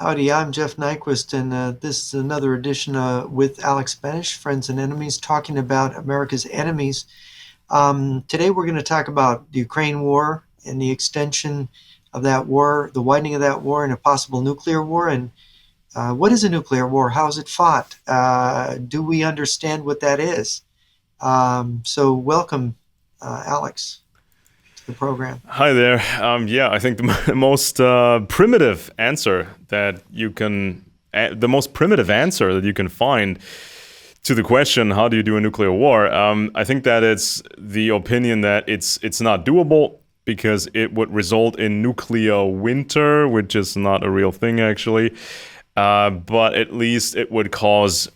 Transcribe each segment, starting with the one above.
Howdy, I'm Jeff Nyquist, and this is another edition with Alex Benesch, Friends and Enemies, talking about America's enemies. Today we're going to talk about the Ukraine war and the extension of that war, the widening of that war, and a possible nuclear war. And what is a nuclear war? How is it fought? Do we understand what that is? So welcome, Alex, to the program. Hi there. I think the most primitive answer the most primitive answer that you can find to the question, how do you do a nuclear war? I think that it's the opinion that it's not doable because it would result in nuclear winter, which is not a real thing actually. But at least it would cause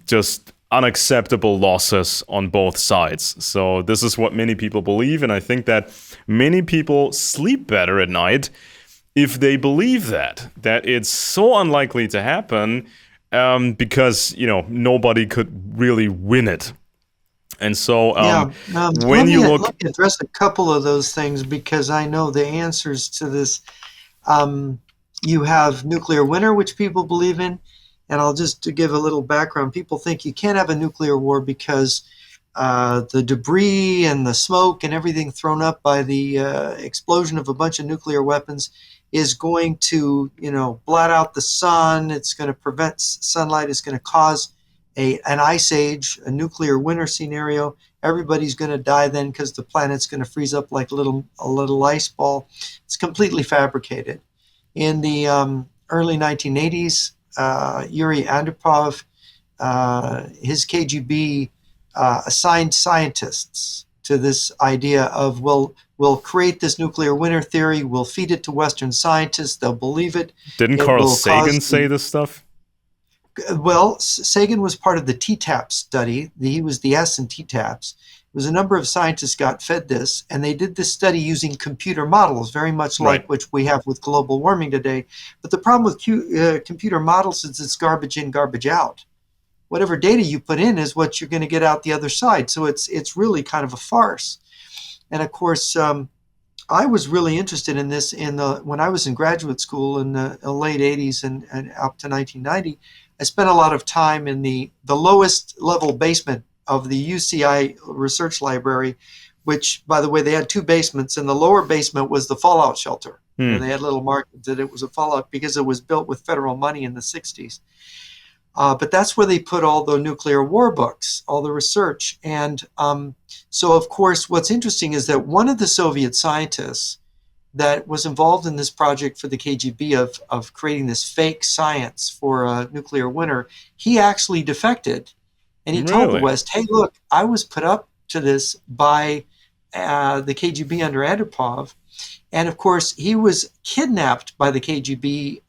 just unacceptable losses on both sides. So this is what many people believe, and I think that many people sleep better at night if they believe that it's so unlikely to happen because nobody could really win it. And so when you look, let me address a couple of those things because I know the answers to this. You have nuclear winter, which people believe in. And I'll just to give a little background. People think you can't have a nuclear war because the debris and the smoke and everything thrown up by the explosion of a bunch of nuclear weapons is going to, blot out the sun. It's going to prevent sunlight. It's going to cause an ice age, a nuclear winter scenario. Everybody's going to die then because the planet's going to freeze up like a little ice ball. It's completely fabricated. In the early 1980s, Yuri Andropov, his KGB assigned scientists to this idea of we'll create this nuclear winter theory, we'll feed it to Western scientists, they'll believe it. Didn't Carl Sagan say this stuff? Well, Sagan was part of the TTAP study. He was the S in TTAPs. It was a number of scientists got fed this, and they did this study using computer models, very much like which we have with global warming today. But the problem with computer models is it's garbage in, garbage out. Whatever data you put in is what you're going to get out the other side. So it's really kind of a farce. And of course, I was really interested in this when I was in graduate school in the late 80s and up to 1990. I spent a lot of time in the lowest level basement of the UCI research library, which, by the way, they had two basements, and the lower basement was the fallout shelter. They had little markings that it was a fallout because it was built with federal money in the 60s. But that's where they put all the nuclear war books, all the research. And so, of course, what's interesting is that one of the Soviet scientists that was involved in this project for the KGB of creating this fake science for a nuclear winter, he actually defected. And he told the West, hey, look, I was put up to this by the KGB under Andropov. And, of course, he was kidnapped by the KGB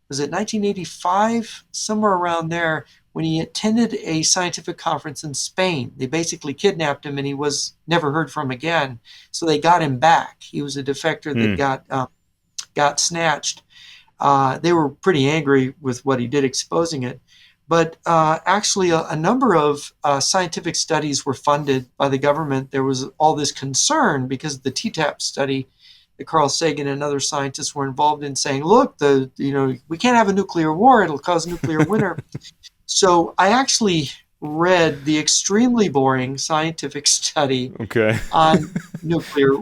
was it 1985? Somewhere around there, when he attended a scientific conference in Spain. They basically kidnapped him, and he was never heard from again. So they got him back. He was a defector that got snatched. They were pretty angry with what he did, exposing it. But actually, a number of scientific studies were funded by the government. There was all this concern because of the TTAP study that Carl Sagan and other scientists were involved in, saying, look, we can't have a nuclear war. It'll cause nuclear winter. So I actually read the extremely boring scientific study on nuclear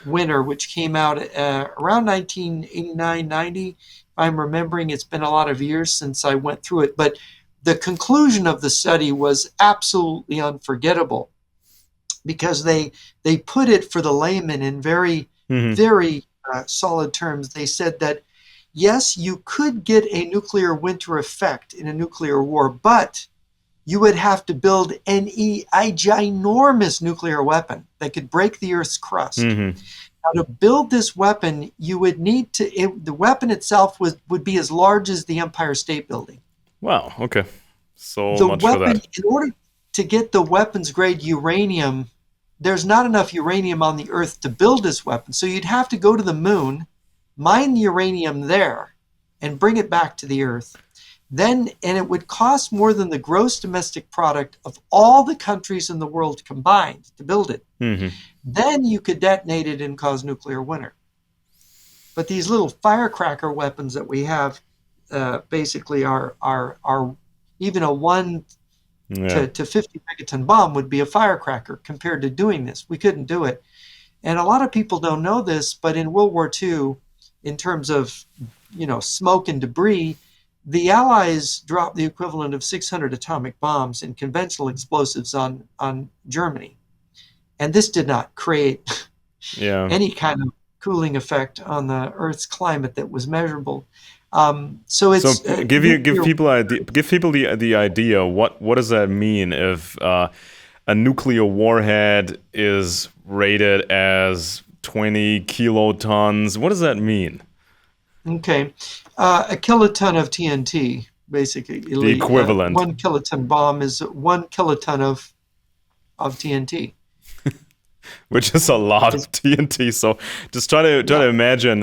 winter, which came out around 1989-90. I'm remembering. It's been a lot of years since I went through it, but the conclusion of the study was absolutely unforgettable because they put it for the layman in very solid terms. They said that, yes, you could get a nuclear winter effect in a nuclear war, but you would have to build a ginormous nuclear weapon that could break the Earth's crust. Now, to build this weapon, you would need the weapon itself would be as large as the Empire State Building. Wow, okay. So the much weapon, for that. In order to get the weapons grade uranium, there's not enough uranium on the Earth to build this weapon. So you'd have to go to the moon, mine the uranium there, and bring it back to the Earth. And it would cost more than the gross domestic product of all the countries in the world combined to build it. Then you could detonate it and cause nuclear winter. But these little firecracker weapons that we have basically are even a 1 Yeah. to 50 megaton bomb would be a firecracker compared to doing this. We couldn't do it. And a lot of people don't know this, but in World War II, in terms of smoke and debris, the Allies dropped the equivalent of 600 atomic bombs and conventional explosives on Germany. And this did not create Yeah. any kind of cooling effect on the Earth's climate that was measurable. So So it's give nuclear. people the idea. What does that mean if a nuclear warhead is rated as 20 kilotons? What does that mean? Okay, a kiloton of TNT, basically. The equivalent. 1 kiloton bomb is 1 kiloton of TNT. Which is a lot It's, of TNT. So just try to yeah, imagine,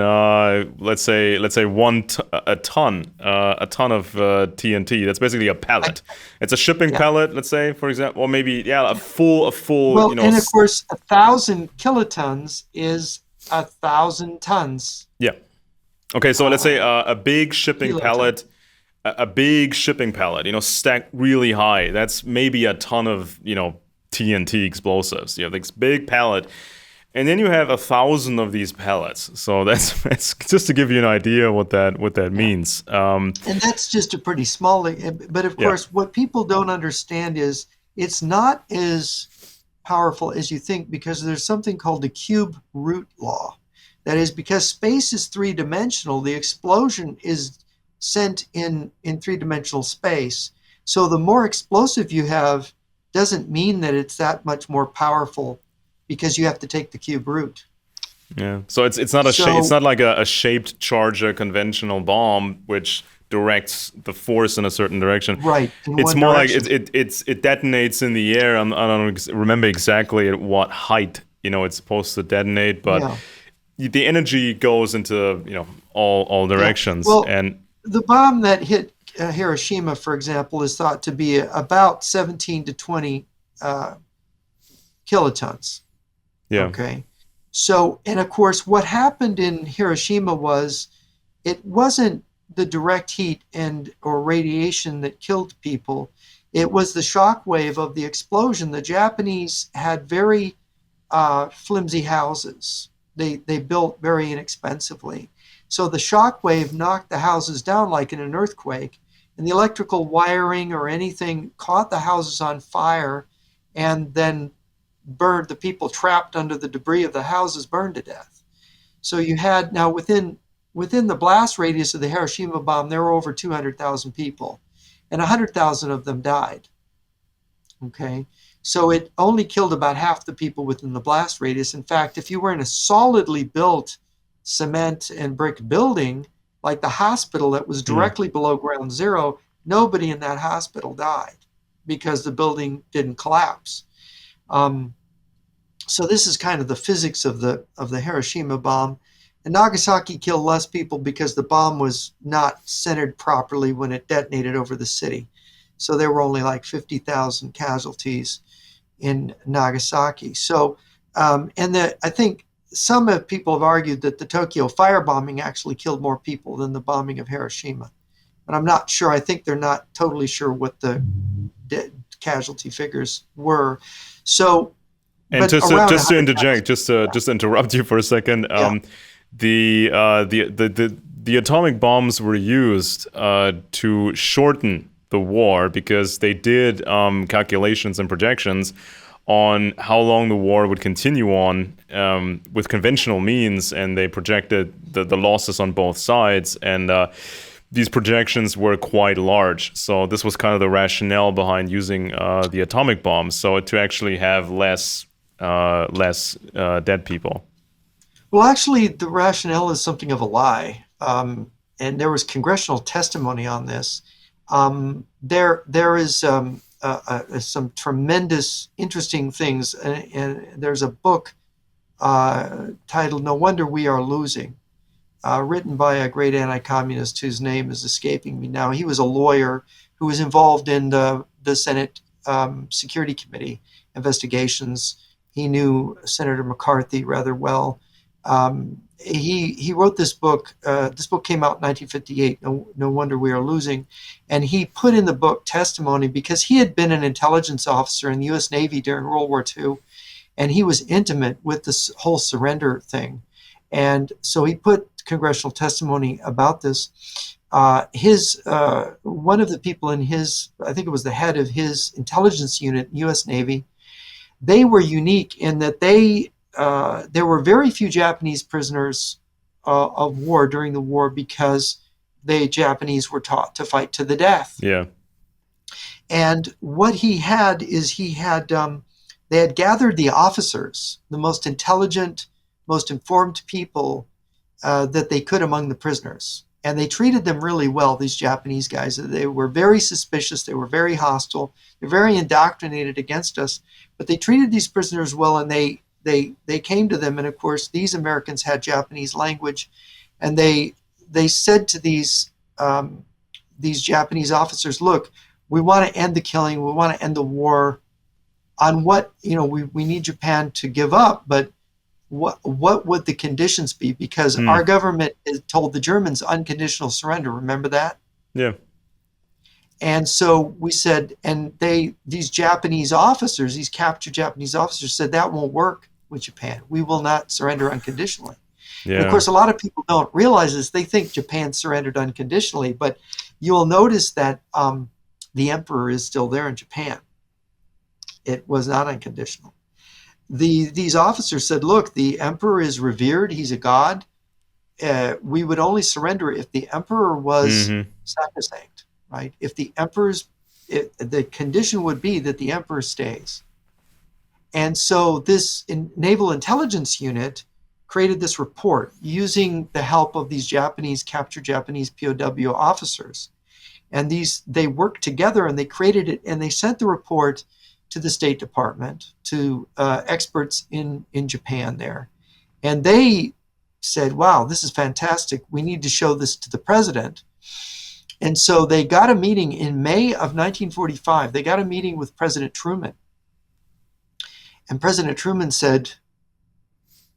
let's say a ton of TNT. That's basically a I, pallet. It's a shipping yeah. pallet, let's say, for example, or maybe a full, Well, and of course, 1,000 kilotons is 1,000 tons. yeah. Okay, so let's say Uh, a big shipping Kiloton. pallet, a big shipping pallet, stacked really high. That's maybe a ton of, TNT explosives. You have this big pallet, and then you have 1,000 of these pellets. So that's just to give you an idea what that Yeah. means. And that's just a pretty small, but of Yeah. course, what people don't understand is it's not as powerful as you think because there's something called the cube root law. That is, because space is three-dimensional, the explosion is sent in three-dimensional space. So the more explosive you have doesn't mean that it's that much more powerful because you have to take the cube root. Yeah. So it's not it's So, not like a shaped charge, a conventional bomb, which directs the force in a certain direction. right, in It's one more like direction. it detonates in the air. I don't remember exactly at what height it's supposed to detonate, but Yeah, the energy goes into all yeah. directions. Well, And the bomb that hit Hiroshima, for example, is thought to be about 17 to 20 uh, kilotons. yeah. Okay. So, and of course, what happened in Hiroshima was it wasn't the direct heat and or radiation that killed people. It was the shock wave of the explosion. The Japanese had very flimsy houses. They built very inexpensively. So the shock wave knocked the houses down like in an earthquake, and the electrical wiring or anything caught the houses on fire and then burned the people trapped under the debris of the houses burned to death. So you had now within the blast radius of the Hiroshima bomb, there were over 200,000 people, and 100,000 of them died. Okay, so it only killed about half the people within the blast radius. In fact, if you were in a solidly built cement and brick building, like the hospital that was Mm. directly below ground zero, nobody in that hospital died because the building didn't collapse. Um, so this is kind of the physics of the Hiroshima bomb. And Nagasaki killed less people because the bomb was not centered properly when it detonated over the city. So there were only like 50,000 casualties in Nagasaki. So, I think some people have argued that the Tokyo firebombing actually killed more people than the bombing of Hiroshima. But I'm not sure. I think they're not totally sure what the casualty figures were. So, And but just to, around just to 100,000. interject, just to interrupt you for a second, Yeah. the atomic bombs were used to shorten the war because they did calculations and projections on how long the war would continue on with conventional means, and they projected the losses on both sides, and these projections were quite large. So this was kind of the rationale behind using the atomic bombs, so to actually have less dead people. Well, actually, the rationale is something of a lie, and there was congressional testimony on this. There is some tremendous, interesting things, and there's a book titled "No Wonder We Are Losing," written by a great anti-communist whose name is escaping me now. He was a lawyer who was involved in the Senate Security Committee investigations. He knew Senator McCarthy rather well. he wrote this book. This book came out in 1958. No wonder we are losing. And he put in the book testimony because he had been an intelligence officer in the U.S. Navy during World War II, and he was intimate with this whole surrender thing. And so he put congressional testimony about this. His one of the people in his, I think it was the head of his intelligence unit, U.S. Navy, they were unique in that there were very few Japanese prisoners of war during the war because the Japanese were taught to fight to the death. Yeah. And what he had is they had gathered the officers, the most intelligent, most informed people that they could among the prisoners. And they treated them really well, these Japanese guys. They were very suspicious. They were very hostile. They're very indoctrinated against us. But they treated these prisoners well, and they came to them. And of course, these Americans had Japanese language. And they said to these Japanese officers, look, we want to end the killing. We want to end the war. On what, we need Japan to give up, but what would the conditions be? Because our government has told the Germans unconditional surrender. Remember that? Yeah. And so we said, and these Japanese officers, these captured Japanese officers said that won't work with Japan. We will not surrender unconditionally. Yeah. And of course, a lot of people don't realize this. They think Japan surrendered unconditionally, but you will notice that the emperor is still there in Japan. It was not unconditional. These officers said, look, the emperor is revered. He's a god. We would only surrender if the emperor was sacrosanct, right? If the the condition would be that the emperor stays. And so this naval intelligence unit created this report using the help of these captured Japanese POW officers. And they worked together and they created it, and they sent the report to the State Department, to experts in Japan there. And they said, wow, this is fantastic. We need to show this to the president. And so they got a meeting in May of 1945. They got a meeting with President Truman. And President Truman said,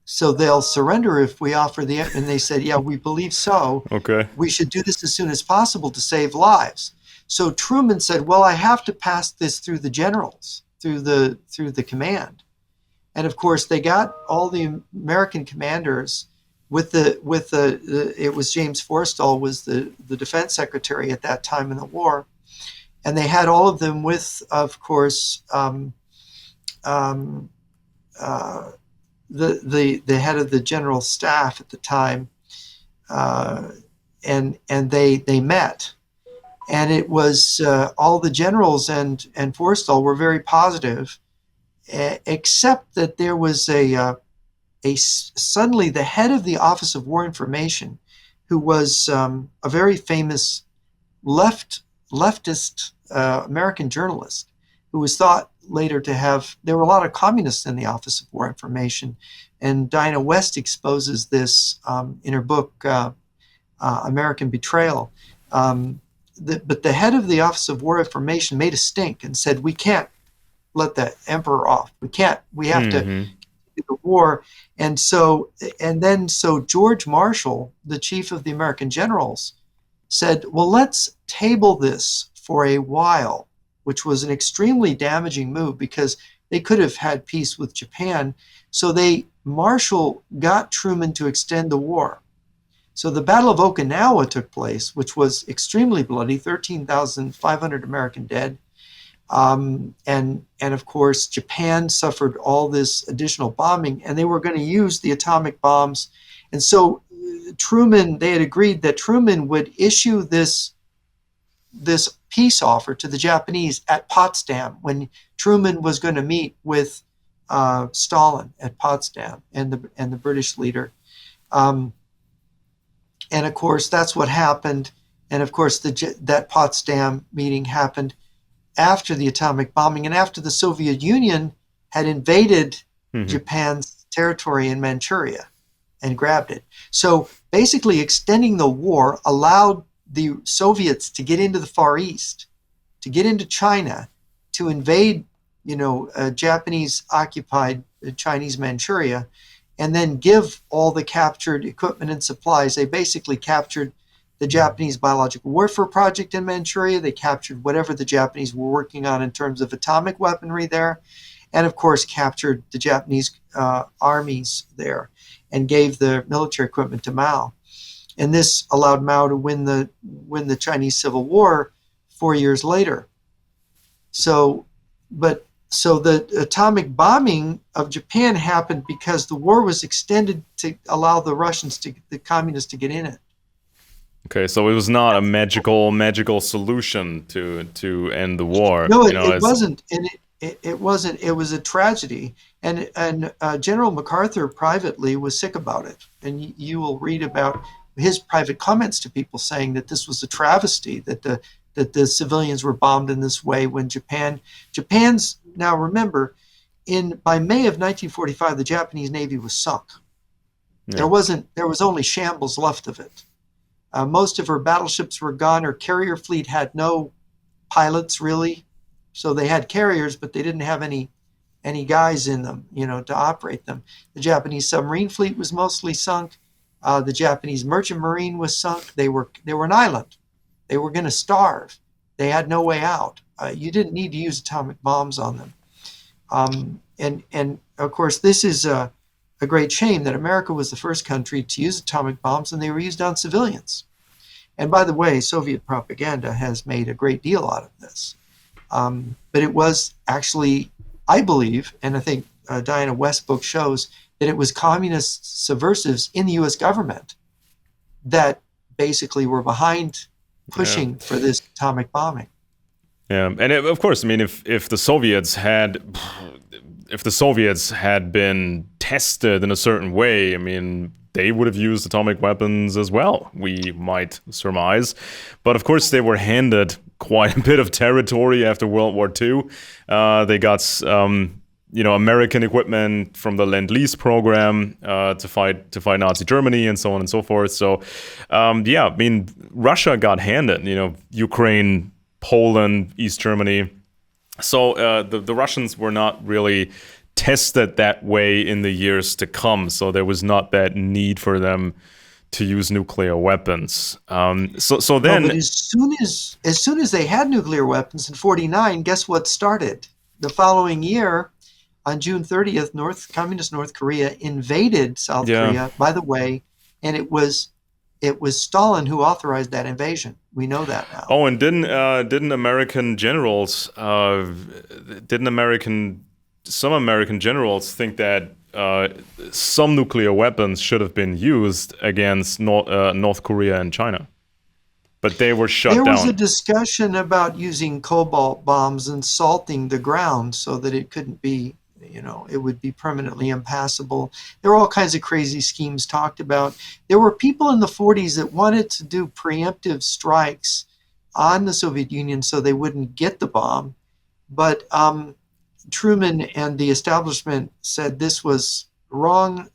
so they'll surrender if we offer and they said, yeah, we believe so. Okay. We should do this as soon as possible to save lives. So Truman said, well, I have to pass this through the generals, through the command. And of course, they got all the American commanders it was James Forrestal was the defense secretary at that time in the war. And they had all of them with, of course, the head of the general staff at the time. And they met. And it was all the generals and Forrestal were very positive, except that there was suddenly the head of the Office of War Information, who was a very famous leftist American journalist, who was thought later to have. There were a lot of communists in the Office of War Information, and Dinah West exposes this in her book American Betrayal. But the head of the Office of War Information made a stink and said, we can't let the emperor off. We have to do the war. And then George Marshall, the chief of the American generals, said, well, let's table this for a while, which was an extremely damaging move because they could have had peace with Japan. So Marshall got Truman to extend the war. So the Battle of Okinawa took place, which was extremely bloody, 13,500 American dead. And of course, Japan suffered all this additional bombing, and they were going to use the atomic bombs. And so they had agreed that Truman would issue this peace offer to the Japanese at Potsdam when Truman was going to meet with Stalin at Potsdam and the British leader. And of course, that's what happened. And of course, that Potsdam meeting happened after the atomic bombing and after the Soviet Union had invaded Japan's territory in Manchuria and grabbed it. So basically, extending the war allowed the Soviets to get into the Far East, to get into China, to invade, Japanese-occupied Chinese Manchuria. and then give all the captured equipment and supplies. They basically captured the Japanese biological warfare project in Manchuria. They captured whatever the Japanese were working on in terms of atomic weaponry there, and of course captured the Japanese armies there and gave the military equipment to Mao. And this allowed Mao to win the Chinese Civil War 4 years later. So the atomic bombing of Japan happened because the war was extended to allow the communists to get in it. Okay, so it was not a magical solution to end the war. No, it wasn't, and it wasn't. It was a tragedy, and General MacArthur privately was sick about it, and you will read about his private comments to people saying that this was a travesty, that the civilians were bombed in this way when Japan's now remember, by May of 1945 the Japanese Navy was sunk. Yeah. There was only shambles left of it. Most of her battleships were gone. Her carrier fleet had no pilots really, so they had carriers, but they didn't have any guys in them, to operate them. The Japanese submarine fleet was mostly sunk. The Japanese merchant marine was sunk. They were an island. They were going to starve. They had no way out. You didn't need to use atomic bombs on them. And of course, this is a great shame that America was the first country to use atomic bombs, and they were used on civilians. And by the way, Soviet propaganda has made a great deal out of this. But it was actually, I believe, and I think Diana West's book shows, that it was communist subversives in the U.S. government that basically were behind pushing for this atomic bombing. Yeah, and of course, I mean, if the Soviets had been tested in a certain way, I mean, they would have used atomic weapons as well, we might surmise. But of course, they were handed quite a bit of territory after World War II. They got American equipment from the Lend-Lease program to fight Nazi Germany and so on and so forth. So, I mean, Russia got handed, Ukraine, Poland, East Germany. So the Russians were not really tested that way in the years to come. So there was not that need for them to use nuclear weapons. So then, but as soon as they had nuclear weapons in 1949, guess what started? The following year, on June 30th, Communist North Korea invaded South Korea. By the way, and it was Stalin who authorized that invasion. We know that now. Oh, and didn't American generals, some American generals think that some nuclear weapons should have been used against North Korea and China, but they were shut down. There was a discussion about using cobalt bombs and salting the ground so that it couldn't be, it would be permanently impassable. There were all kinds of crazy schemes talked about. There were people in the 40s that wanted to do preemptive strikes on the Soviet Union so they wouldn't get the bomb. But Truman and the establishment said this was wrong.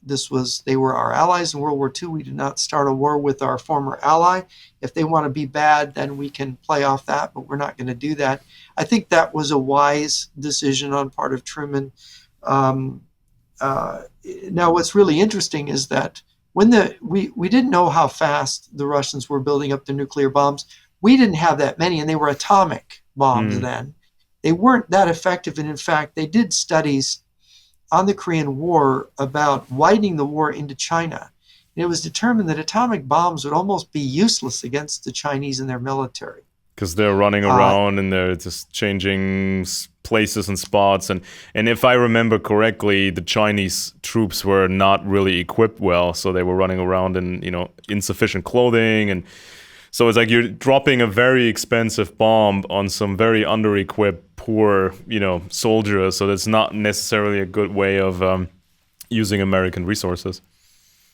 They were our allies in World War II. We did not start a war with our former ally. If they want to be bad, then we can play off that, but we're not going to do that. I think that was a wise decision on part of Truman. Now, what's really interesting is that when we didn't know how fast the Russians were building up their nuclear bombs. We didn't have that many, and they were atomic bombs then. They weren't that effective, and in fact, they did studies on the Korean War about widening the war into China. And it was determined that atomic bombs would almost be useless against the Chinese and their military. Because they're running around and they're just changing places and spots. And if I remember correctly, the Chinese troops were not really equipped well. So they were running around in, insufficient clothing. And so it's like you're dropping a very expensive bomb on some very under-equipped, poor, soldiers. So that's not necessarily a good way of using American resources.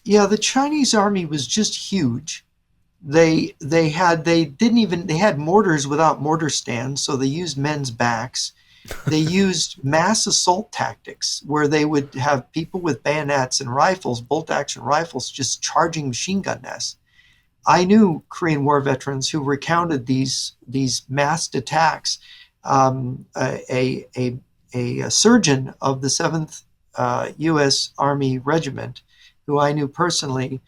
Yeah, the Chinese army was just huge. They had mortars without mortar stands, so they used men's backs. They used mass assault tactics where they would have people with bayonets and rifles, bolt-action rifles, just charging machine gun nests. I knew Korean War veterans who recounted these massed attacks. A surgeon of the 7th U.S. Army regiment, who I knew personally.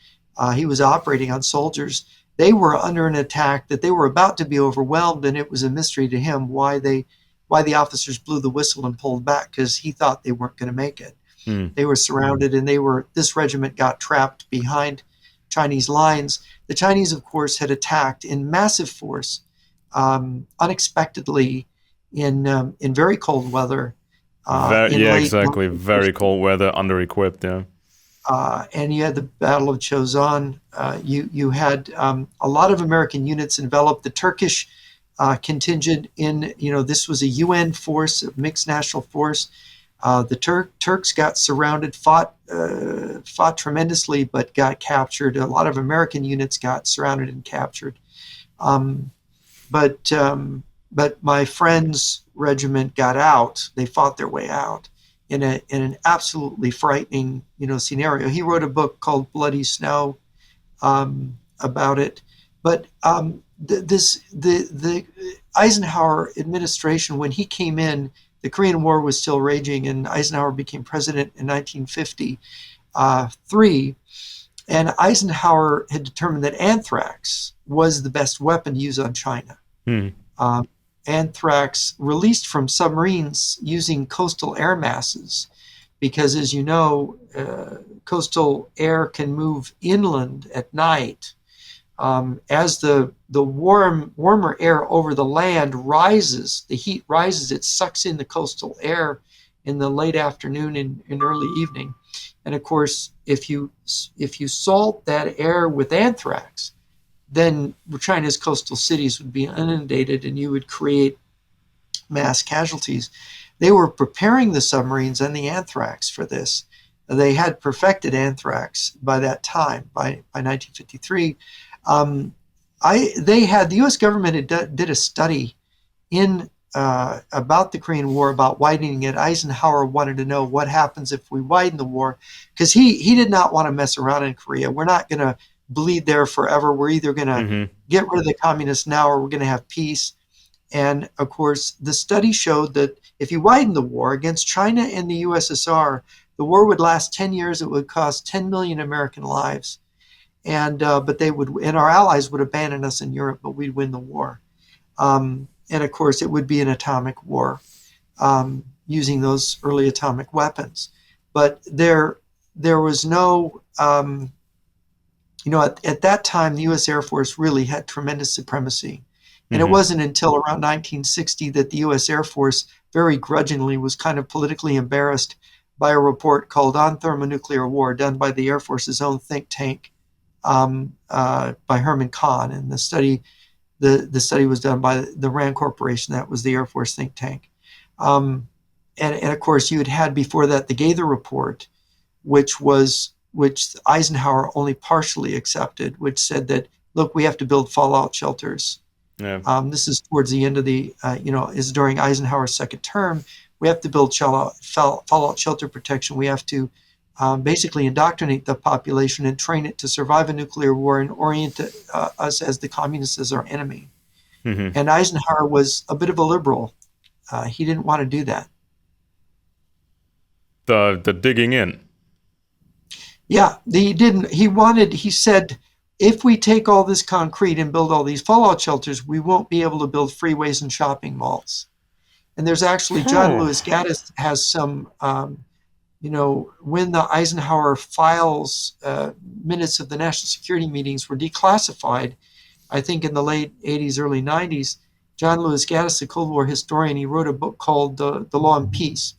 He was operating on soldiers. They were under an attack that they were about to be overwhelmed, and it was a mystery to him why the officers blew the whistle and pulled back, because he thought they weren't going to make it. They were surrounded, and this regiment got trapped behind Chinese lines. The Chinese, of course, had attacked in massive force, unexpectedly, in very cold weather. Yeah, exactly. Very cold weather, under-equipped. Yeah. And you had the Battle of Chosin. You had a lot of American units enveloped. The Turkish contingent this was a UN force, a mixed national force. The Turks got surrounded, fought tremendously, but got captured. A lot of American units got surrounded and captured. But my friend's regiment got out. They fought their way out in an absolutely frightening scenario. He wrote a book called Bloody Snow about it. But the Eisenhower administration, when he came in, the Korean War was still raging, and Eisenhower became president in 1953. And Eisenhower had determined that anthrax was the best weapon to use on China. Anthrax released from submarines using coastal air masses, because, as you know, coastal air can move inland at night. As the warmer air over the land rises, the heat rises, it sucks in the coastal air in the late afternoon and early evening. And of course, if you salt that air with anthrax, then China's coastal cities would be inundated, and you would create mass casualties. They were preparing the submarines and the anthrax for this. They had perfected anthrax by that time, by 1953. The U.S. government did a study about the Korean War, about widening it. Eisenhower wanted to know what happens if we widen the war, because he did not want to mess around in Korea. We're not going to bleed there forever. We're either going to get rid of the communists now, or we're going to have peace. And of course, the study showed that if you widen the war against China and the USSR, the war would last 10 years. It would cost 10 million American lives. And but our allies would abandon us in Europe, but we'd win the war. And of course, it would be an atomic war, using those early atomic weapons. But there was no, at that time, the U.S. Air Force really had tremendous supremacy. And it wasn't until around 1960 that the U.S. Air Force, very grudgingly, was kind of politically embarrassed by a report called On Thermonuclear War, done by the Air Force's own think tank, by Herman Kahn. And the study was done by the RAND Corporation. That was the Air Force think tank. And of course, you had before that the Gaither Report, which Eisenhower only partially accepted, which said that, look, we have to build fallout shelters. Yeah. This is towards the end of is during Eisenhower's second term. We have to build fallout shelter protection. We have to basically indoctrinate the population and train it to survive a nuclear war, and orient us as the communists as our enemy. And Eisenhower was a bit of a liberal. He didn't want to do that. The digging in. Yeah, he didn't. He said, if we take all this concrete and build all these fallout shelters, we won't be able to build freeways and shopping malls. And there's actually, John Lewis Gaddis has some, when the Eisenhower files, minutes of the national security meetings were declassified, I think in the late 80s, early 90s, John Lewis Gaddis, the Cold War historian, he wrote a book called The Law and Peace,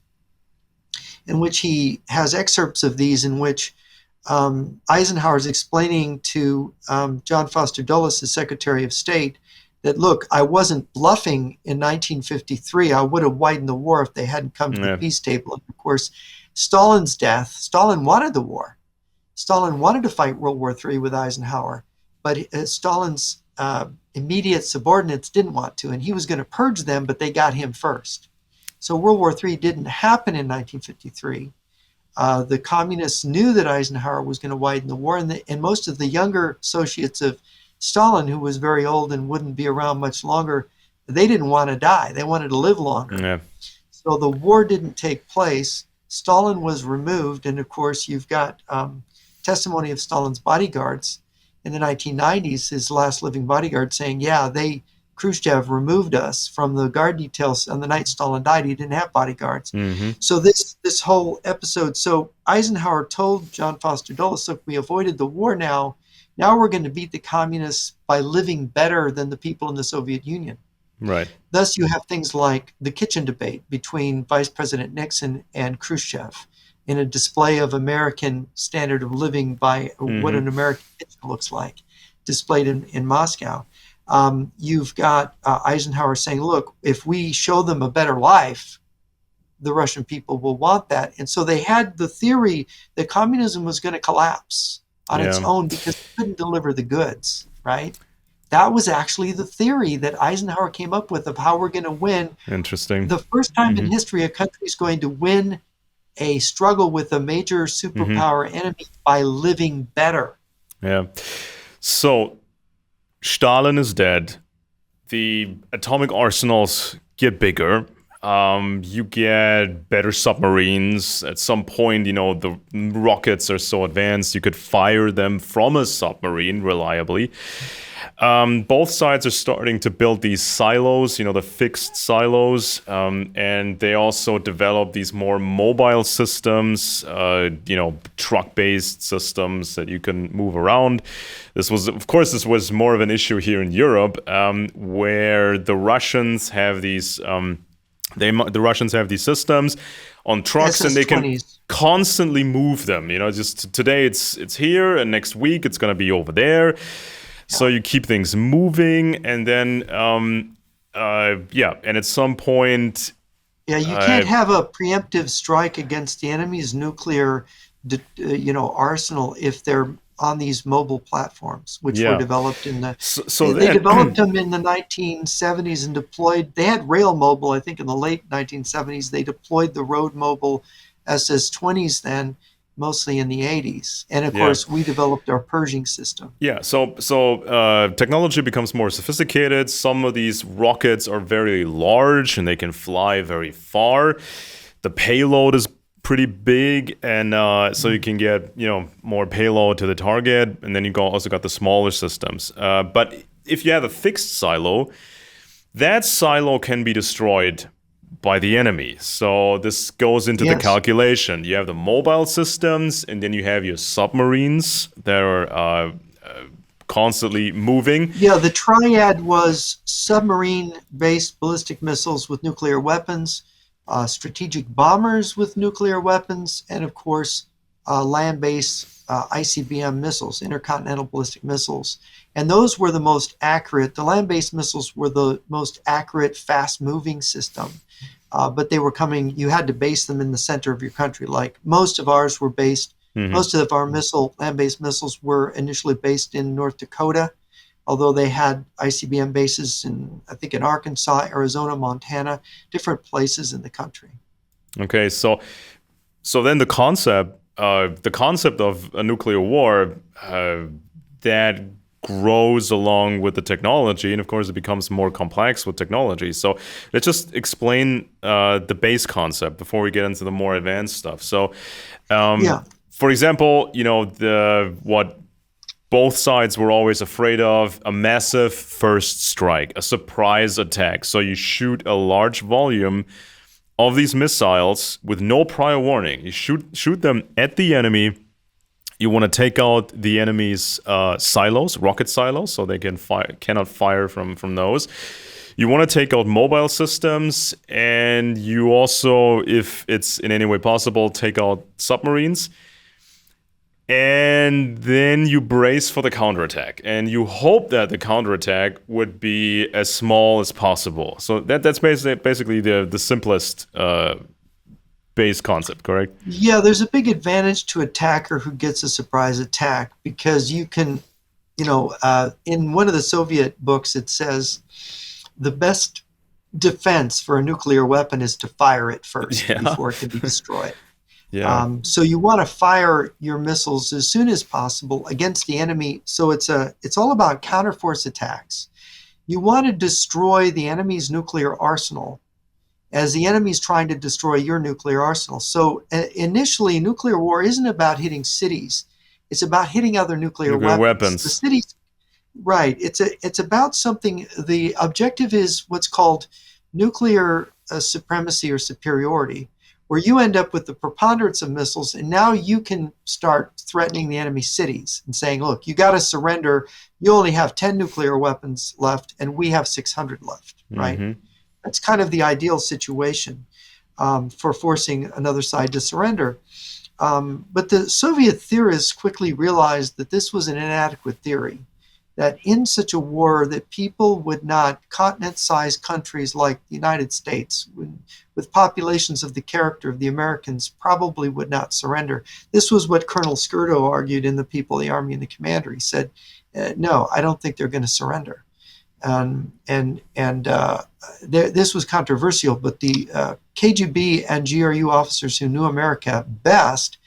in which he has excerpts of these, in which Eisenhower is explaining to John Foster Dulles, the Secretary of State, that, look, I wasn't bluffing in 1953. I would have widened the war if they hadn't come to the peace table. And of course, Stalin's death, Stalin wanted the war. Stalin wanted to fight World War III with Eisenhower, but Stalin's immediate subordinates didn't want to, and he was going to purge them, but they got him first. So World War III didn't happen in 1953. The communists knew that Eisenhower was going to widen the war, and most of the younger associates of Stalin, who was very old and wouldn't be around much longer, they didn't want to die. They wanted to live longer. Yeah. So the war didn't take place. Stalin was removed, and of course you've got testimony of Stalin's bodyguards in the 1990s, his last living bodyguard saying, yeah, Khrushchev removed us from the guard details on the night Stalin died. He didn't have bodyguards. Mm-hmm. So this whole episode, so Eisenhower told John Foster Dulles, look, we avoided the war now. Now we're going to beat the communists by living better than the people in the Soviet Union. Right. Thus, you have things like the kitchen debate between Vice President Nixon and Khrushchev in a display of American standard of living by what an American kitchen looks like, displayed in Moscow. You've got Eisenhower saying, look, if we show them a better life, the Russian people will want that. And so they had the theory that communism was going to collapse on its own because it couldn't deliver the goods, right? That was actually the theory that Eisenhower came up with of how we're going to win. Interesting. The first time in history a country is going to win a struggle with a major superpower enemy by living better. Yeah. So Stalin is dead. The atomic arsenals get bigger. You get better submarines. At some point, the rockets are so advanced you could fire them from a submarine reliably. Both sides are starting to build these silos, the fixed silos, and they also develop these more mobile systems, truck-based systems that you can move around. This was more of an issue here in Europe, where the Russians have these systems on trucks, SS-20s. and they can constantly move them. Just today it's here, and next week it's going to be over there. So you keep things moving, and then, and at some point... Yeah, you can't have a preemptive strike against the enemy's nuclear, arsenal if they're on these mobile platforms, which were developed in the... They developed them in the 1970s and deployed... They had rail mobile, I think, in the late 1970s. They deployed the road mobile SS-20s then, mostly in the 80s. And of course, we developed our Pershing system. Yeah, so technology becomes more sophisticated. Some of these rockets are very large and they can fly very far. The payload is pretty big, and so you can get more payload to the target. And then you also got the smaller systems. But if you have a fixed silo, that silo can be destroyed by the enemy. So this goes into the calculation. You have the mobile systems, and then you have your submarines that are constantly moving. Yeah, the triad was submarine-based ballistic missiles with nuclear weapons, strategic bombers with nuclear weapons, and of course, land-based ICBM missiles, intercontinental ballistic missiles. And those were the most accurate. The land-based missiles were the most accurate, fast-moving system. But they were coming, you had to base them in the center of your country. Like most of ours were based, most of our land-based missiles were initially based in North Dakota, although they had ICBM bases in Arkansas, Arizona, Montana, different places in the country. Okay, so then the concept of a nuclear war that grows along with the technology, and of course it becomes more complex with technology. So let's just explain the base concept before we get into the more advanced stuff. So, for example, what both sides were always afraid of: a massive first strike, a surprise attack. So you shoot a large volume of these missiles with no prior warning. You shoot them at the enemy. You want to take out the enemy's silos, rocket silos, so they cannot fire from those. You want to take out mobile systems, and you also, if it's in any way possible, take out submarines. And then you brace for the counterattack, and you hope that the counterattack would be as small as possible. So that's basically the simplest base concept, correct? Yeah, there's a big advantage to attacker who gets a surprise attack, because you can, in one of the Soviet books, it says the best defense for a nuclear weapon is to fire it first before it can be destroyed. So you want to fire your missiles as soon as possible against the enemy. So it's all about counterforce attacks. You want to destroy the enemy's nuclear arsenal as the enemy's trying to destroy your nuclear arsenal. So initially, nuclear war isn't about hitting cities. It's about hitting other nuclear weapons. The cities, right. It's about something. The objective is what's called nuclear supremacy or superiority, where you end up with the preponderance of missiles, and now you can start threatening the enemy cities and saying, look, you got to surrender. You only have 10 nuclear weapons left, and we have 600 left, right? Mm-hmm. That's kind of the ideal situation for forcing another side to surrender. But the Soviet theorists quickly realized that this was an inadequate theory, that in such a war that people would not, continent-sized countries like the United States, with populations of the character of the Americans, probably would not surrender. This was what Colonel Skirdo argued in The People, the Army, and the Commander. He said, no, I don't think they're going to surrender. This was controversial, but the KGB and GRU officers who knew America best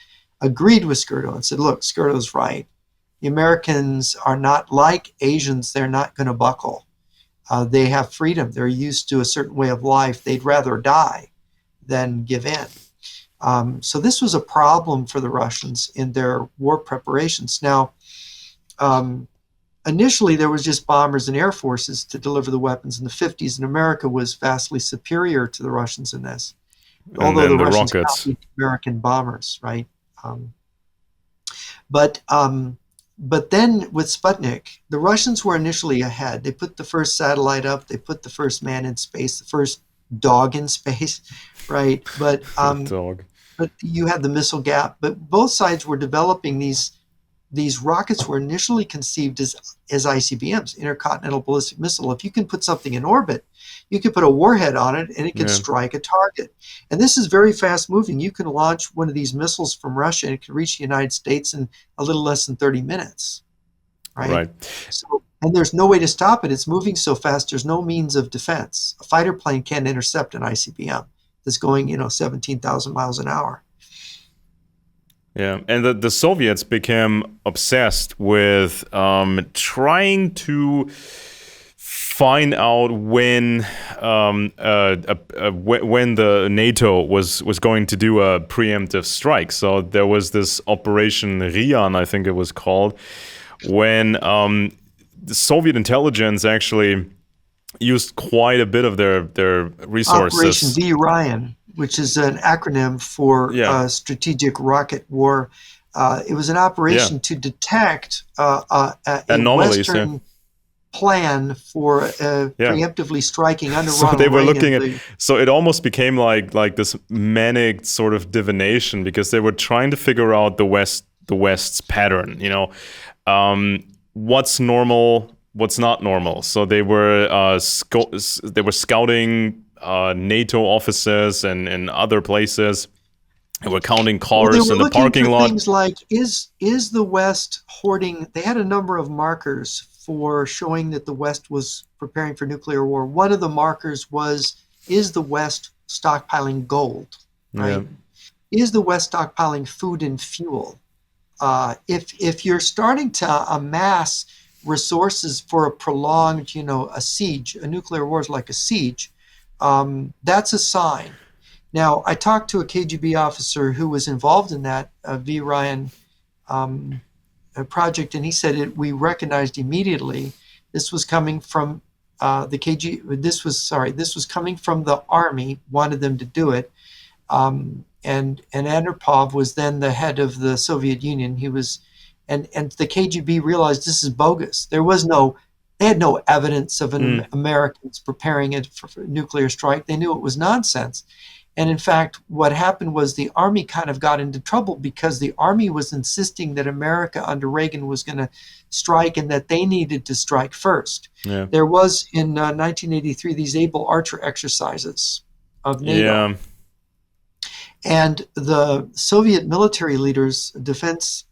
agreed with Skirdo and said, look, Skirdo's right. The Americans are not like Asians. They're not going to buckle. They have freedom. They're used to a certain way of life. They'd rather die than give in. So this was a problem for the Russians in their war preparations. Now, initially, there was just bombers and air forces to deliver the weapons in the 50s, and America was vastly superior to the Russians in this. Although the Russians copied American bombers, right? But then with Sputnik, the Russians were initially ahead. They put the first satellite up. They put the first man in space, the first dog in space, right? But you had the missile gap. But both sides were developing these rockets were initially conceived as ICBMs, intercontinental ballistic missile. If you can put something in orbit, you can put a warhead on it and it can strike a target. And this is very fast moving. You can launch one of these missiles from Russia and it can reach the United States in a little less than 30 minutes. Right. So, and there's no way to stop it. It's moving so fast, there's no means of defense. A fighter plane can't intercept an ICBM that's going, 17,000 miles an hour. Yeah, and the Soviets became obsessed with trying to find out when the NATO was going to do a preemptive strike. So there was this Operation Rian, I think it was called, when the Soviet intelligence actually used quite a bit of their resources. Operation V Ryan, which is an acronym for strategic rocket war. It was an operation to detect a Western plan for preemptively striking under Ronald So they were Reagan. looking at. So it almost became like this manic sort of divination because they were trying to figure out the West's pattern. What's normal, what's not normal. So they were scouting NATO offices and other places. They were counting cars in the parking lot. Things like, is the West hoarding? They had a number of markers for showing that the West was preparing for nuclear war. One of the markers was, is the West stockpiling gold? Right? Yeah. Is the West stockpiling food and fuel? If you're starting to amass resources for a prolonged, a siege, a nuclear war is like a siege. That's a sign. Now, I talked to a KGB officer who was involved in that V. Ryan project, and he said we recognized immediately this was coming from the KGB. This was coming from the Army. Wanted them to do it, and Andropov was then the head of the Soviet Union. He was, and the KGB realized this is bogus. They had no evidence of Americans preparing it for a nuclear strike. They knew it was nonsense. And in fact, what happened was the Army kind of got into trouble because the Army was insisting that America under Reagan was going to strike and that they needed to strike first. Yeah. There was in 1983 these Able Archer exercises of NATO. Yeah. And the Soviet military leaders, Defense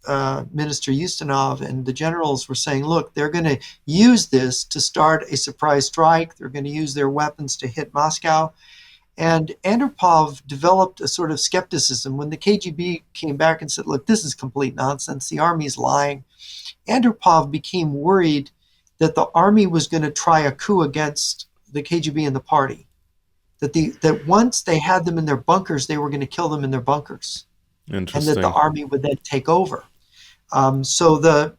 Minister Ustinov and the generals were saying, look, they're going to use this to start a surprise strike. They're going to use their weapons to hit Moscow. And Andropov developed a sort of skepticism. When the KGB came back and said, look, this is complete nonsense, the Army's lying, Andropov became worried that the Army was going to try a coup against the KGB and the party. that once they had them in their bunkers, they were going to kill them in their bunkers, and that the Interesting. army would then take over. So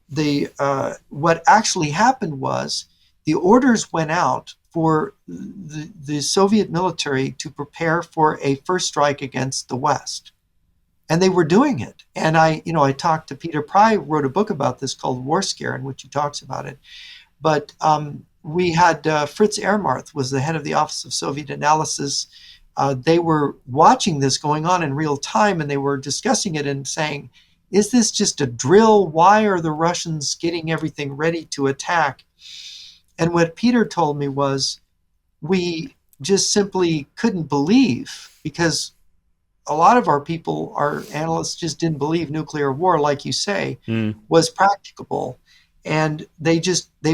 what actually happened was the orders went out for the Soviet military to prepare for a first strike against the West, and they were doing it. And I talked to Peter Pry, wrote a book about this called War Scare, in which he talks about it. But we had Fritz Ermarth was the head of the Office of Soviet Analysis. They were watching this going on in real time, and they were discussing it and saying, is this just a drill? Why are the Russians getting everything ready to attack? And what Peter told me was, we just simply couldn't believe, because a lot of our people, our analysts, just didn't believe nuclear war, like you say, Mm. was practicable. And they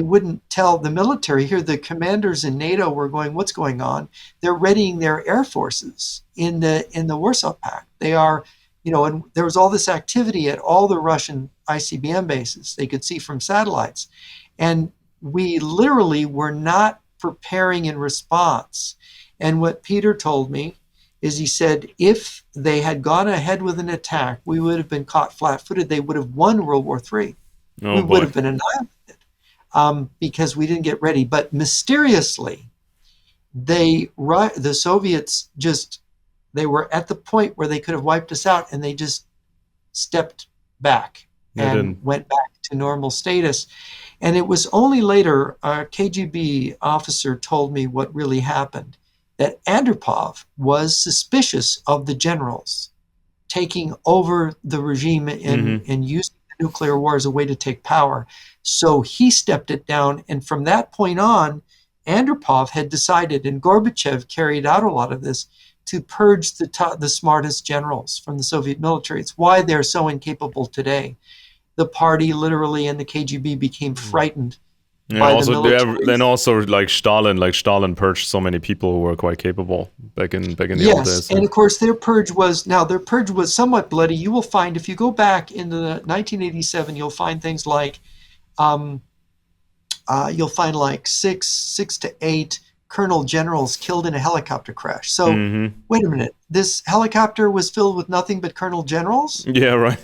wouldn't tell the military. Here, the commanders in NATO were going, what's going on? They're readying their air forces in the Warsaw Pact. They are, and there was all this activity at all the Russian ICBM bases they could see from satellites. And we literally were not preparing in response. And what Peter told me is, he said, if they had gone ahead with an attack, we would have been caught flat-footed. They would have won World War III. Oh We would boy. have been annihilated, because we didn't get ready. But mysteriously, the Soviets they were at the point where they could have wiped us out, and they just stepped back They and didn't. went back to normal status. And it was only later a KGB officer told me what really happened, that Andropov was suspicious of the generals taking over the regime Hmm. and using the nuclear war as a way to take power. So he stepped it down. And from that point on, Andropov had decided, and Gorbachev carried out a lot of this, to purge the smartest generals from the Soviet military. It's why they're so incapable today. The party literally and the KGB became frightened Yeah. by the Also, military. then also like Stalin purged so many people who were quite capable back in the old Yes, days. and Yeah. of course their purge was somewhat bloody. You will find, if you go back in the 1987, you'll find things like um, you'll find like six to eight colonel generals killed in a helicopter crash. So Hmm. wait a minute, this helicopter was filled with nothing but colonel generals, Yeah. Right.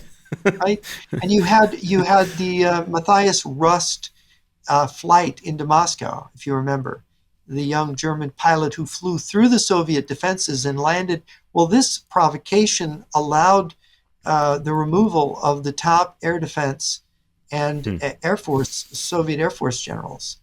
right? And you had the Matthias Rust flight into Moscow, if you remember, the young German pilot who flew through the Soviet defenses and landed. Well, this provocation allowed the removal of the top air defense and Hmm. Air Force, Soviet Air Force generals.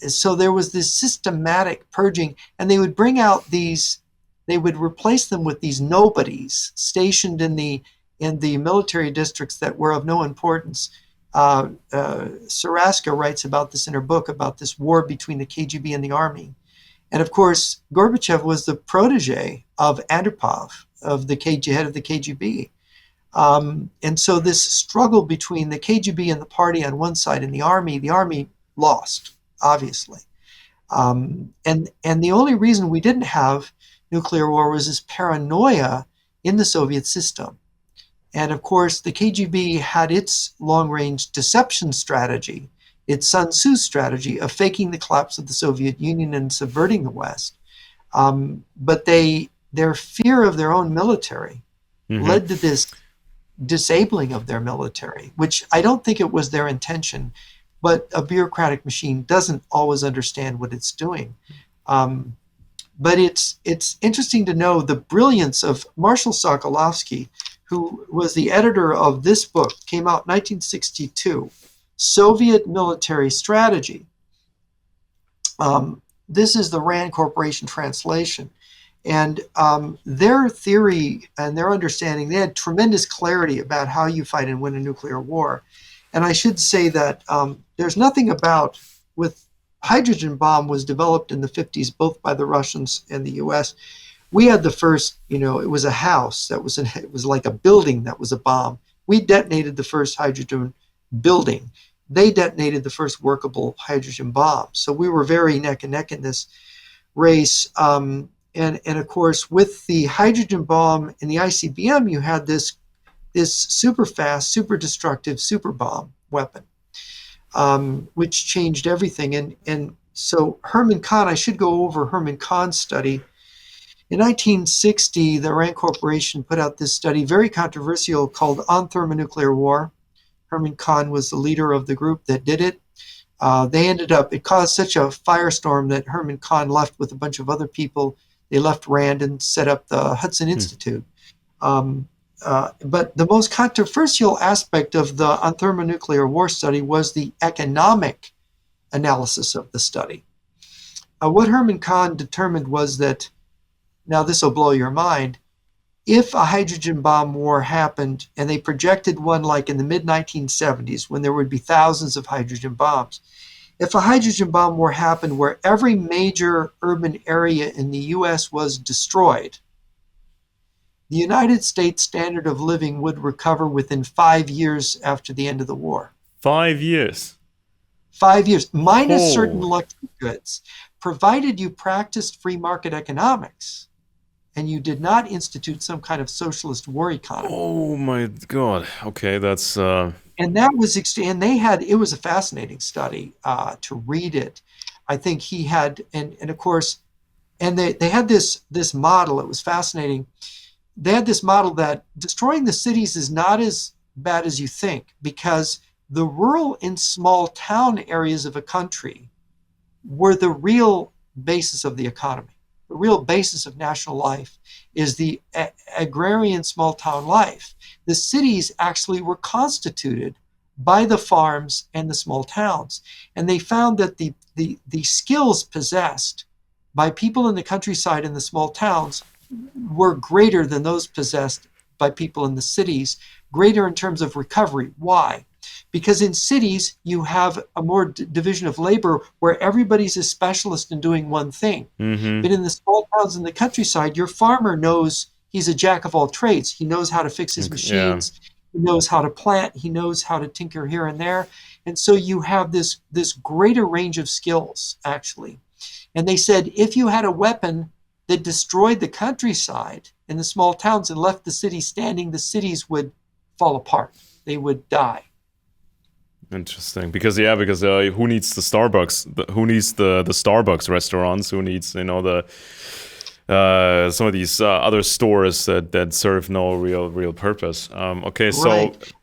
So there was this systematic purging, and they would they would replace them with these nobodies stationed in the military districts that were of no importance. Saraska writes about this in her book, about this war between the KGB and the army. And of course, Gorbachev was the protege of Andropov, of the head of the KGB. And so this struggle between the KGB and the party on one side and the army lost, obviously. And the only reason we didn't have nuclear war was this paranoia in the Soviet system. And of course, the KGB had its long-range deception strategy, its Sun Tzu strategy of faking the collapse of the Soviet Union and subverting the West. But their fear of their own military Hmm. led to this disabling of their military, which I don't think it was their intention, but a bureaucratic machine doesn't always understand what it's doing. Um, but it's interesting to know the brilliance of Marshall Sokolovsky, who was the editor of this book, came out in 1962, Soviet Military Strategy. This is the Rand Corporation translation. And their theory and their understanding, they had tremendous clarity about how you fight and win a nuclear war. And I should say that there's nothing about, with hydrogen bomb was developed in the 50s, both by the Russians and the US. We had the first, it was a house it was like a building that was a bomb. We detonated the first hydrogen building. They detonated the first workable hydrogen bomb. So we were very neck and neck in this race. And of course, with the hydrogen bomb and the ICBM, you had this super fast, super destructive super bomb weapon, which changed everything. And So Herman Kahn, I should go over Herman Kahn's study. In 1960, the Rand Corporation put out this study, very controversial, called On Thermonuclear War. Herman Kahn was the leader of the group that did it. It caused such a firestorm that Herman Kahn left with a bunch of other people. They left Rand and set up the Hudson Institute. But the most controversial aspect of the On Thermonuclear War study was the economic analysis of the study. What Herman Kahn determined was that, now this will blow your mind, if a hydrogen bomb war happened, and they projected one like in the mid-1970s when there would be thousands of hydrogen bombs, if a hydrogen bomb war happened where every major urban area in the US was destroyed, the United States standard of living would recover within 5 years after the end of the war. 5 years? 5 years, minus certain luxury goods, provided you practiced free market economics and you did not institute some kind of socialist war economy. Oh my God. Okay, that's... And that was, it was a fascinating study to read it. I think he had, and of course, and they had this model, it was fascinating. They had this model that destroying the cities is not as bad as you think, because the rural and small town areas of a country were the real basis of the economy. The real basis of national life is the agrarian small town life. The cities actually were constituted by the farms and the small towns. And they found that the skills possessed by people in the countryside and the small towns were greater than those possessed by people in the cities, greater in terms of recovery. Why? Because in cities, you have a more division of labor where everybody's a specialist in doing one thing. Mm-hmm. But in the small towns in the countryside, your farmer knows he's a jack of all trades. He knows how to fix his machines. Yeah. He knows how to plant. He knows how to tinker here and there. And so you have this greater range of skills, actually. And they said, if you had a weapon that destroyed the countryside in the small towns and left the cities standing, the cities would fall apart. They would die. Interesting, because who needs the Starbucks? Who needs the Starbucks restaurants? Who needs the some of these other stores that serve no real purpose? Okay, so right.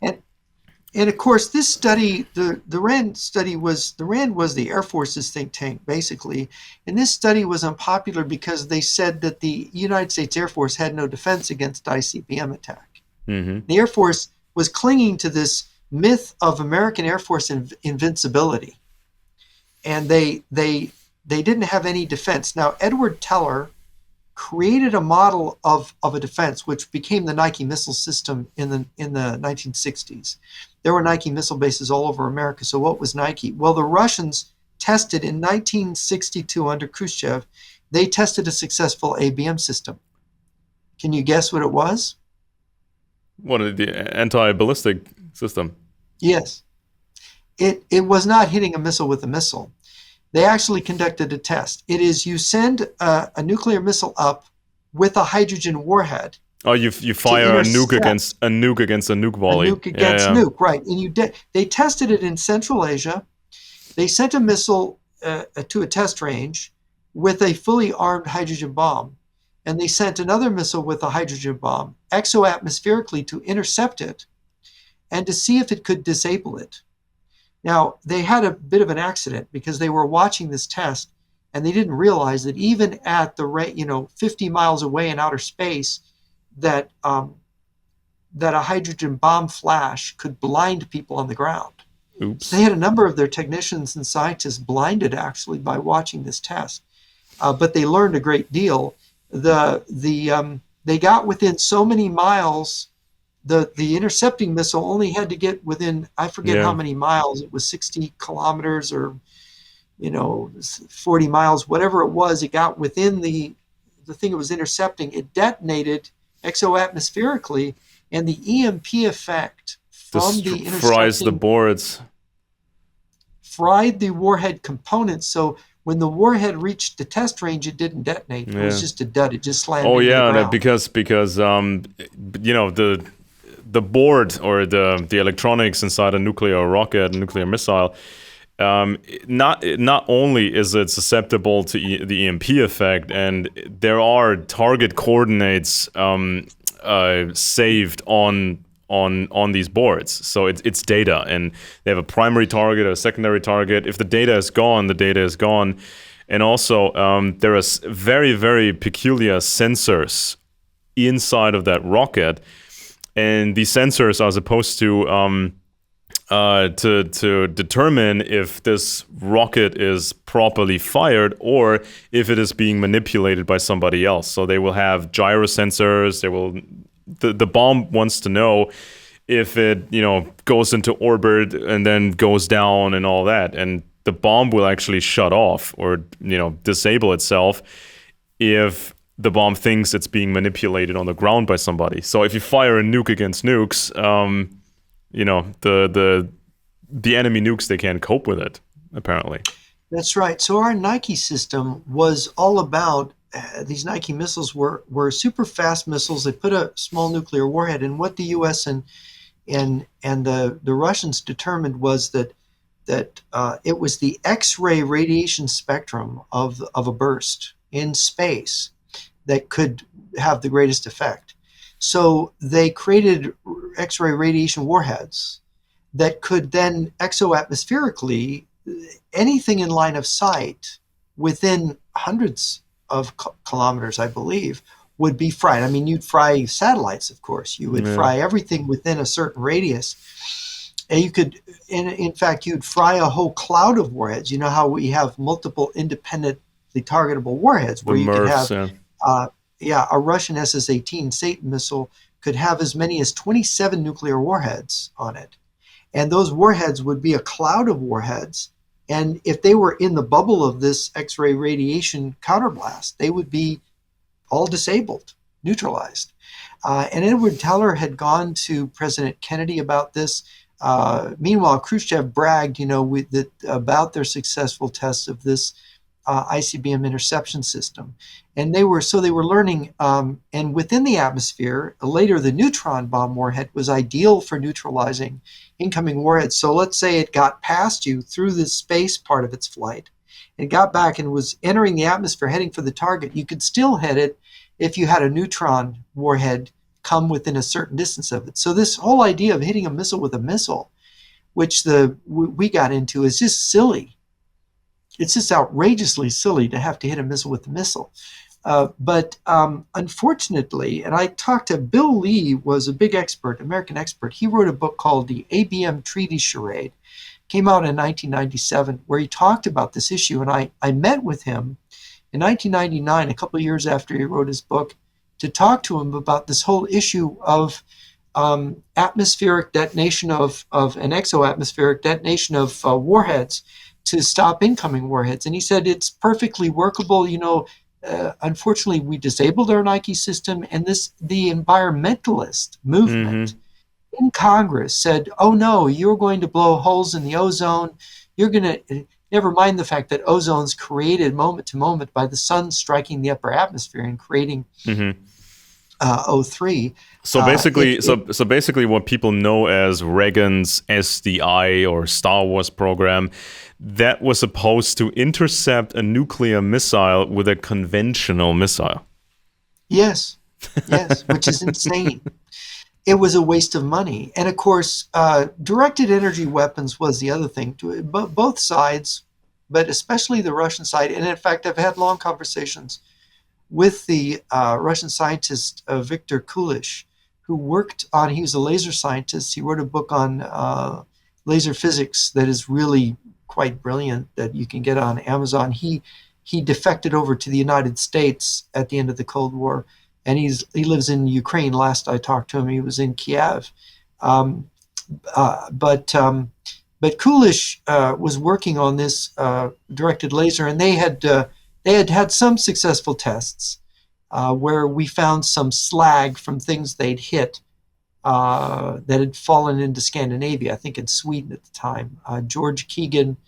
And of course, this study, the Rand study was the Air Force's think tank basically, and this study was unpopular because they said that the United States Air Force had no defense against ICBM attack. Mm-hmm. The Air Force was clinging to this myth of American Air Force invincibility, and they didn't have any defense. Now, Edward Teller created a model of a defense, which became the Nike missile system in the 1960s. There were Nike missile bases all over America. So what was Nike? Well, the Russians tested in 1962 under Khrushchev. They tested a successful ABM system. Can you guess what it was? What, the anti-ballistic system? Yes. It was not hitting a missile with a missile. They actually conducted a test. It is, you send a nuclear missile up with a hydrogen warhead. Oh, you fire a nuke against a nuke volley. A nuke against nuke, right. And they tested it in Central Asia. They sent a missile to a test range with a fully armed hydrogen bomb. And they sent another missile with a hydrogen bomb exoatmospherically to intercept it and to see if it could disable it. Now, they had a bit of an accident because they were watching this test and they didn't realize that even at the rate, 50 miles away in outer space, that a hydrogen bomb flash could blind people on the ground. Oops. They had a number of their technicians and scientists blinded actually by watching this test, but they learned a great deal. They got within so many miles. The intercepting missile only had to get within, I forget how many miles. It was 60 kilometers or 40 miles, whatever it was. It got within the thing it was intercepting. It detonated exoatmospherically, and the EMP effect from the intercepting fries the boards, fried the warhead components. So when the warhead reached the test range, it didn't detonate. It was just a dud. It just slammed into the ground. because the board or the electronics inside a nuclear rocket, nuclear missile, not only is it susceptible to the EMP effect, and there are target coordinates saved on these boards. So it's data, and they have a primary target, a secondary target. If the data is gone, the data is gone. And also, there are very, very peculiar sensors inside of that rocket, and these sensors are supposed to determine if this rocket is properly fired or if it is being manipulated by somebody else. So they will have gyro sensors. The bomb wants to know if it goes into orbit and then goes down and all that, and the bomb will actually shut off or disable itself if the bomb thinks it's being manipulated on the ground by somebody. So if you fire a nuke against nukes, the enemy nukes, they can't cope with it, apparently. That's right. So our Nike system was all about these Nike missiles were super fast missiles. They put a small nuclear warhead, and what the U.S. and the Russians determined was that it was the X-ray radiation spectrum of a burst in space that could have the greatest effect. So they created X-ray radiation warheads that could then exoatmospherically, anything in line of sight within hundreds of kilometers, I believe, would be fried. I mean, you'd fry satellites, of course. You would fry everything within a certain radius. And you could, in fact, you'd fry a whole cloud of warheads. You know how we have multiple independently targetable warheads, where you could have, a Russian SS-18 Satan missile could have as many as 27 nuclear warheads on it. And those warheads would be a cloud of warheads. And if they were in the bubble of this X-ray radiation counterblast, they would be all disabled, neutralized. And Edward Teller had gone to President Kennedy about this. Meanwhile, Khrushchev bragged, about their successful tests of this ICBM interception system. And they were learning, and within the atmosphere, later the neutron bomb warhead was ideal for neutralizing incoming warheads. So let's say it got past you through the space part of its flight, and got back and was entering the atmosphere, heading for the target. You could still hit it if you had a neutron warhead come within a certain distance of it. So this whole idea of hitting a missile with a missile, which we got into, is just silly. It's just outrageously silly to have to hit a missile with a missile. But unfortunately, and I talked to Bill Lee, was a big expert, American expert. He wrote a book called The ABM Treaty Charade. Came out in 1997, where he talked about this issue. And I met with him in 1999, a couple of years after he wrote his book, to talk to him about this whole issue of atmospheric detonation of an exoatmospheric detonation of warheads to stop incoming warheads. And he said it's perfectly workable. Unfortunately, we disabled our Nike system, and the environmentalist movement in Congress said, oh no, you're going to blow holes in the ozone. You're going to, never mind the fact that ozone's created moment to moment by the sun striking the upper atmosphere and creating O3. So basically, what people know as Reagan's SDI or Star Wars program, that was supposed to intercept a nuclear missile with a conventional missile. Yes, which is insane. It was a waste of money. And of course, directed energy weapons was the other thing. Both sides, but especially the Russian side. And in fact, I've had long conversations with the Russian scientist Viktor Kulish, who he was a laser scientist. He wrote a book on laser physics that is really quite brilliant, that you can get on Amazon. He defected over to the United States at the end of the Cold War, and he lives in Ukraine. Last I talked to him, he was in Kiev. But Kulish was working on this directed laser, and they had some successful tests where we found some slag from things they'd hit that had fallen into Scandinavia, I think in Sweden at the time. George Keegan,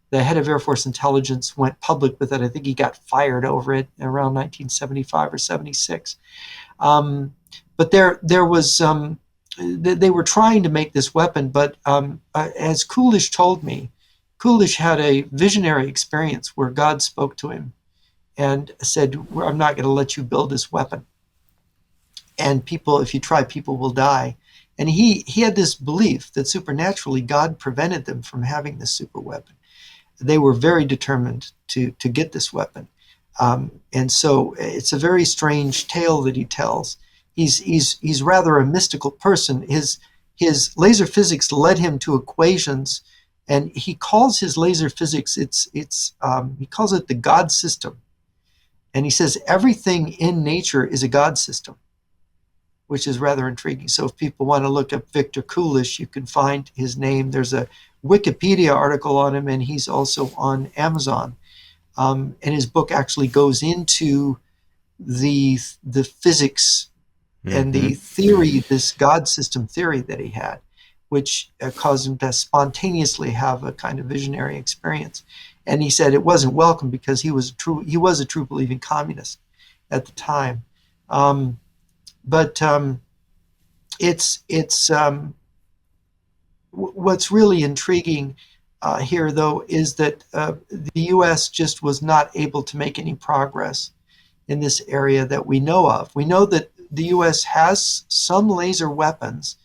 the head of Air Force Intelligence, went public with it. I think he got fired over it around 1975 or 76. But there was, they were trying to make this weapon, but as Kulish told me, Coolidge had a visionary experience where God spoke to him and said, I'm not going to let you build this weapon. And people, if you try, people will die. And he had this belief that supernaturally God prevented them from having this super weapon. They were very determined to get this weapon. And so it's a very strange tale that he tells. He's rather a mystical person. His laser physics led him to equations, and he calls his laser physics, he calls it the God system. And he says everything in nature is a God system, which is rather intriguing. So if people want to look up Victor Coolidge, you can find his name. There's a Wikipedia article on him, and he's also on Amazon. And his book actually goes into the physics and the theory, this God system theory that he had, which caused him to spontaneously have a kind of visionary experience. And he said it wasn't welcome because he was a true believing communist at the time. But what's really intriguing here, though, is that the U.S. just was not able to make any progress in this area that we know of. We know that the U.S. has some laser weapons,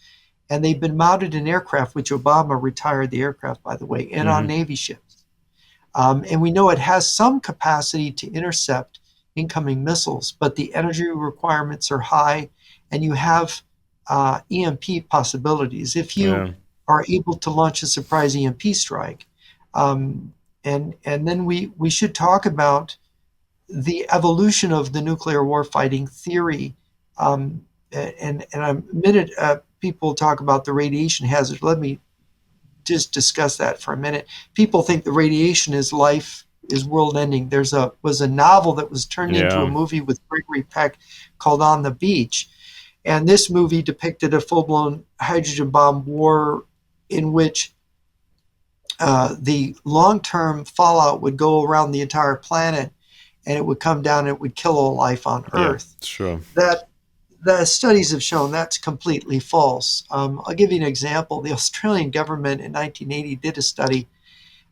and they've been mounted in aircraft, which Obama retired the aircraft, by the way, and on Navy ships. And we know it has some capacity to intercept incoming missiles, but the energy requirements are high, and you have EMP possibilities. If you are able to launch a surprise EMP strike, and then we should talk about the evolution of the nuclear warfighting theory. And a minute, people talk about the radiation hazard. Let me just discuss that for a minute. People think the radiation is life, is world ending. Was a novel that was turned into a movie with Gregory Peck called On the Beach. And this movie depicted a full-blown hydrogen bomb war in which the long-term fallout would go around the entire planet, and it would come down and it would kill all life on Earth. Sure. That the studies have shown that's completely false. I'll give you an example. The Australian government in 1980 did a study,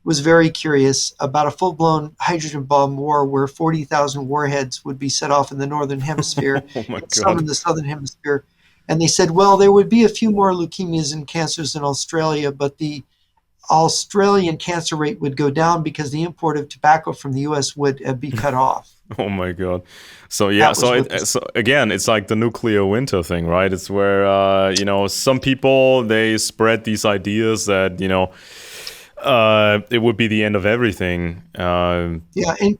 was very curious about a full-blown hydrogen bomb war where 40,000 warheads would be set off in the northern hemisphere, and some in the southern hemisphere. And they said, well, there would be a few more leukemias and cancers in Australia, but the Australian cancer rate would go down because the import of tobacco from the U.S. would be cut off. Oh my God! So so again, it's like the nuclear winter thing, right? It's where some people, they spread these ideas that it would be the end of everything. And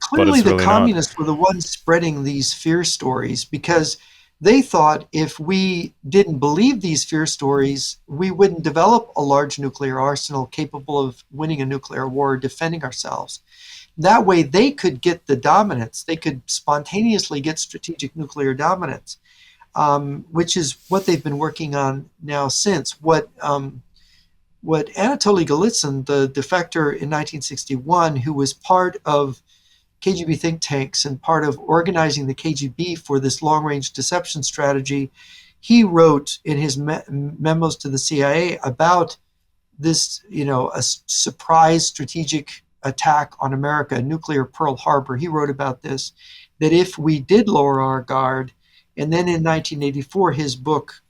clearly the communists were the ones spreading these fear stories because they thought if we didn't believe these fear stories, we wouldn't develop a large nuclear arsenal capable of winning a nuclear war or defending ourselves. That way they could get the dominance. They could spontaneously get strategic nuclear dominance, which is what they've been working on now since. What Anatoly Golitsyn, the defector in 1961, who was part of KGB think tanks and part of organizing the KGB for this long-range deception strategy, he wrote in his memos to the CIA about this, a surprise strategic attack on America, nuclear Pearl Harbor. He wrote about this, that if we did lower our guard, and then in 1984, his book,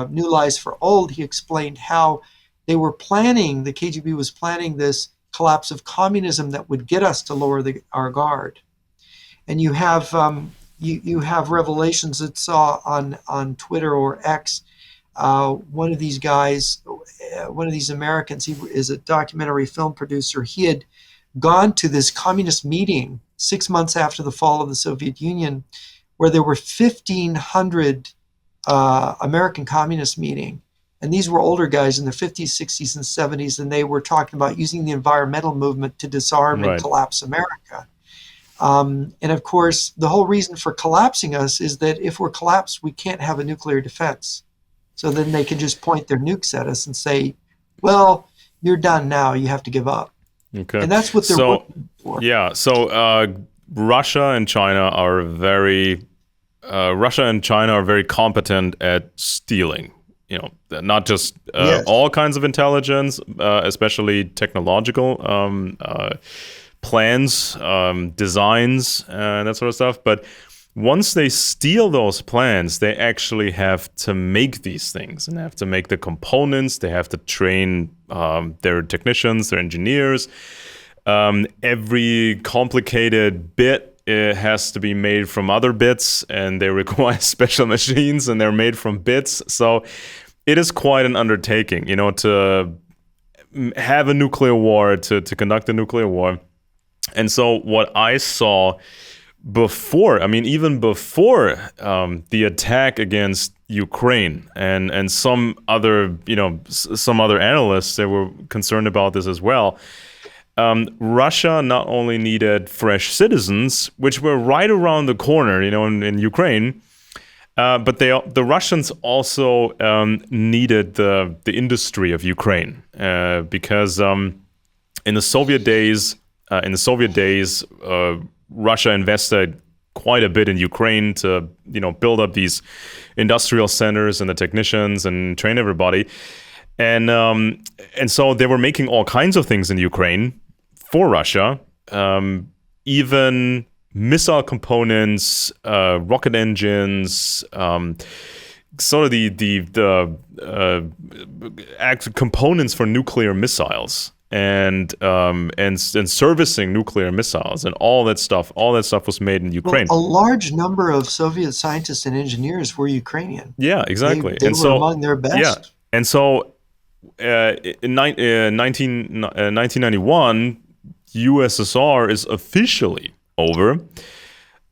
New Lies for Old, he explained how they were planning, the KGB was planning this collapse of communism that would get us to lower our guard. And you have you have revelations that saw on Twitter or X. One of these guys, one of these Americans, he is a documentary film producer. He had gone to this communist meeting 6 months after the fall of the Soviet Union, where there were 1,500 American communists meeting. And these were older guys in their 50s, 60s, and 70s, and they were talking about using the environmental movement to disarm and collapse America. And of course, the whole reason for collapsing us is that if we're collapsed, we can't have a nuclear defense. So then they can just point their nukes at us and say, well, you're done now, you have to give up. Okay. And that's what they're looking for. Yeah, so Russia and China are very competent at stealing not just Yes. all kinds of intelligence, especially technological plans, designs, and that sort of stuff. But once they steal those plans, they actually have to make these things and have to make the components. They have to train their technicians, their engineers. Every complicated bit, it has to be made from other bits, and they require special machines, and they're made from bits. So it is quite an undertaking, to have a nuclear war, to conduct a nuclear war. And so what I saw before, even before the attack against Ukraine, and some other analysts, they were concerned about this as well. Russia not only needed fresh citizens, which were right around the corner, in Ukraine, but the Russians also needed the industry of Ukraine, because in the Soviet days, Russia invested quite a bit in Ukraine to build up these industrial centers and the technicians and train everybody, and so they were making all kinds of things in Ukraine for Russia, even missile components, rocket engines, sort of the actual components for nuclear missiles, and servicing nuclear missiles, and all that stuff. All that stuff was made in Ukraine. Well, a large number of Soviet scientists and engineers were Ukrainian. Yeah, exactly. They were among their best. Yeah, and so in 1991. USSR is officially over.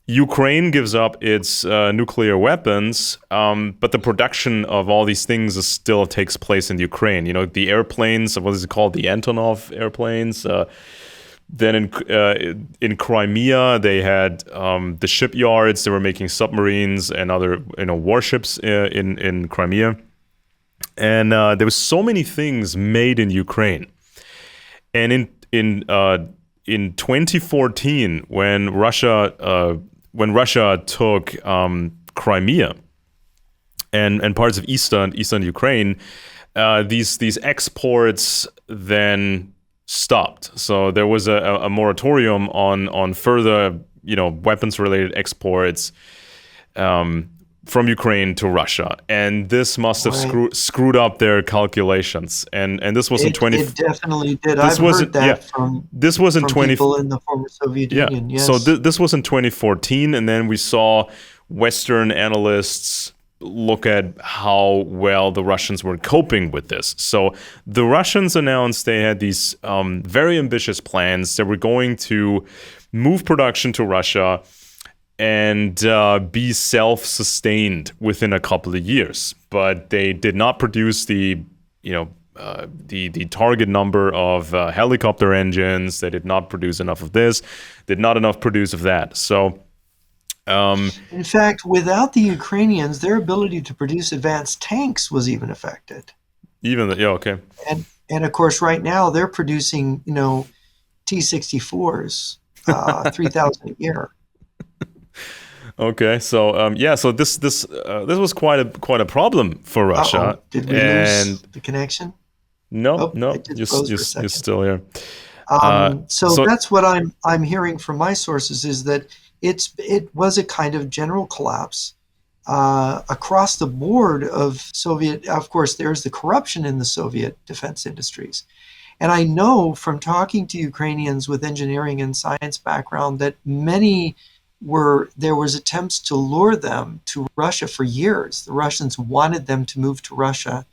Ukraine gives up its nuclear weapons, but the production of all these things still takes place in Ukraine. The airplanes, what is it called? The Antonov airplanes. Then in Crimea, they had the shipyards. They were making submarines and other warships in Crimea. And there was so many things made in Ukraine. And in 2014, when Russia took Crimea and parts of eastern Ukraine, these exports then stopped. So there was a moratorium on further weapons related exports from Ukraine to Russia, and this must have screwed up their calculations. And this was in 20. It definitely did. I've heard that from people in the former Soviet Union. Yes. So this was in 2014, and then we saw Western analysts look at how well the Russians were coping with this. So the Russians announced they had these very ambitious plans. They were going to move production to Russia and be self-sustained within a couple of years, but they did not produce the target number of helicopter engines. They did not produce enough of this, did not enough produce of that. So, in fact, without the Ukrainians, their ability to produce advanced tanks was even affected. Okay. And of course, right now they're producing T-64s, 3,000 a year. Okay, so so this was quite a problem for Russia. Uh-oh. Did we lose the connection? No, you're still here. So that's what I'm hearing from my sources, is that it was a kind of general collapse across the board of Soviet. Of course, there's the corruption in the Soviet defense industries, and I know from talking to Ukrainians with engineering and science background that there was attempts to lure them to Russia for years. The Russians wanted them to move to Russia,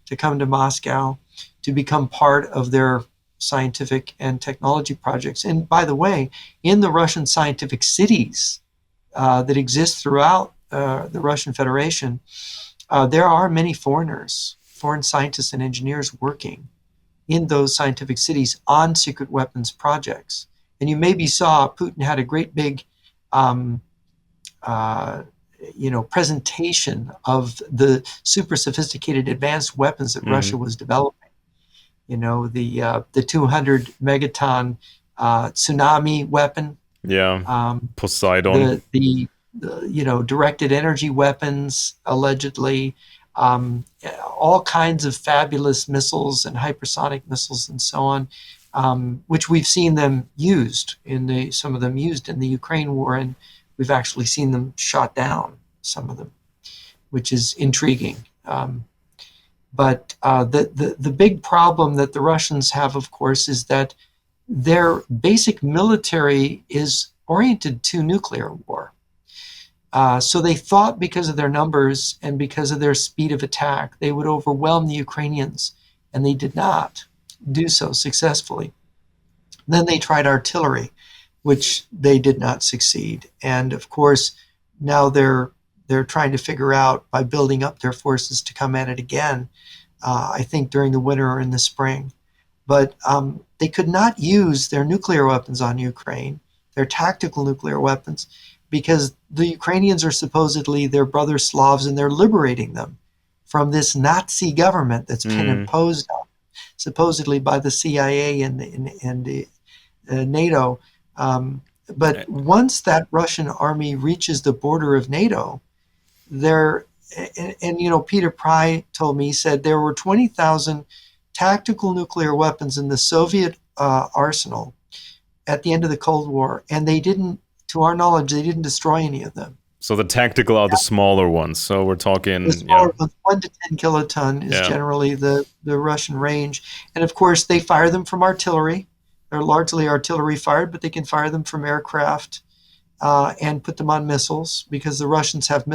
to come to Moscow, to become part of their scientific and technology projects. And by the way, in the Russian scientific cities that exist throughout the Russian Federation, there are many foreign scientists and engineers working in those scientific cities on secret weapons projects. And you maybe saw Putin had a great big presentation of the super sophisticated advanced weapons that Russia was developing. The 200 megaton tsunami weapon. Yeah. Poseidon. The directed energy weapons, allegedly. all kinds of fabulous missiles and hypersonic missiles and so on, which we've seen them used some of them used in the Ukraine war, and we've actually seen them shot down, some of them, which is intriguing. But the big problem that the Russians have, of course, is that their basic military is oriented to nuclear war. So they thought because of their numbers and because of their speed of attack, they would overwhelm the Ukrainians, and they did not do so successfully. Then they tried artillery, which they did not succeed. And of course, now they're trying to figure out by building up their forces to come at it again, I think during the winter or in the spring. But they could not use their nuclear weapons on Ukraine, their tactical nuclear weapons, because the Ukrainians are supposedly their brother Slavs, and they're liberating them from this Nazi government that's been imposed on, supposedly by the CIA and NATO. But once that Russian army reaches the border of NATO, Peter Pry told me, he said there were 20,000 tactical nuclear weapons in the Soviet arsenal at the end of the Cold War, and they didn't, to our knowledge, they didn't destroy any of them. So the tactical are the smaller ones. So we're talking, the smaller ones, 1 to 10 kiloton is generally the Russian range, and of course they fire them from artillery. They're largely artillery fired, but they can fire them from aircraft and put them on missiles, because the Russians have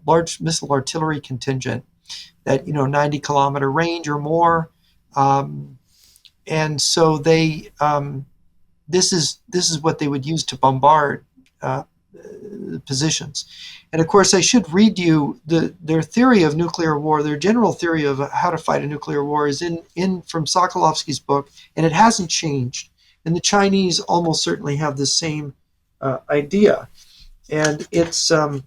large missile artillery contingent that 90-kilometer range or more, and so they this is what they would use to bombard positions. And of course, I should read you their theory of nuclear war. Their general theory of how to fight a nuclear war is from Sokolovsky's book, and it hasn't changed. And the Chinese almost certainly have the same idea. And it's the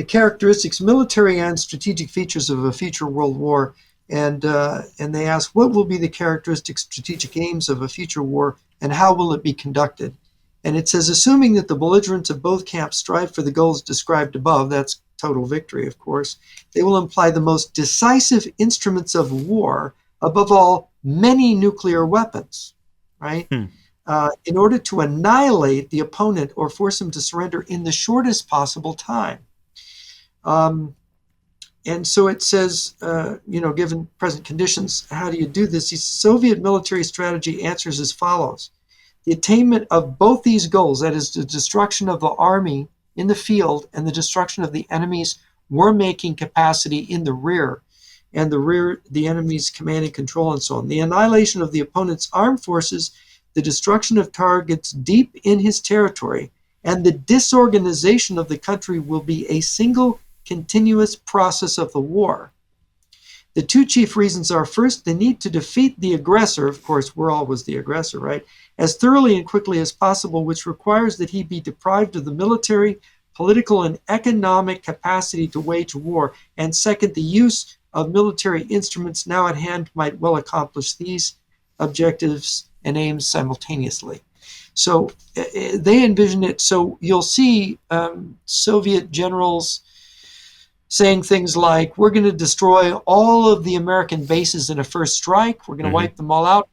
characteristics, military and strategic features of a future world war. And they ask, what will be the characteristic strategic aims of a future war, and how will it be conducted? And it says, assuming that the belligerents of both camps strive for the goals described above, that's total victory, of course, they will imply the most decisive instruments of war, above all, many nuclear weapons, right? In order to annihilate the opponent or force him to surrender in the shortest possible time. And so it says, given present conditions, how do you do this? The Soviet military strategy answers as follows. The attainment of both these goals, that is the destruction of the army in the field and the destruction of the enemy's war-making capacity in the rear, and the enemy's command and control and so on. The annihilation of the opponent's armed forces, the destruction of targets deep in his territory, and the disorganization of the country will be a single continuous process of the war. The two chief reasons are, first, the need to defeat the aggressor, of course, we're always the aggressor, right, as thoroughly and quickly as possible, which requires that he be deprived of the military, political, and economic capacity to wage war. And second, the use of military instruments now at hand might well accomplish these objectives and aims simultaneously. So they envision it. So you'll see Soviet generals saying things like, we're going to destroy all of the American bases in a first strike. We're going to wipe them all out,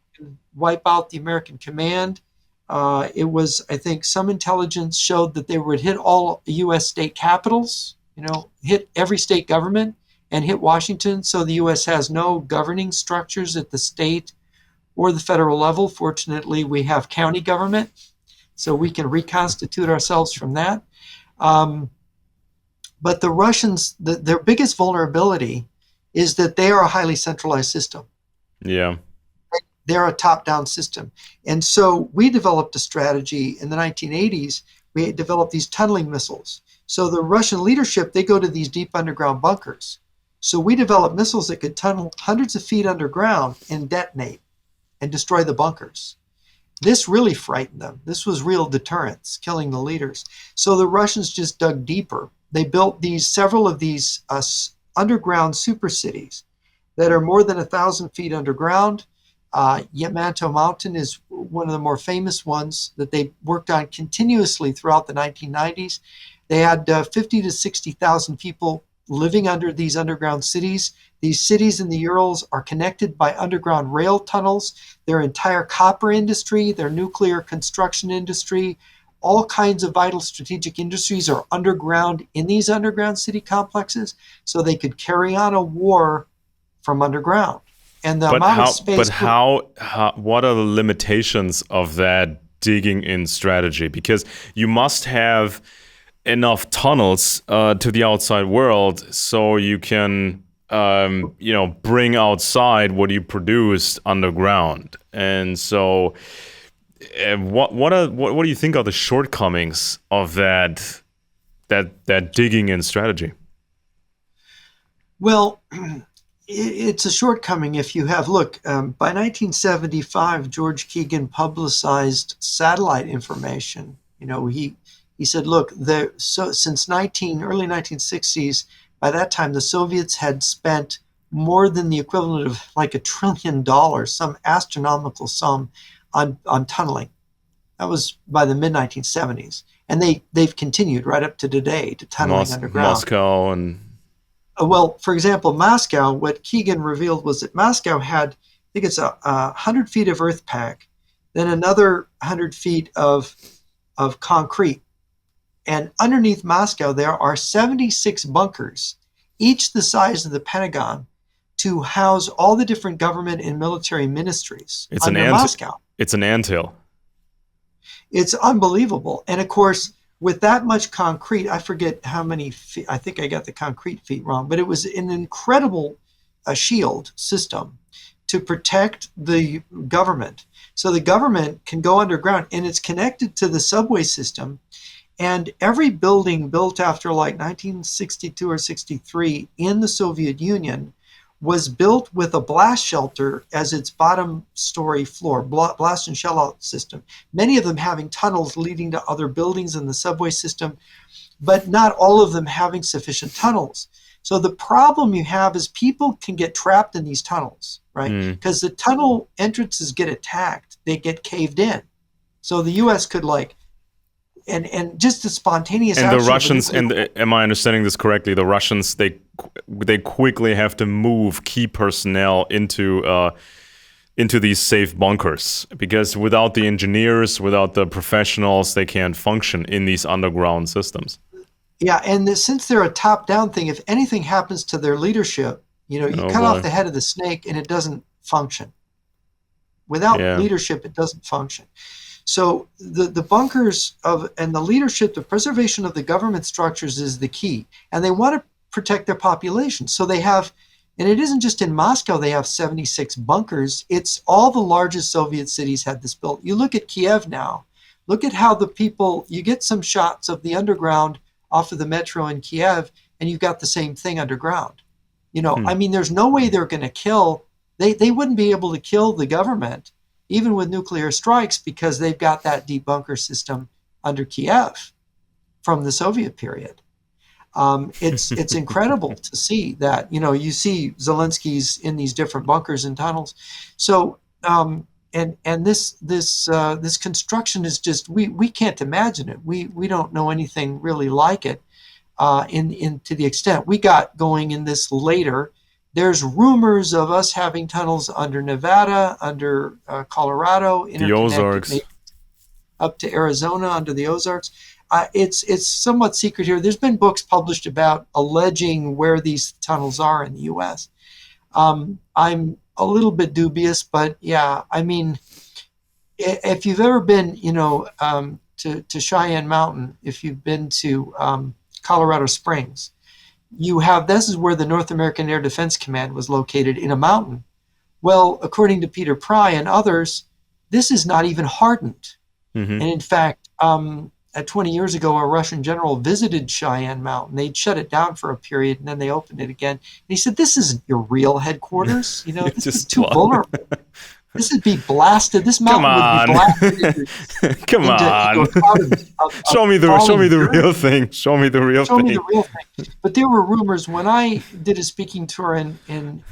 wipe out the American command. It was, I think, some intelligence showed that they would hit all U.S. state capitals, hit every state government and hit Washington. So the U.S. has no governing structures at the state or the federal level. Fortunately, we have county government, so we can reconstitute ourselves from that. But the Russians, their biggest vulnerability is that they are a highly centralized system. Yeah. They're a top-down system. And so we developed a strategy in the 1980s. We developed these tunneling missiles. So the Russian leadership, they go to these deep underground bunkers. So we developed missiles that could tunnel hundreds of feet underground and detonate and destroy the bunkers. This really frightened them. This was real deterrence, killing the leaders. So the Russians just dug deeper. They built several of these underground super cities that are more than 1,000 feet underground. Yamato Mountain is one of the more famous ones that they worked on continuously throughout the 1990s. They had 50 to 60,000 people living under these underground cities. These cities in the Urals are connected by underground rail tunnels. Their entire copper industry, their nuclear construction industry, all kinds of vital strategic industries are underground in these underground city complexes, so they could carry on a war from underground. And the amount of space. What are the limitations of that digging in strategy? Because you must have enough tunnels to the outside world so you can bring outside what you produced underground. And so what do you think are the shortcomings of that digging in strategy? Well, it's a shortcoming if you have, look, by 1975, George Keegan publicized satellite information. He said, look, since early 1960s, by that time, the Soviets had spent more than the equivalent of like $1 trillion, some astronomical sum, on tunneling. That was by the mid-1970s. And they've continued right up to today to tunneling underground. Moscow and... Well, for example, Moscow, what Keegan revealed was that Moscow had, I think it's 100 feet of earth pack, then another 100 feet of concrete. And underneath Moscow, there are 76 bunkers, each the size of the Pentagon, to house all the different government and military ministries under Moscow. It's an anthill. It's unbelievable. And of course, with that much concrete, I forget how many feet, I think I got the concrete feet wrong, but it was an incredible shield system to protect the government. So the government can go underground, and it's connected to the subway system. And every building built after like 1962 or 63 in the Soviet Union was built with a blast shelter as its bottom story floor, blast and shell out system. Many of them having tunnels leading to other buildings in the subway system, but not all of them having sufficient tunnels. So the problem you have is people can get trapped in these tunnels, right? Because the tunnel entrances get attacked, they get caved in. So the U.S. could and just the spontaneous and action. The Russians, am I understanding this correctly? The Russians, they quickly have to move key personnel into these safe bunkers, because without the engineers, without the professionals, they can't function in these underground systems. Yeah, and since they're a top-down thing, if anything happens to their leadership, you cut off the head of the snake and it doesn't function. Without leadership, it doesn't function. So the bunkers and the leadership, the preservation of the government structures is the key. And they want to protect their population. So they have, and it isn't just in Moscow, they have 76 bunkers. It's all the largest Soviet cities had this built. You look at Kiev now, look at how you get some shots of the underground off of the metro in Kiev, and you've got the same thing underground. I mean, there's no way they're going to they wouldn't be able to kill the government even with nuclear strikes, because they've got that deep bunker system under Kiev from the Soviet period. It's incredible to see that, you see Zelensky's in these different bunkers and tunnels. So, and this construction is just, we can't imagine it. We don't know anything really like it, to the extent we got going in this later. There's rumors of us having tunnels under Nevada, under Colorado, the Ozarks, up to Arizona, under the Ozarks. It's somewhat secret here. There's been books published about alleging where these tunnels are in the U.S. I'm a little bit dubious, but yeah, I mean, if you've ever been, to Cheyenne Mountain, if you've been to Colorado Springs, this is where the North American Air Defense Command was located, in a mountain. Well, according to Peter Pry and others, this is not even hardened. Mm-hmm. And in fact, 20 years ago, a Russian general visited Cheyenne Mountain. They'd shut it down for a period, and then they opened it again. And he said, "This isn't your real headquarters. This is too vulnerable. This would be blasted. This mountain would be blasted." Come on. Show me the real thing. Show me the real thing. But there were rumors when I did a speaking tour in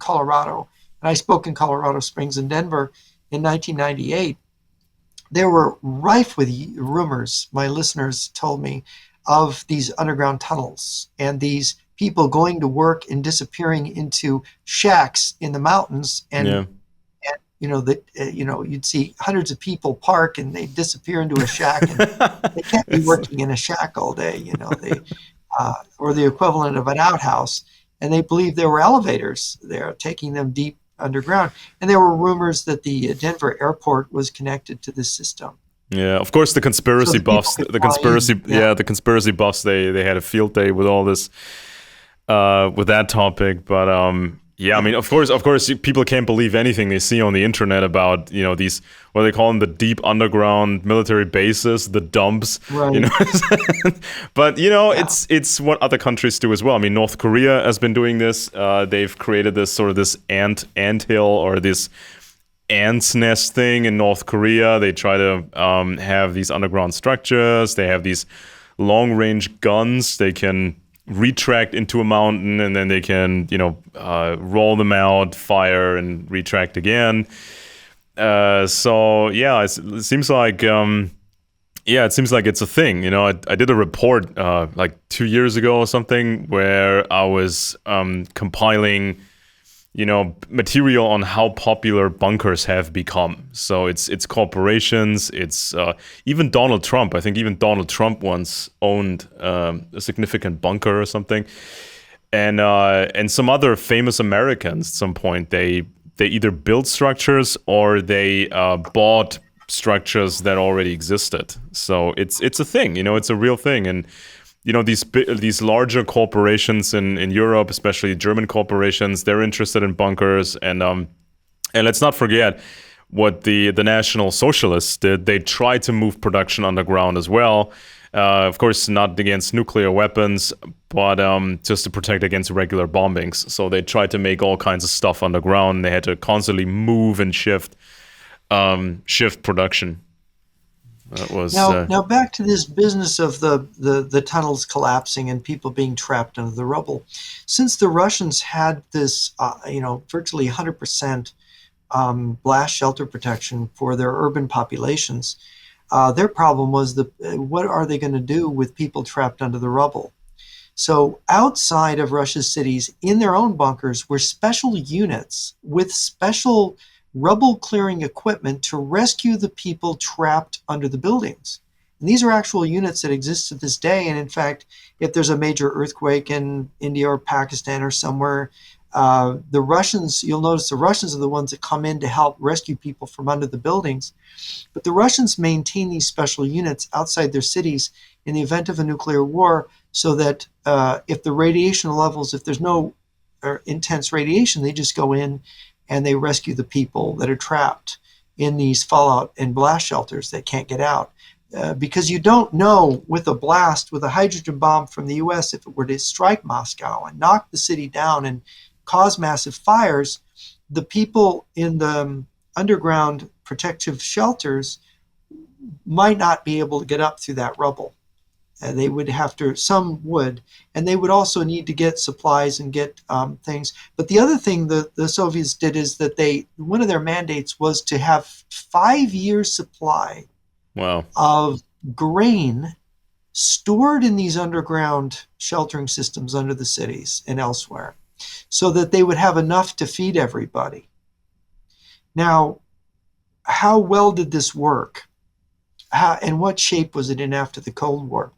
Colorado, and I spoke in Colorado Springs and Denver in 1998. There were rife with rumors, my listeners told me, of these underground tunnels and these people going to work and disappearing into shacks in the mountains. Yeah. And you'd see hundreds of people park and they disappear into a shack, and they can't be working in a shack all day, they or the equivalent of an outhouse. And they believed there were elevators there taking them deep underground. And there were rumors that the Denver airport was connected to this system. Yeah, of course, the conspiracy buffs, the conspiracy buffs, they had a field day with all this, with that topic. But yeah, I mean, of course, people can't believe anything they see on the internet about, these, what they call them, the deep underground military bases, the dumps, Right. But it's what other countries do as well. I mean, North Korea has been doing this. They've created this sort of this ant hill, or this ants nest thing in North Korea. They try to have these underground structures. They have these long range guns. They can retract into a mountain, and then they can roll them out, fire, and retract again. So yeah, it seems like it's a thing. I did a report like 2 years ago or something, where I was compiling material on how popular bunkers have become. So it's corporations, it's even Donald Trump. I think even Donald Trump once owned a significant bunker or something. And some other famous Americans at some point, they either built structures or they bought structures that already existed. So it's a thing, it's a real thing. And these larger corporations in Europe, especially German corporations, they're interested in bunkers. And let's not forget what the National Socialists did. They tried to move production underground as well. Of course, not against nuclear weapons, but just to protect against regular bombings. So they tried to make all kinds of stuff underground. They had to constantly move and shift production. That was now back to this business of the tunnels collapsing and people being trapped under the rubble. Since the Russians had this, virtually 100% blast shelter protection for their urban populations, their problem was what are they going to do with people trapped under the rubble? So outside of Russia's cities, in their own bunkers, were special units with special rubble clearing equipment to rescue the people trapped under the buildings. And these are actual units that exist to this day. And in fact, if there's a major earthquake in India or Pakistan or somewhere, the Russians, you'll notice the Russians are the ones that come in to help rescue people from under the buildings. But the Russians maintain these special units outside their cities in the event of a nuclear war, so that if the radiation levels, if there's no intense radiation, they just go in and they rescue the people that are trapped in these fallout and blast shelters that can't get out. Because you don't know with a blast, with a hydrogen bomb from the US, if it were to strike Moscow and knock the city down and cause massive fires, the people in the underground protective shelters might not be able to get up through that rubble. They would have to, some would, and they would also need to get supplies and get things. But the other thing the Soviets did is that one of their mandates was to have 5 years supply of grain stored in these underground sheltering systems under the cities and elsewhere, so that they would have enough to feed everybody. Now, how well did this work? And what shape was it in after the Cold War?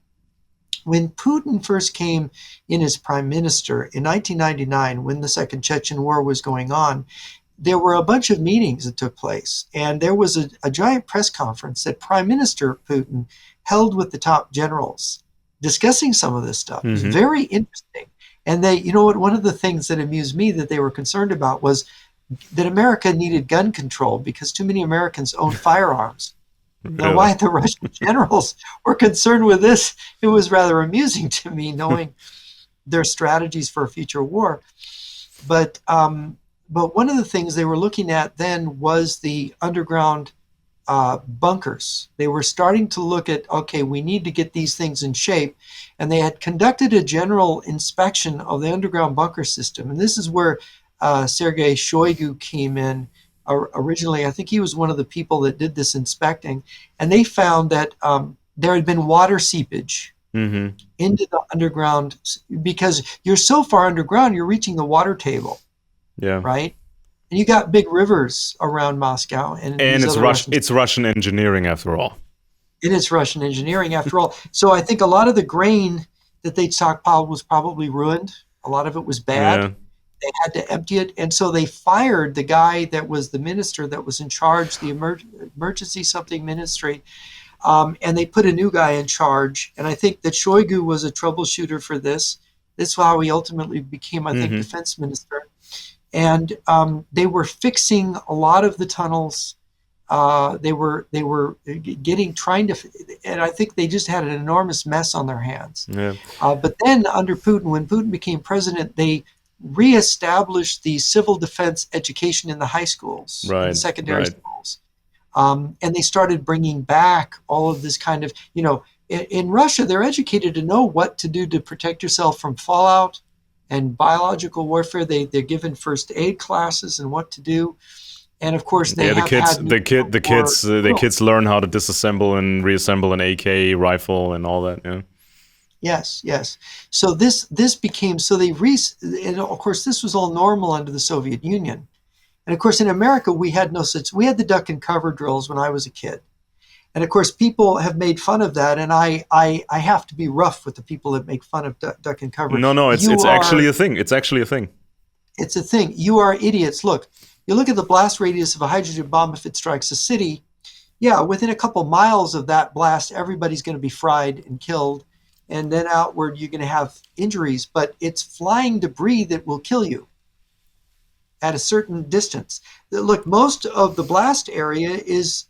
When Putin first came in as prime minister in 1999, when the Second Chechen War was going on, there were a bunch of meetings that took place. And there was a giant press conference that Prime Minister Putin held with the top generals discussing some of this stuff. Mm-hmm. It was very interesting. And one of the things that amused me that they were concerned about was that America needed gun control because too many Americans owned firearms. Now, why the Russian generals were concerned with this, it was rather amusing to me, knowing their strategies for a future war. But one of the things they were looking at then was the underground bunkers. They were starting to look at, okay, we need to get these things in shape. And they had conducted a general inspection of the underground bunker system. And this is where Sergei Shoigu came in. Originally, I think he was one of the people that did this inspecting, and they found that there had been water seepage Mm-hmm. into the underground, because you're so far underground, you're reaching the water table, Yeah. right? And you got big rivers around Moscow and And these it's other Russian. It's Russian engineering after all. It is Russian engineering after all. So I think a lot of the grain that they'd stockpiled was probably ruined. A lot of it was bad. Yeah. They had to empty it. And so they fired the guy that was the minister that was in charge, the emergency something ministry. And they put a new guy in charge. And I think that Shoigu was a troubleshooter for this. This is how he ultimately became, I think, Mm-hmm. defense minister. And they were fixing a lot of the tunnels. They were trying to, and I think they just had an enormous mess on their hands. Yeah. But then under Putin, when Putin became president, they reestablished the civil defense education in the high schools, in the secondary schools. And they started bringing back all of this kind of, in Russia, they're educated to know what to do to protect yourself from fallout and biological warfare. They're given first aid classes and what to do. And of course, they the kids learn how to disassemble and reassemble an AK rifle and all that. Yeah. Yes. So this became and of course this was all normal under the Soviet Union. And of course, in America, we had we had the duck and cover drills when I was a kid. And of course, people have made fun of that, and I have to be rough with the people that make fun of duck and cover. No, it's actually a thing. It's actually a thing. It's a thing. You are idiots. Look, you look at the blast radius of a hydrogen bomb if it strikes a city. Yeah, within a couple miles of that blast, everybody's going to be fried and killed. And then outward, you're going to have injuries. But it's flying debris that will kill you at a certain distance. Look, most of the blast area it's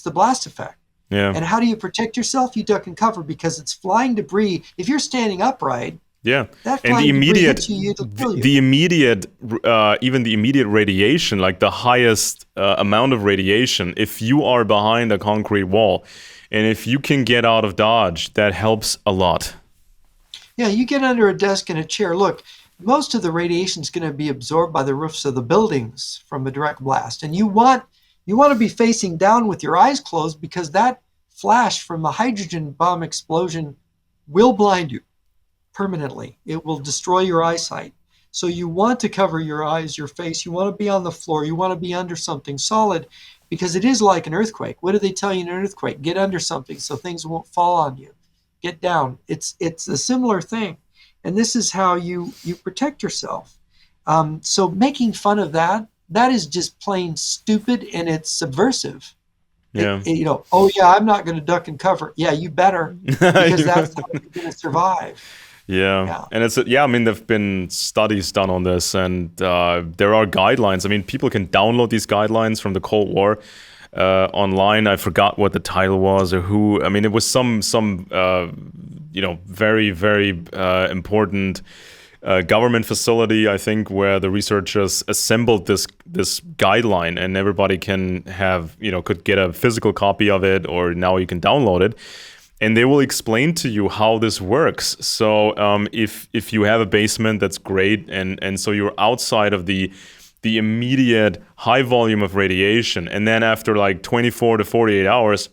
the blast effect. Yeah. And how do you protect yourself? You duck and cover, because it's flying debris. If you're standing upright, yeah, that and the immediate, even the immediate radiation, like the highest amount of radiation, if you are behind a concrete wall, and if you can get out of Dodge, that helps a lot. Yeah, you get under a desk and a chair. Look, most of the radiation is going to be absorbed by the roofs of the buildings from a direct blast, and you want to be facing down with your eyes closed, because that flash from the hydrogen bomb explosion will blind you permanently. It will destroy your eyesight. So you want to cover your eyes, your face. You want to be on the floor. You want to be under something solid, because it is like an earthquake. What do they tell you in an earthquake? Get under something so things won't fall on you. Get down. It's a similar thing. And this is how you protect yourself. So making fun of that is just plain stupid, and it's subversive. Yeah. Oh yeah, I'm not going to duck and cover. Yeah, you better, because that's how you're going to survive. Yeah. And I mean, there've been studies done on this, and there are guidelines. I mean, people can download these guidelines from the Cold War online. I forgot what the title was or who. I mean, it was some very, very important government facility, I think, where the researchers assembled this guideline, and everybody could get a physical copy of it, or now you can download it. And they will explain to you how this works. So if you have a basement, that's great, and so you're outside of the immediate high volume of radiation, and then after like 24 to 48 hours,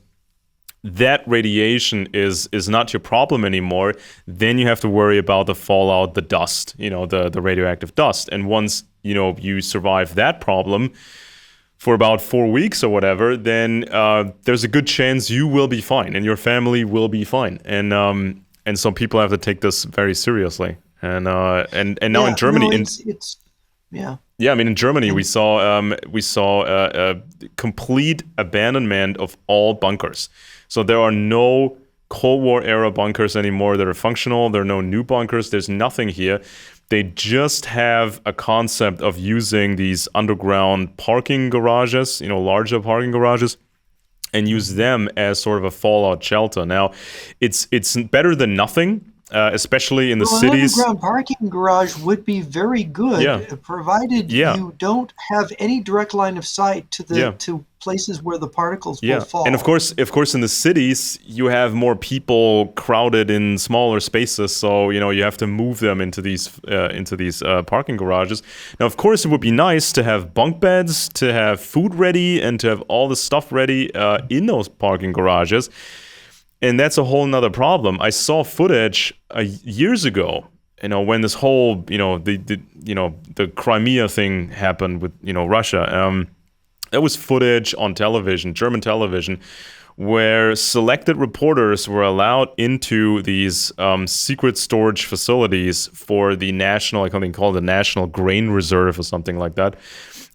that radiation is not your problem anymore. Then you have to worry about the fallout, the dust, the radioactive dust. And once you survive that problem for about 4 weeks or whatever, then there's a good chance you will be fine and your family will be fine. And so people have to take this very seriously. And now in Germany, I mean, in Germany, we saw a complete abandonment of all bunkers. So there are no Cold War era bunkers anymore that are functional. There are no new bunkers. There's nothing here. They just have a concept of using these underground parking garages, larger parking garages, and use them as sort of a fallout shelter. Now, it's better than nothing. Especially in the cities. An underground parking garage would be very good, provided you don't have any direct line of sight to places where the particles will fall. And of course, in the cities, you have more people crowded in smaller spaces, so you have to move them into these parking garages. Now, of course, it would be nice to have bunk beds, to have food ready, and to have all the stuff ready in those parking garages. And that's a whole nother problem. I saw footage years ago, when this whole, the Crimea thing happened with, Russia. There was footage on television, German television, where selected reporters were allowed into these secret storage facilities for the national, like something called the National Grain Reserve or something like that.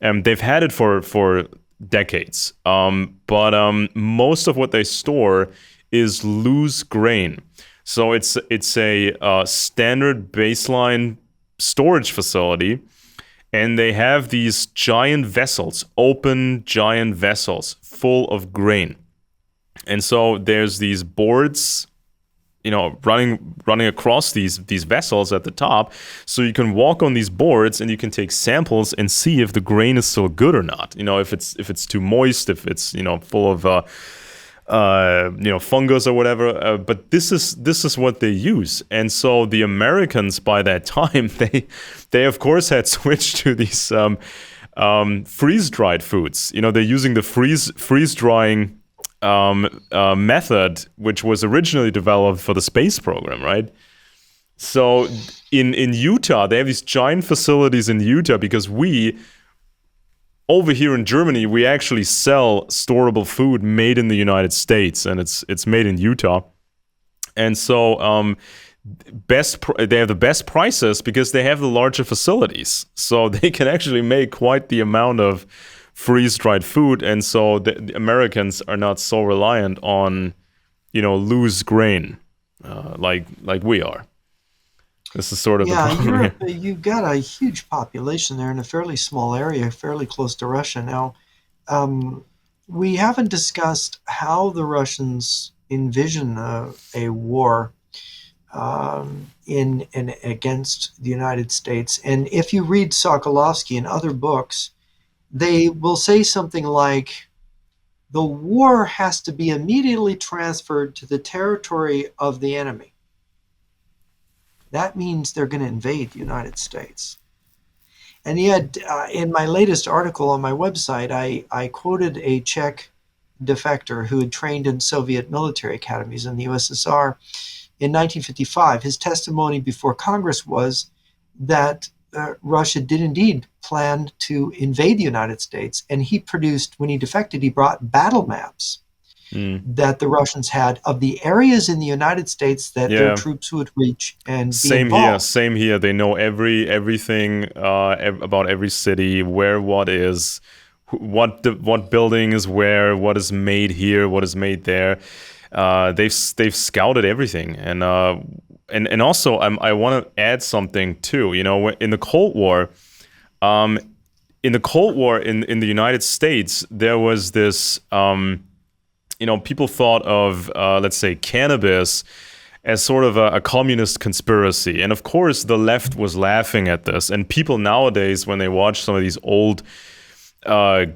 And they've had it for decades. But most of what they store is loose grain. So it's a standard baseline storage facility. And they have these giant vessels, open giant vessels full of grain. And so there's these boards, running across these vessels at the top. So you can walk on these boards and you can take samples and see if the grain is still good or not. If it's too moist, if it's full of fungus or whatever. But this is what they use. And so the Americans by that time, they of course had switched to these freeze-dried foods. They're using the freeze-drying method, which was originally developed for the space program, right? So in Utah, they have these giant facilities in Utah because over here in Germany, we actually sell storable food made in the United States, and it's made in Utah. And so they have the best prices because they have the larger facilities. So they can actually make quite the amount of freeze-dried food, and so the Americans are not so reliant on, loose grain like we are. This is sort of the problem. Europe, you've got a huge population there in a fairly small area, fairly close to Russia. Now, we haven't discussed how the Russians envision a war against the United States. And if you read Sokolovsky and other books, they will say something like, the war has to be immediately transferred to the territory of the enemy. That means they're going to invade the United States. And yet, in my latest article on my website, I quoted a Czech defector who had trained in Soviet military academies in the USSR in 1955. His testimony before Congress was that Russia did indeed plan to invade the United States. And he produced, when he defected, he brought battle maps that the Russians had of the areas in the United States that their troops would reach and be involved. Same here. They know everything about every city, where what is, what building is where, what is made here, what is made there. They've scouted everything, and also I want to add something too. In the Cold War, in the United States, there was this. People thought of, let's say, cannabis as sort of a communist conspiracy. And of course, the left was laughing at this. And people nowadays, when they watch some of these old public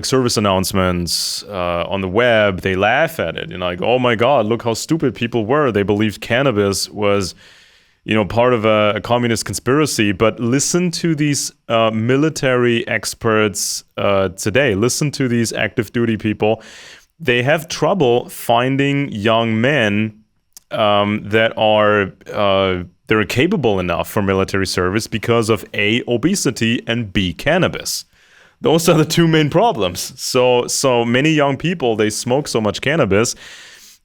service announcements on the web, they laugh at it. Like, oh my God, look how stupid people were. They believed cannabis was part of a communist conspiracy. But listen to these military experts today. Listen to these active duty people. They have trouble finding young men that they're capable enough for military service because of A, obesity, and B, cannabis. Those are the two main problems. So many young people, they smoke so much cannabis,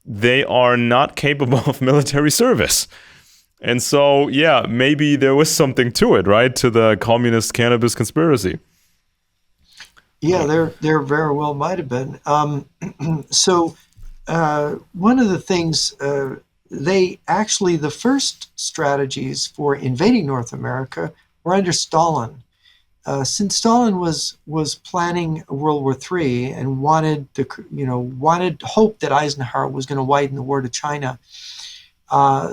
they are not capable of military service. And so, maybe there was something to it, right? To the communist cannabis conspiracy. Yeah, there very well might have been. So one of the things, the first strategies for invading North America were under Stalin. Since Stalin was planning World War III and hoped that Eisenhower was going to widen the war to China,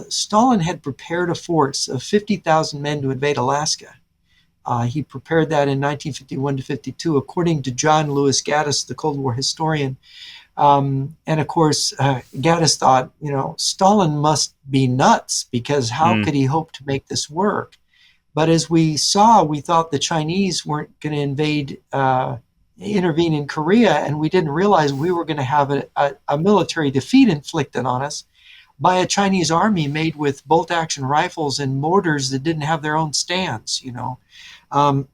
Stalin had prepared a force of 50,000 men to invade Alaska. He prepared that in 1951 to 52, according to John Lewis Gaddis, the Cold War historian. And of course, Gaddis thought, Stalin must be nuts, because how could he hope to make this work? But as we saw, we thought the Chinese weren't going to invade intervene in Korea, and we didn't realize we were going to have a military defeat inflicted on us by a Chinese army made with bolt-action rifles and mortars that didn't have their own stands. Um,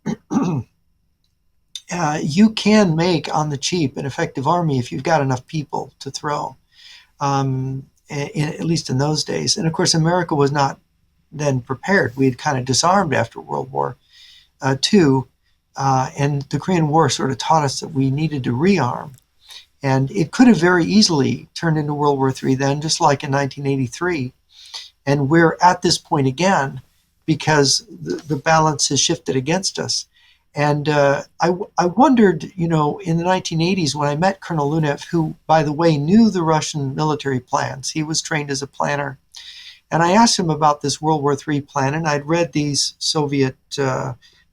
you can make on the cheap an effective army if you've got enough people to throw, at least in those days. And of course, America was not then prepared. We had kind of disarmed after World War II, and the Korean War sort of taught us that we needed to rearm. And it could have very easily turned into World War III then, just like in 1983. And we're at this point again because the balance has shifted against us. And I wondered, in the 1980s when I met Colonel Lunev, who, by the way, knew the Russian military plans. He was trained as a planner. And I asked him about this World War III plan, and I'd read these Soviet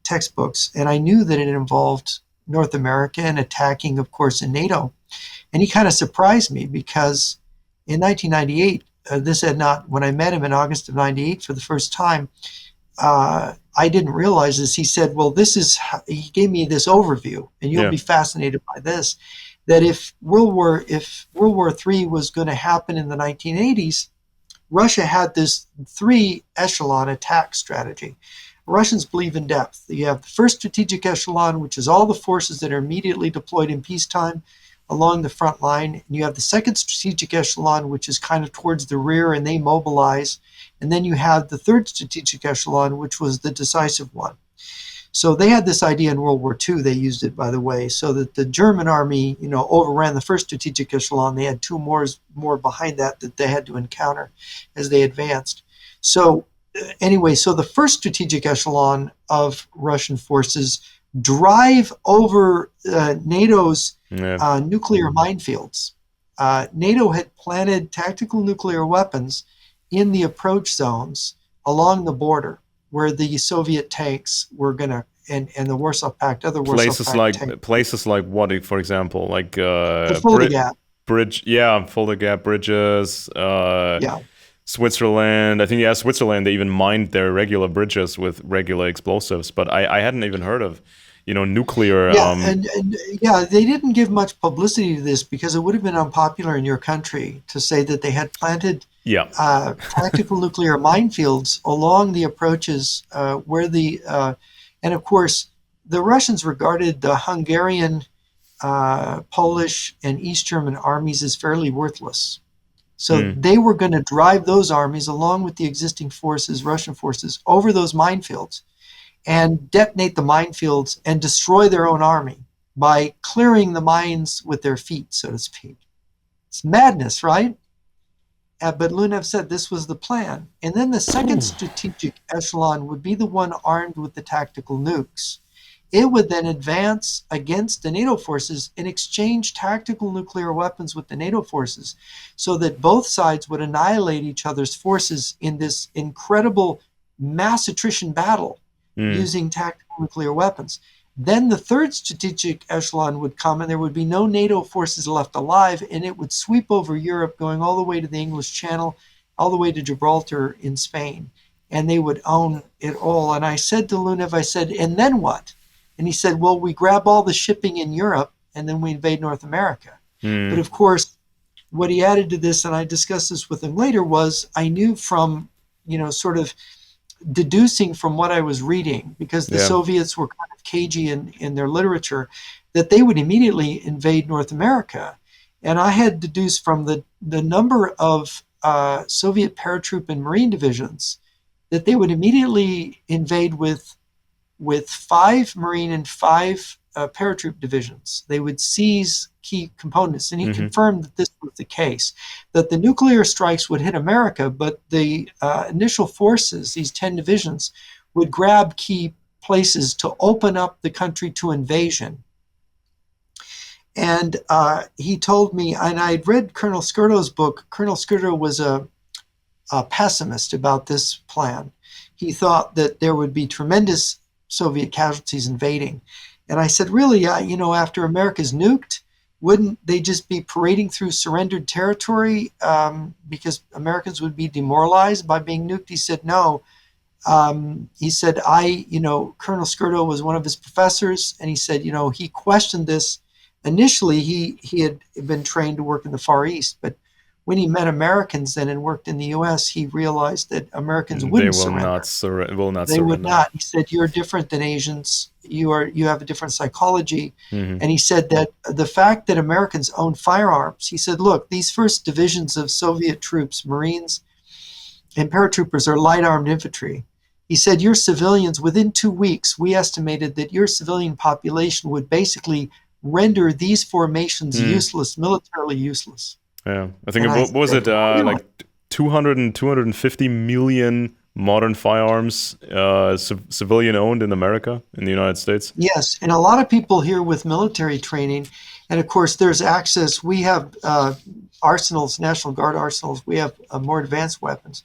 textbooks, and I knew that it involved North America and attacking, of course, in NATO. And he kind of surprised me because in 1998, when I met him in August of 98 for the first time, I didn't realize this. He said, well, he gave me this overview, and you'll be fascinated by this, that if World War III was going to happen in the 1980s, Russia had this 3-echelon attack strategy. Russians believe in depth. You have the first strategic echelon, which is all the forces that are immediately deployed in peacetime along the front line. And you have the second strategic echelon, which is kind of towards the rear, and they mobilize. And then you have the third strategic echelon, which was the decisive one. So they had this idea in World War II. They used it, by the way, so that the German army, overran the first strategic echelon. They had two more behind that they had to encounter as they advanced. So anyway, so the first strategic echelon of Russian forces drive over NATO's nuclear minefields. NATO had planted tactical nuclear weapons in the approach zones along the border where the Soviet tanks were going to, and the Warsaw Pact, other Warsaw Pact tanks. Places like what, for example, like the Fulda Gap. Fulda Gap bridges, Switzerland. I think, Switzerland, they even mined their regular bridges with regular explosives, but I hadn't even heard of, nuclear. They didn't give much publicity to this because it would have been unpopular in your country to say that they had planted tactical nuclear minefields along the approaches and of course, the Russians regarded the Hungarian, Polish, and East German armies as fairly worthless. So they were going to drive those armies along with the existing forces, Russian forces, over those minefields and detonate the minefields and destroy their own army by clearing the mines with their feet, so to speak. It's madness, right? But Lunev said this was the plan. And then the second strategic echelon would be the one armed with the tactical nukes. It would then advance against the NATO forces and exchange tactical nuclear weapons with the NATO forces so that both sides would annihilate each other's forces in this incredible mass attrition battle using tactical nuclear weapons. Then the third strategic echelon would come, and there would be no NATO forces left alive, and it would sweep over Europe, going all the way to the English Channel, all the way to Gibraltar in Spain, and they would own it all. And I said to Lunev, and then what? And he said, well, we grab all the shipping in Europe, and then we invade North America. But of course, what he added to this, and I discussed this with him later, was I knew from, sort of deducing from what I was reading, because the Soviets were kind of cagey in their literature, that they would immediately invade North America. And I had deduced from the number of Soviet paratroop and Marine divisions that they would immediately invade with 5 Marine and 5 paratroop divisions. They would seize key components. And he confirmed that this was the case, that the nuclear strikes would hit America, but the initial forces, these 10 divisions, would grab key places to open up the country to invasion. And he told me, and I had read Colonel Skirto's book. Colonel Skirto was a pessimist about this plan. He thought that there would be tremendous Soviet casualties invading. And I said, really, after America's nuked, wouldn't they just be parading through surrendered territory because Americans would be demoralized by being nuked? He said, no, He said, Colonel Skirdo was one of his professors, and he said, he questioned this. Initially, he had been trained to work in the Far East, but when he met Americans then and worked in the U.S., he realized that Americans They wouldn't will surrender. not They would surrender. not. He said, "You're different than Asians. You have a different psychology." Hmm. And he said that the fact that Americans own firearms, he said, "Look, these first divisions of Soviet troops, Marines and paratroopers, are light armed infantry." He said, "Your civilians, within 2 weeks, we estimated that your civilian population would basically render these formations Mm. useless, militarily useless." Yeah, I think And I what was said, it "Really?" like 200 and 250 million modern firearms civilian owned in America, in the United States. Yes, and a lot of people here with military training, and of course, there's access. We have arsenals, National Guard arsenals. We have more advanced weapons,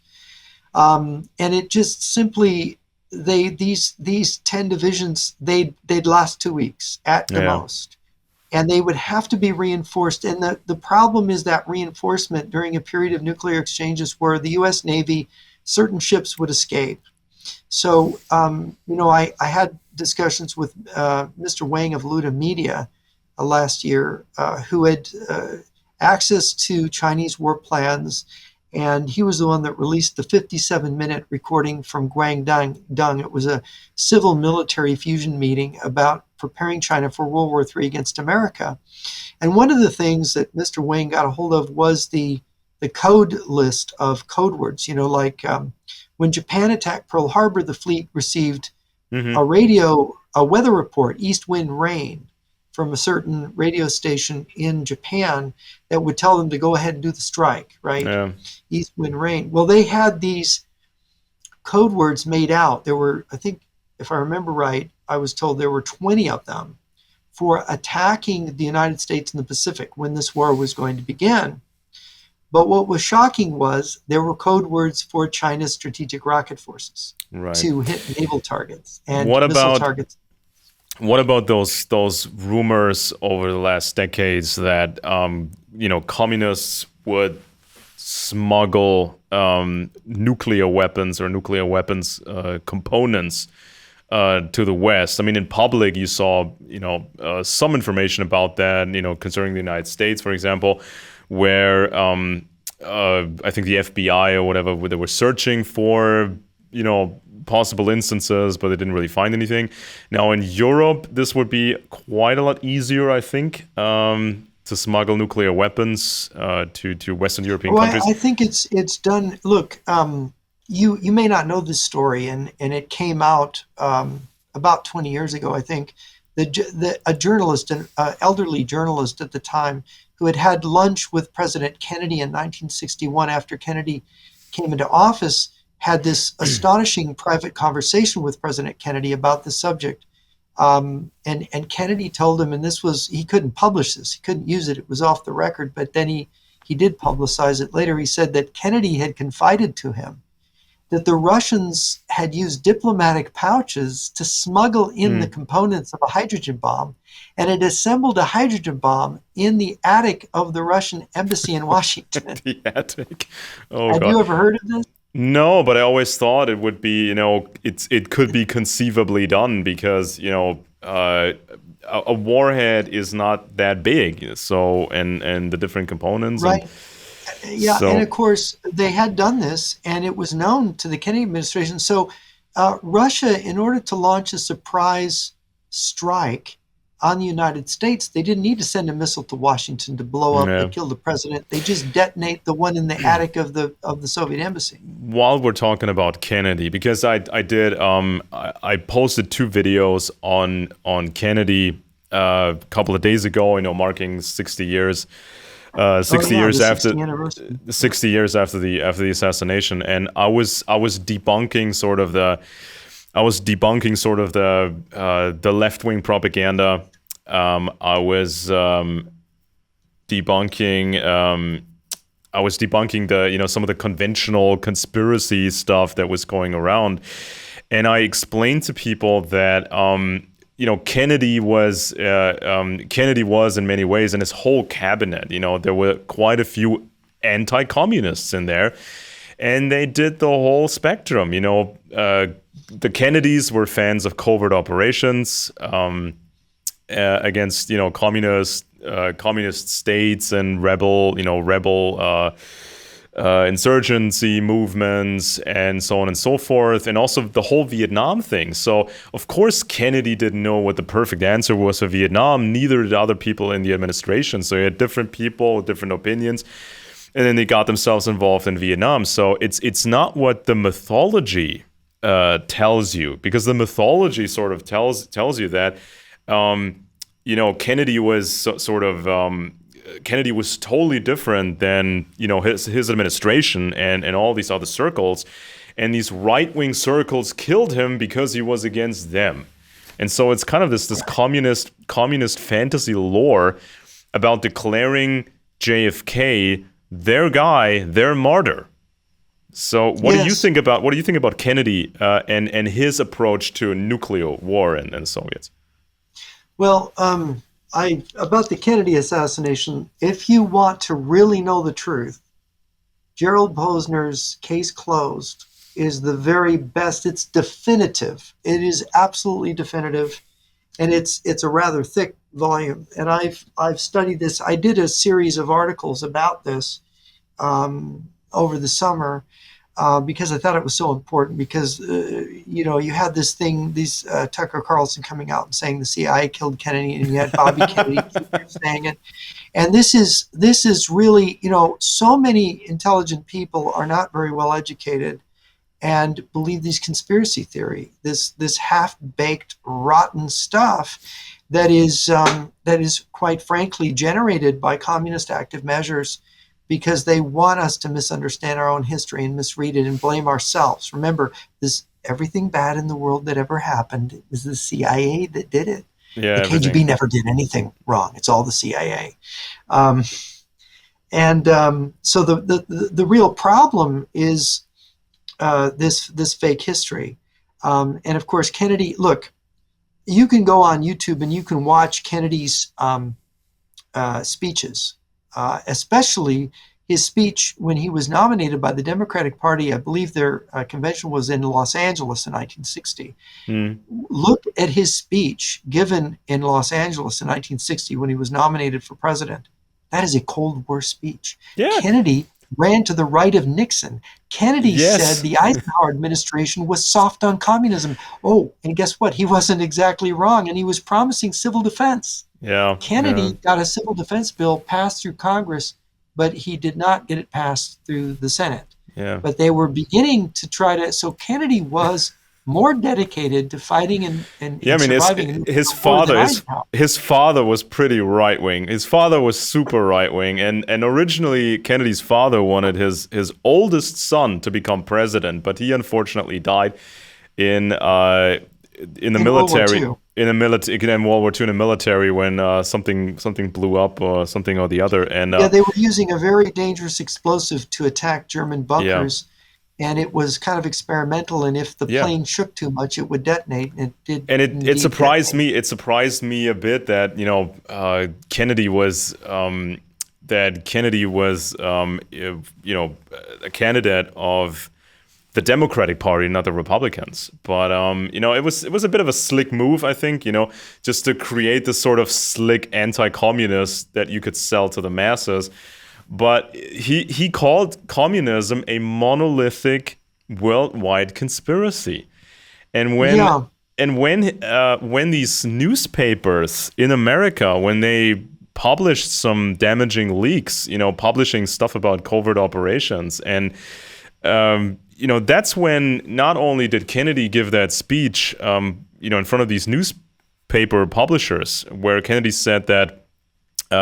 and it just simply these 10 divisions they'd last 2 weeks at the Yeah, most, and they would have to be reinforced. And the problem is that reinforcement during a period of nuclear exchanges where the U.S. Navy, certain ships would escape. So, I had discussions with Mr. Wang of Luda Media last year, who had access to Chinese war plans, and he was the one that released the 57-minute recording from Guangdong. It was a civil-military fusion meeting about preparing China for World War III against America. And one of the things that Mr. Wang got a hold of was the code list of code words. When Japan attacked Pearl Harbor, the fleet received hmm, a weather report, east wind rain, from a certain radio station in Japan that would tell them to go ahead and do the strike, right? yeah, East wind rain. Well, they had these code words made out. There were, I think, if I remember right, I was told there were 20 of them for attacking the United States in the Pacific when this war was going to begin. But what was shocking was there were code words for China's strategic rocket forces right. to hit naval targets and What missile about targets. those rumors over the last decades that communists would smuggle nuclear weapons or nuclear weapons components to the West? I mean, in public, you saw some information about that, concerning the United States, for example, where I think the FBI or whatever, where they were searching for possible instances, but they didn't really find anything. Now in Europe, this would be quite a lot easier, I think, to smuggle nuclear weapons to Western European Well, countries. I think it's done. Look, you may not know this story, and it came out about 20 years ago, I think. A journalist, an elderly journalist at the time, who had lunch with President Kennedy in 1961 after Kennedy came into office, had this astonishing private conversation with President Kennedy about the subject. And Kennedy told him, and he couldn't publish this, he couldn't use it, it was off the record, but then he did publicize it later. He said that Kennedy had confided to him that the Russians had used diplomatic pouches to smuggle in the components of a hydrogen bomb, and had assembled a hydrogen bomb in the attic of the Russian embassy in Washington. The attic. Oh Had God. you ever heard of this? No, but I always thought it would be, it could be conceivably done because, a warhead is not that big. So, and the different components. Right. And Yeah, and of so, course they had done this, and it was known to the Kennedy administration. So Russia, in order to launch a surprise strike on the United States, they didn't need to send a missile to Washington to blow up yeah. and kill the president. They just detonate the one in the attic of the Soviet embassy. While we're talking about Kennedy, because I posted 2 videos on Kennedy a couple of days ago, marking 60 years. 60 Oh yeah, years the after 60th anniversary. 60 years after the assassination, and I was debunking sort of the left-wing propaganda. I was debunking the some of the conventional conspiracy stuff that was going around, and I explained to people that Kennedy was in many ways, and his whole cabinet, there were quite a few anti-communists in there. And they did the whole spectrum. The Kennedys were fans of covert operations against communist states and rebel insurgency movements and so on and so forth, and also the whole Vietnam thing. So, of course, Kennedy didn't know what the perfect answer was for Vietnam. Neither did other people in the administration. So you had different people with different opinions, and then they got themselves involved in Vietnam. So it's not what the mythology tells you, because the mythology sort of tells you that Kennedy was Kennedy was totally different than his administration and all these other circles, and these right-wing circles killed him because he was against them. And so it's kind of this communist fantasy lore about declaring JFK their guy, their martyr. So what do you think about Kennedy and his approach to nuclear war and the Soviets? Well, about the Kennedy assassination, if you want to really know the truth, Gerald Posner's Case Closed is the very best. It's definitive. It is absolutely definitive, and it's a rather thick volume. And I've studied this. I did a series of articles about this over the summer. Because I thought it was so important, because, you had this thing, Tucker Carlson coming out and saying the CIA killed Kennedy, and you had Bobby Kennedy saying it. And this is really, so many intelligent people are not very well educated and believe these conspiracy theory, this half-baked, rotten stuff that is quite frankly generated by communist active measures, because they want us to misunderstand our own history and misread it and blame ourselves. Remember, everything bad in the world that ever happened, it was the CIA that did it. Yeah, the KGB never did anything wrong. It's all the CIA. So the real problem is this fake history. And of course, Kennedy, look, you can go on YouTube and you can watch Kennedy's speeches. Especially his speech when he was nominated by the Democratic Party. I believe their convention was in Los Angeles in 1960. Look at his speech given in Los Angeles in 1960 when he was nominated for president. That is a Cold War speech. Yeah. Kennedy ran to the right of Nixon. Kennedy said the Eisenhower administration was soft on communism. Oh, and guess what? He wasn't exactly wrong, and he was promising civil defense. Yeah. Kennedy got a civil defense bill passed through Congress, but he did not get it passed through the Senate. Yeah. But they were beginning to try to. So Kennedy was more dedicated to fighting and surviving. His father was pretty right wing. His father was super right wing, and originally Kennedy's father wanted his oldest son to become president, but he unfortunately died in the military. In World War II, in the military, when something blew up or something or the other, and they were using a very dangerous explosive to attack German bunkers, and it was kind of experimental. And if the plane shook too much, it would detonate. And it did. And it surprised me. It surprised me a bit that Kennedy was a candidate of the Democratic Party, not the Republicans. But it was a bit of a slick move, I think, just to create this sort of slick anti-communist that you could sell to the masses. But he called communism a monolithic worldwide conspiracy. And when these newspapers in America, when they published some damaging leaks, publishing stuff about covert operations, and that's when not only did Kennedy give that speech, in front of these newspaper publishers, where Kennedy said that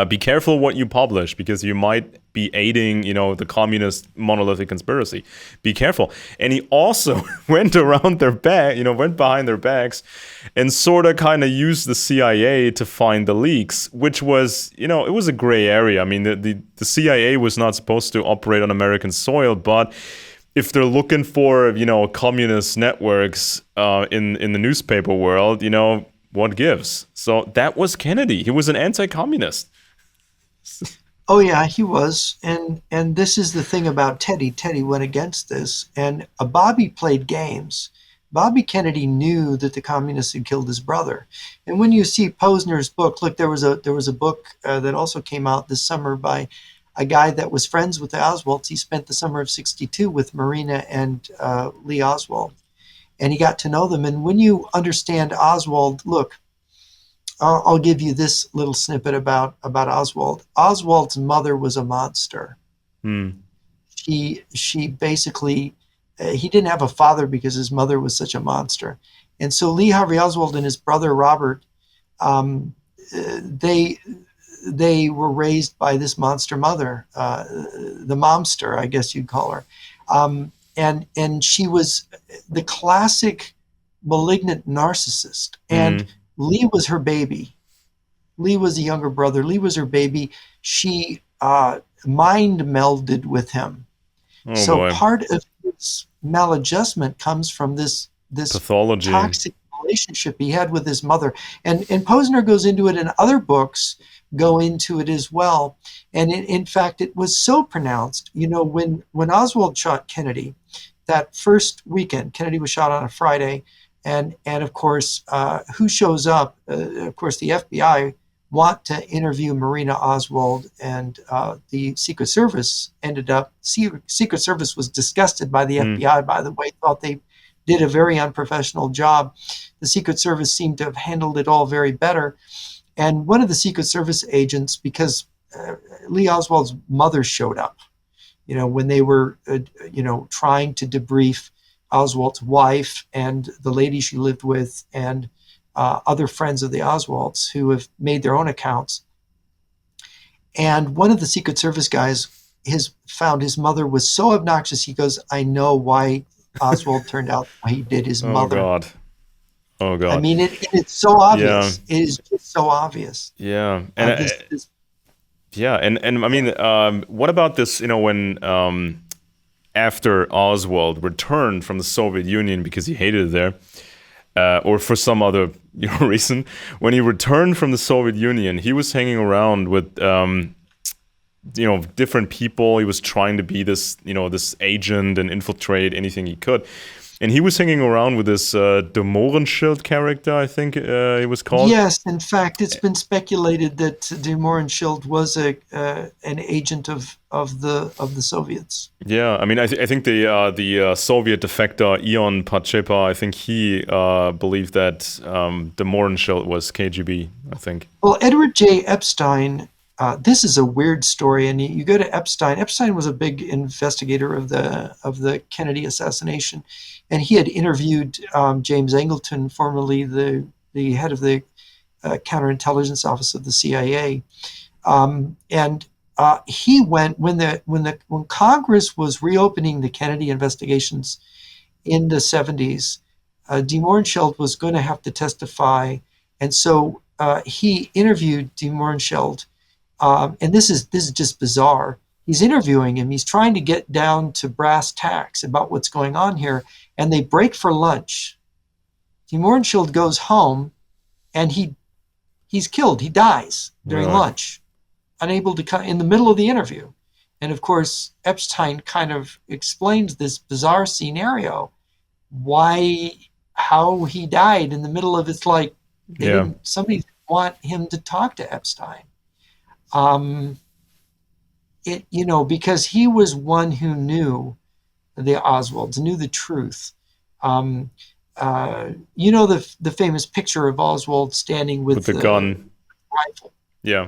be careful what you publish, because you might be aiding, the communist monolithic conspiracy. Be careful. And he also went around their back, went behind their backs and sort of kind of used the CIA to find the leaks, which was, it was a gray area. I mean, the CIA was not supposed to operate on American soil, but if they're looking for, communist networks in the newspaper world, what gives? So that was Kennedy. He was an anti-communist. Oh yeah, he was, and this is the thing about Teddy. Teddy went against this, and Bobby played games. Bobby Kennedy knew that the communists had killed his brother, and when you see Posner's book, look, there was a book that also came out this summer by a guy that was friends with the Oswalds. He spent the summer of '62 with Marina and Lee Oswald, and he got to know them. And when you understand Oswald, look, I'll give you this little snippet about Oswald. Oswald's mother was a monster. Hmm. She basically he didn't have a father because his mother was such a monster, and so Lee Harvey Oswald and his brother Robert, um, they they were raised by this monster mother, the momster, I guess you'd call her, and she was the classic malignant narcissist, and Hmm. Lee was her baby. Lee was a younger brother. Lee was her baby. She mind melded with him. Oh So boy. part of his maladjustment comes from this Pathology. toxic relationship he had with his mother. And Posner goes into it, and other books go into it as well. And in fact, it was so pronounced. You know, when Oswald shot Kennedy, that first weekend, Kennedy was shot on a Friday, and of course, who shows up? Of course, the FBI want to interview Marina Oswald, and the Secret Service ended up. Secret Service was disgusted by the Hmm. FBI. By the way, thought they did a very unprofessional job. The Secret Service seemed to have handled it all very better. And one of the Secret Service agents, because Lee Oswald's mother showed up, you know, when they were, trying to debrief Oswald's wife and the lady she lived with and other friends of the Oswalds who have made their own accounts. And one of the Secret Service guys found his mother was so obnoxious. He goes, "I know why Oswald turned out the way he did. His Oh mother." God. Oh I God. mean, it's so Yeah. obvious. It is just so obvious. Yeah. And This yeah, and I mean, what about this? You know, when after Oswald returned from the Soviet Union because he hated it there, or for some other reason, when he returned from the Soviet Union, he was hanging around with different people. He was trying to be this this agent and infiltrate anything he could. And he was hanging around with this De Morenschild character, I think he was called. Yes, in fact, it's been speculated that de Mohrenschildt was an agent of the Soviets. Yeah, I mean, I think the Soviet defector Ion Pachepa, I think he believed that the Mohrenschildt was KGB. I think. Well, Edward J. Epstein, this is a weird story, and you go to Epstein. Epstein was a big investigator of the Kennedy assassination, and he had interviewed James Angleton, formerly the head of the counterintelligence office of the CIA, and he went when Congress was reopening the Kennedy investigations in the 70s. De Mohrenschildt was going to have to testify, and so he interviewed De Mohrenschildt, and this is just bizarre. He's interviewing him. He's trying to get down to brass tacks about what's going on here, and they break for lunch. De Mohrenschildt goes home, and he's killed. He dies during Really? lunch, unable to come in the middle of the interview. And of course, Epstein kind of explains this bizarre scenario, how he died in the middle of it's like Yeah. somebody didn't want him to talk to Epstein. Um, because he was one who knew the Oswalds, knew the truth. Um, the famous picture of Oswald standing With with the the gun. rifle, Yeah.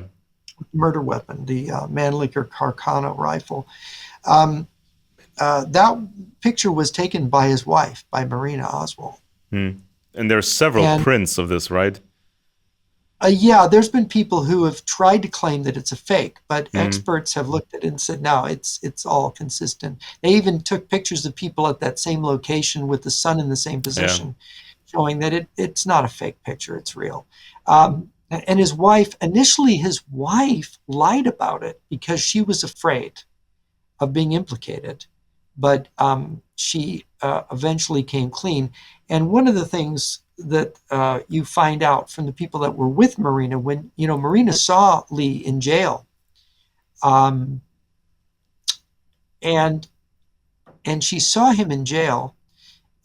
murder weapon, the Mannlicher Carcano rifle. Um, that picture was taken by his wife, by Marina Oswald. Hmm. And there's several And prints of this, right? yeah, there's been people who have tried to claim that it's a fake, but Hmm. experts have looked at it and said, no, it's all consistent. They even took pictures of people at that same location with the sun in the same Yeah. position, showing that it's not a fake picture, it's real. And initially his wife lied about it because she was afraid of being implicated, but she eventually came clean. And one of the things that you find out from the people that were with Marina, when Marina saw Lee in jail, um, and she saw him in jail,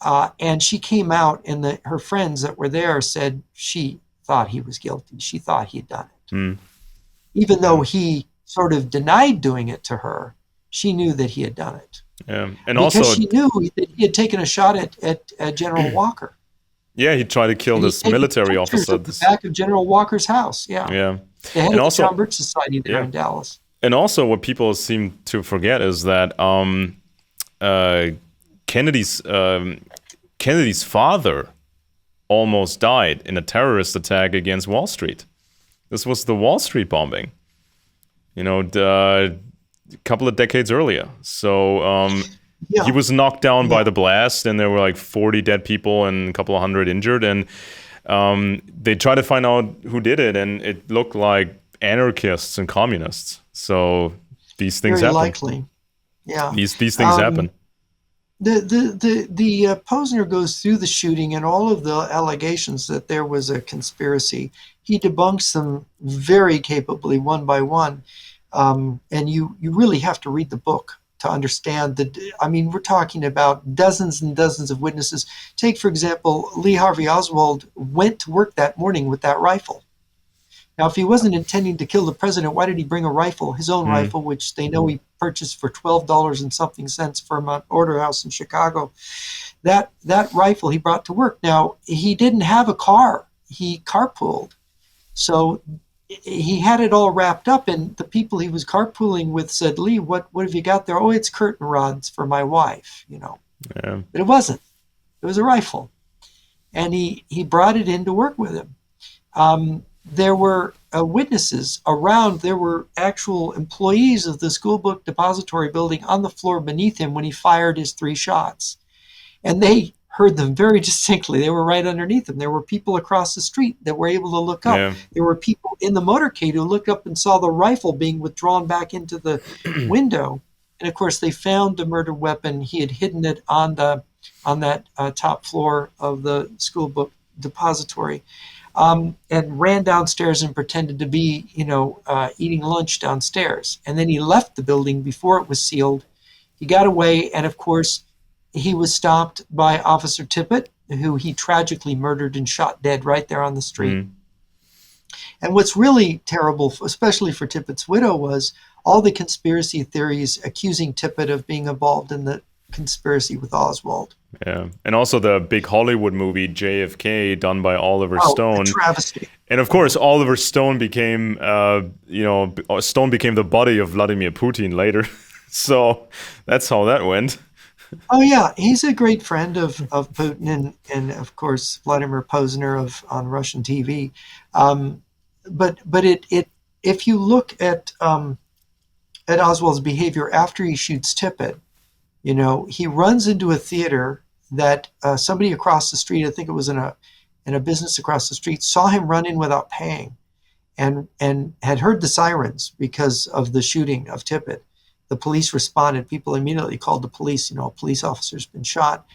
and she came out, and her friends that were there said she thought he was guilty. She thought he had done it. Mm. Even though he sort of denied doing it to her, she knew that he had done it. Yeah, and because also she knew that he had taken a shot at General Walker. yeah, he tried to kill this military officer at the back of General Walker's house. Yeah, yeah, the head and of also, the John Birch Society there in Dallas. And also, what people seem to forget is that Kennedy's father almost died in a terrorist attack against Wall Street. This was the Wall Street bombing, a couple of decades earlier. So he was knocked down by the blast, and there were like 40 dead people and a couple of hundred injured. And they tried to find out who did it, and it looked like anarchists and communists. So these things happen. Very likely, yeah. These things happen. The Posner goes through the shooting and all of the allegations that there was a conspiracy. He debunks them very capably, one by one. And you really have to read the book to understand that. I mean, we're talking about dozens and dozens of witnesses. Take, for example, Lee Harvey Oswald went to work that morning with that rifle. Now, if he wasn't intending to kill the president, why did he bring a rifle, his own rifle, which they know he purchased for $12 and something cents from an order house in Chicago? That rifle he brought to work. Now, he didn't have a car. He carpooled. So he had it all wrapped up, and the people he was carpooling with said, Lee, what have you got there? Oh, it's curtain rods for my wife, Yeah. But it wasn't. It was a rifle. And he brought it in to work with him. There were witnesses around. There were actual employees of the school book depository building on the floor beneath him when he fired his 3 shots. And they heard them very distinctly. They were right underneath him. There were people across the street that were able to look up. Yeah. There were people in the motorcade who looked up and saw the rifle being withdrawn back into the window. And of course, they found the murder weapon. He had hidden it on that top floor of the school book depository. And ran downstairs and pretended to be, eating lunch downstairs. And then he left the building before it was sealed. He got away, and of course, he was stopped by Officer Tippit, who he tragically murdered and shot dead right there on the street. And what's really terrible, especially for Tippit's widow, was all the conspiracy theories accusing Tippit of being involved in the conspiracy with Oswald. Yeah, and also the big Hollywood movie JFK, done by Oliver Stone. A travesty. And of course, Oliver Stone became, Stone became the buddy of Vladimir Putin later. So that's how that went. Oh yeah, he's a great friend of Putin and of course Vladimir Posner on Russian TV. But if you look at Oswald's behavior after he shoots Tippit, he runs into a theater that somebody across the street, I think it was in a business across the street, saw him run in without paying, and had heard the sirens because of the shooting of Tippit. The police responded. People immediately called the police. A police officer's been shot.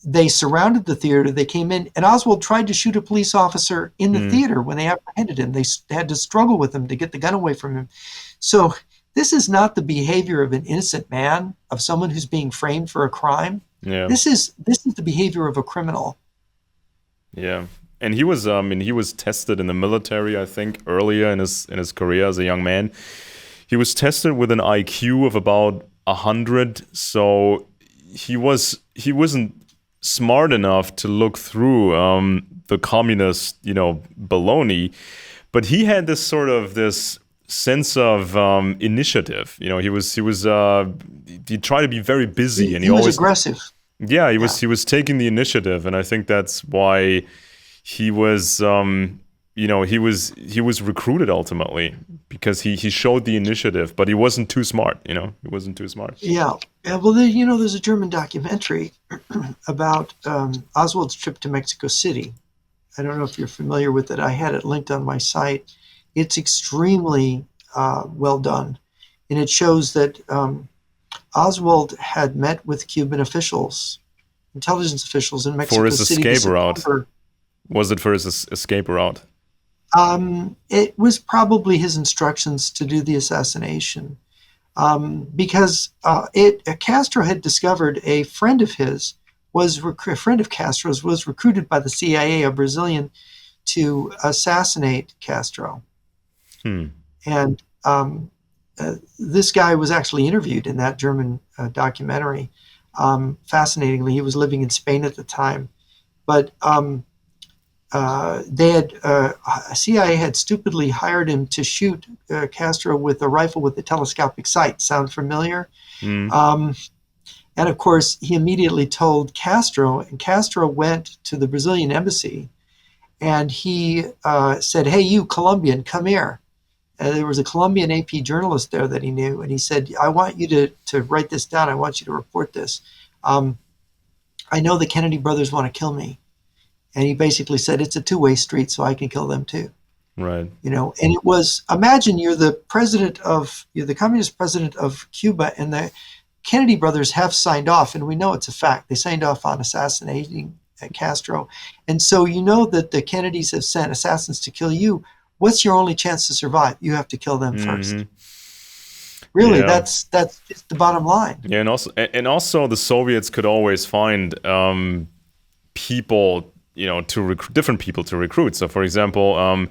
They surrounded the theater. They came in, and Oswald tried to shoot a police officer in the theater when they apprehended him. They had to struggle with him to get the gun away from him. So this is not the behavior of an innocent man, of someone who's being framed for a crime. Yeah. This is the behavior of a criminal. Yeah. And he was tested in the military, I think, earlier in his career as a young man. He was tested with an IQ of about 100, so he wasn't smart enough to look through the communist, baloney, but he had this sense of initiative. He tried to be very busy, and he was always aggressive. Yeah, he was taking the initiative, and I think that's why he was he was recruited ultimately, because he showed the initiative, but he wasn't too smart. He wasn't too smart. Yeah. Well, there's a German documentary about Oswald's trip to Mexico City. I don't know if you're familiar with it. I had it linked on my site. It's extremely well done, and it shows that Oswald had met with Cuban officials, intelligence officials in Mexico for his City. escape route. Was it for his escape route? It was probably his instructions to do the assassination, because Castro had discovered a friend of his a friend of Castro's was recruited by the CIA, a Brazilian, to assassinate Castro. And this guy was actually interviewed in that German documentary. Fascinatingly, he was living in Spain at the time, but CIA had stupidly hired him to shoot Castro with a rifle with a telescopic sight. Sound familiar? And of course, he immediately told Castro, and Castro went to the Brazilian embassy, and he said, "Hey, you Colombian, come here." There was a Colombian AP journalist there that he knew, and he said, "I want you to write this down. I want you to report this. I know the Kennedy brothers want to kill me." And he basically said, "It's a two-way street, so I can kill them too." Right. And it was, imagine you're the communist president of Cuba, and the Kennedy brothers have signed off, and we know it's a fact. They signed off on assassinating Castro. And so you know that the Kennedys have sent assassins to kill you. What's your only chance to survive? You have to kill them first. Really, that's just the bottom line. Yeah, and also the Soviets could always find people, different people to recruit. So, for example,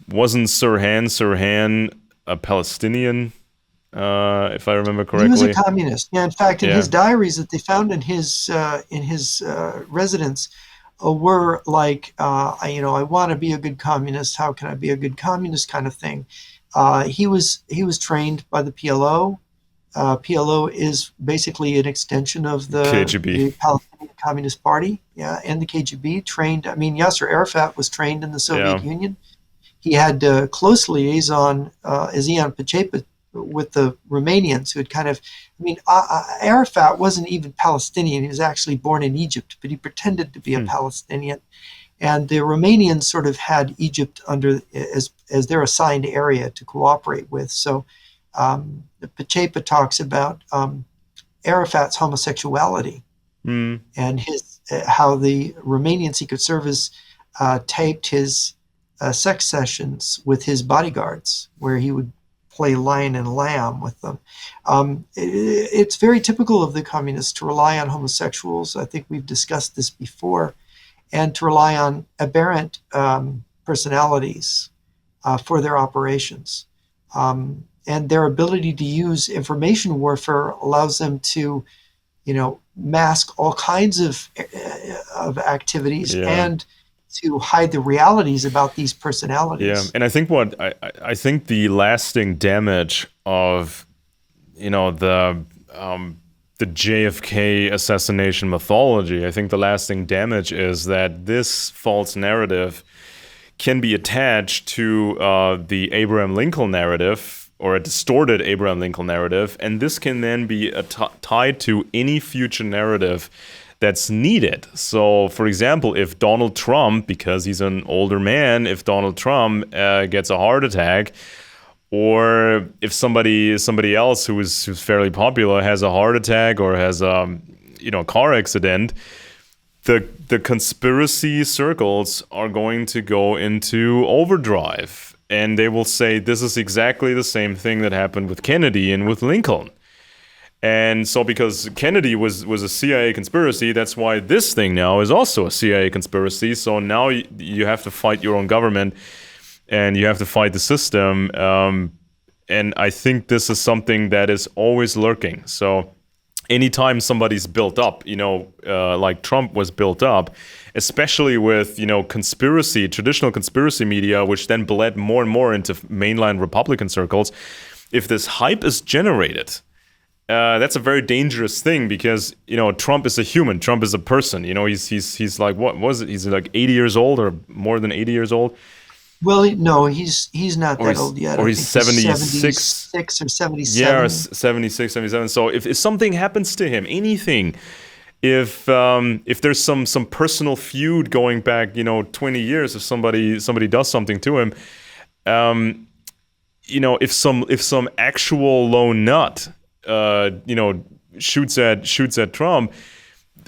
wasn't Sirhan a Palestinian? If I remember correctly, he was a communist. Yeah, in fact, in his diaries that they found in his residence were like, I want to be a good communist. How can I be a good communist? Kind of thing. He was trained by the PLO. PLO is basically an extension of the KGB, the Palestinian Communist Party. Yeah, and the KGB trained. I mean, Yasser Arafat was trained in the Soviet Union. He had close liaison as Ian Pachepa with the Romanians, who had kind of, Arafat wasn't even Palestinian. He was actually born in Egypt, but he pretended to be a Palestinian. And the Romanians sort of had Egypt under as their assigned area to cooperate with. So Pachepa talks about Arafat's homosexuality and how the Romanian Secret Service taped his sex sessions with his bodyguards, where he would play lion and lamb with them. It's very typical of the communists to rely on homosexuals. I think we've discussed this before, and to rely on aberrant personalities for their operations. And their ability to use information warfare allows them to, mask all kinds of activities and to hide the realities about these personalities. Yeah, and I think I think the lasting damage of, the JFK assassination mythology, I think the lasting damage is that this false narrative can be attached to the Abraham Lincoln narrative, or a distorted Abraham Lincoln narrative, and this can then be tied to any future narrative that's needed. So, for example, if Donald Trump, because he's an older man, if Donald Trump gets a heart attack, or if somebody else who's fairly popular has a heart attack or has a car accident, the conspiracy circles are going to go into overdrive, and they will say this is exactly the same thing that happened with Kennedy and with Lincoln. And so because Kennedy was a CIA conspiracy, that's why this thing now is also a CIA conspiracy. So now you have to fight your own government, and you have to fight the system. And I think this is something that is always lurking. So anytime somebody's built up, like Trump was built up, especially with, traditional conspiracy media, which then bled more and more into mainline Republican circles, if this hype is generated, that's a very dangerous thing, because Trump is a human. Trump is a person. He's like, what was it? He's like 80 years old or more than 80 years old. Well, no, he's not that old yet. Or he's 76. 76 or 77. Yeah, or 76, 77. So if something happens to him, anything, if there's some personal feud going back 20 years, if somebody does something to him, if some actual lone nut shoots at Trump,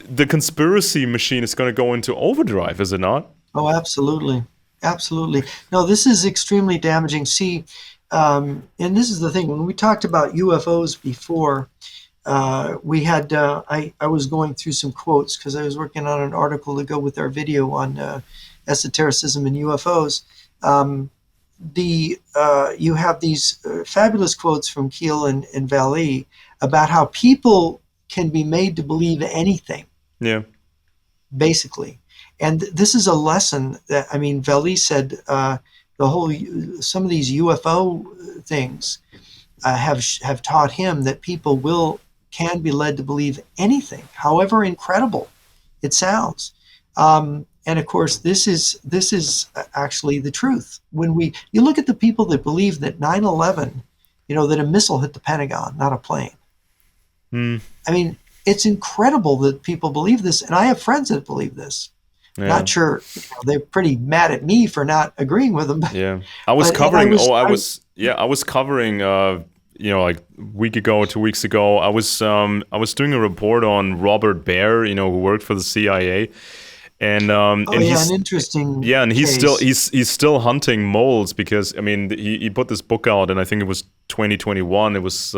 the conspiracy machine is going to go into overdrive, is it not? Oh, absolutely. Absolutely. No, this is extremely damaging. See, and this is the thing. When we talked about UFOs before, we had I was going through some quotes because I was working on an article to go with our video on esotericism and UFOs. You have these fabulous quotes from Keel and Vallée about how people can be made to believe anything. Yeah. Basically. And this is a lesson that, I mean, Vallée said some of these UFO things have taught him that people can be led to believe anything, however incredible it sounds. And of course, this is actually the truth. When you look at the people that believe that 9/11, that a missile hit the Pentagon, not a plane. I mean, it's incredible that people believe this, and I have friends that believe this. Yeah. Not sure, they're pretty mad at me for not agreeing with them. Yeah, I was covering. I was covering. Like a week ago, 2 weeks ago, I was doing a report on Robert Baer, who worked for the CIA. And he's an interesting and case. he's still hunting moles because he put this book out, and I think it was 2021. It was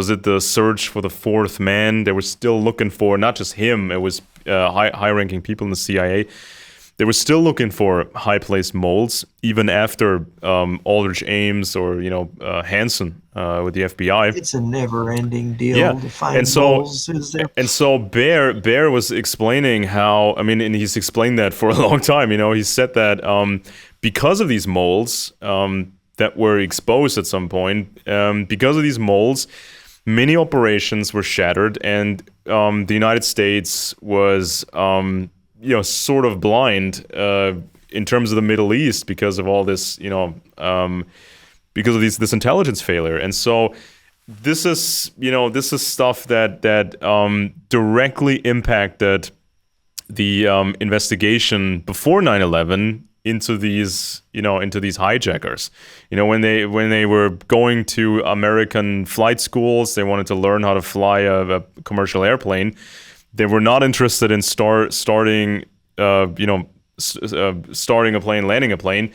it the search for the fourth man? They were still looking for not just him. It was high-ranking people in the CIA. They were still looking for high-placed moles even after Aldrich Ames or Hansen with the FBI. It's a never-ending deal to find moles. And so Baer was explaining how and he's explained that for a long time. He said that because of these moles that were exposed at some point, because of these moles, many operations were shattered, and the United States was sort of blind in terms of the Middle East because of all this, because of this intelligence failure. And so this is stuff that directly impacted the investigation before 9/11 into these hijackers. When they were going to American flight schools, they wanted to learn how to fly a commercial airplane. They were not interested in starting a plane, landing a plane.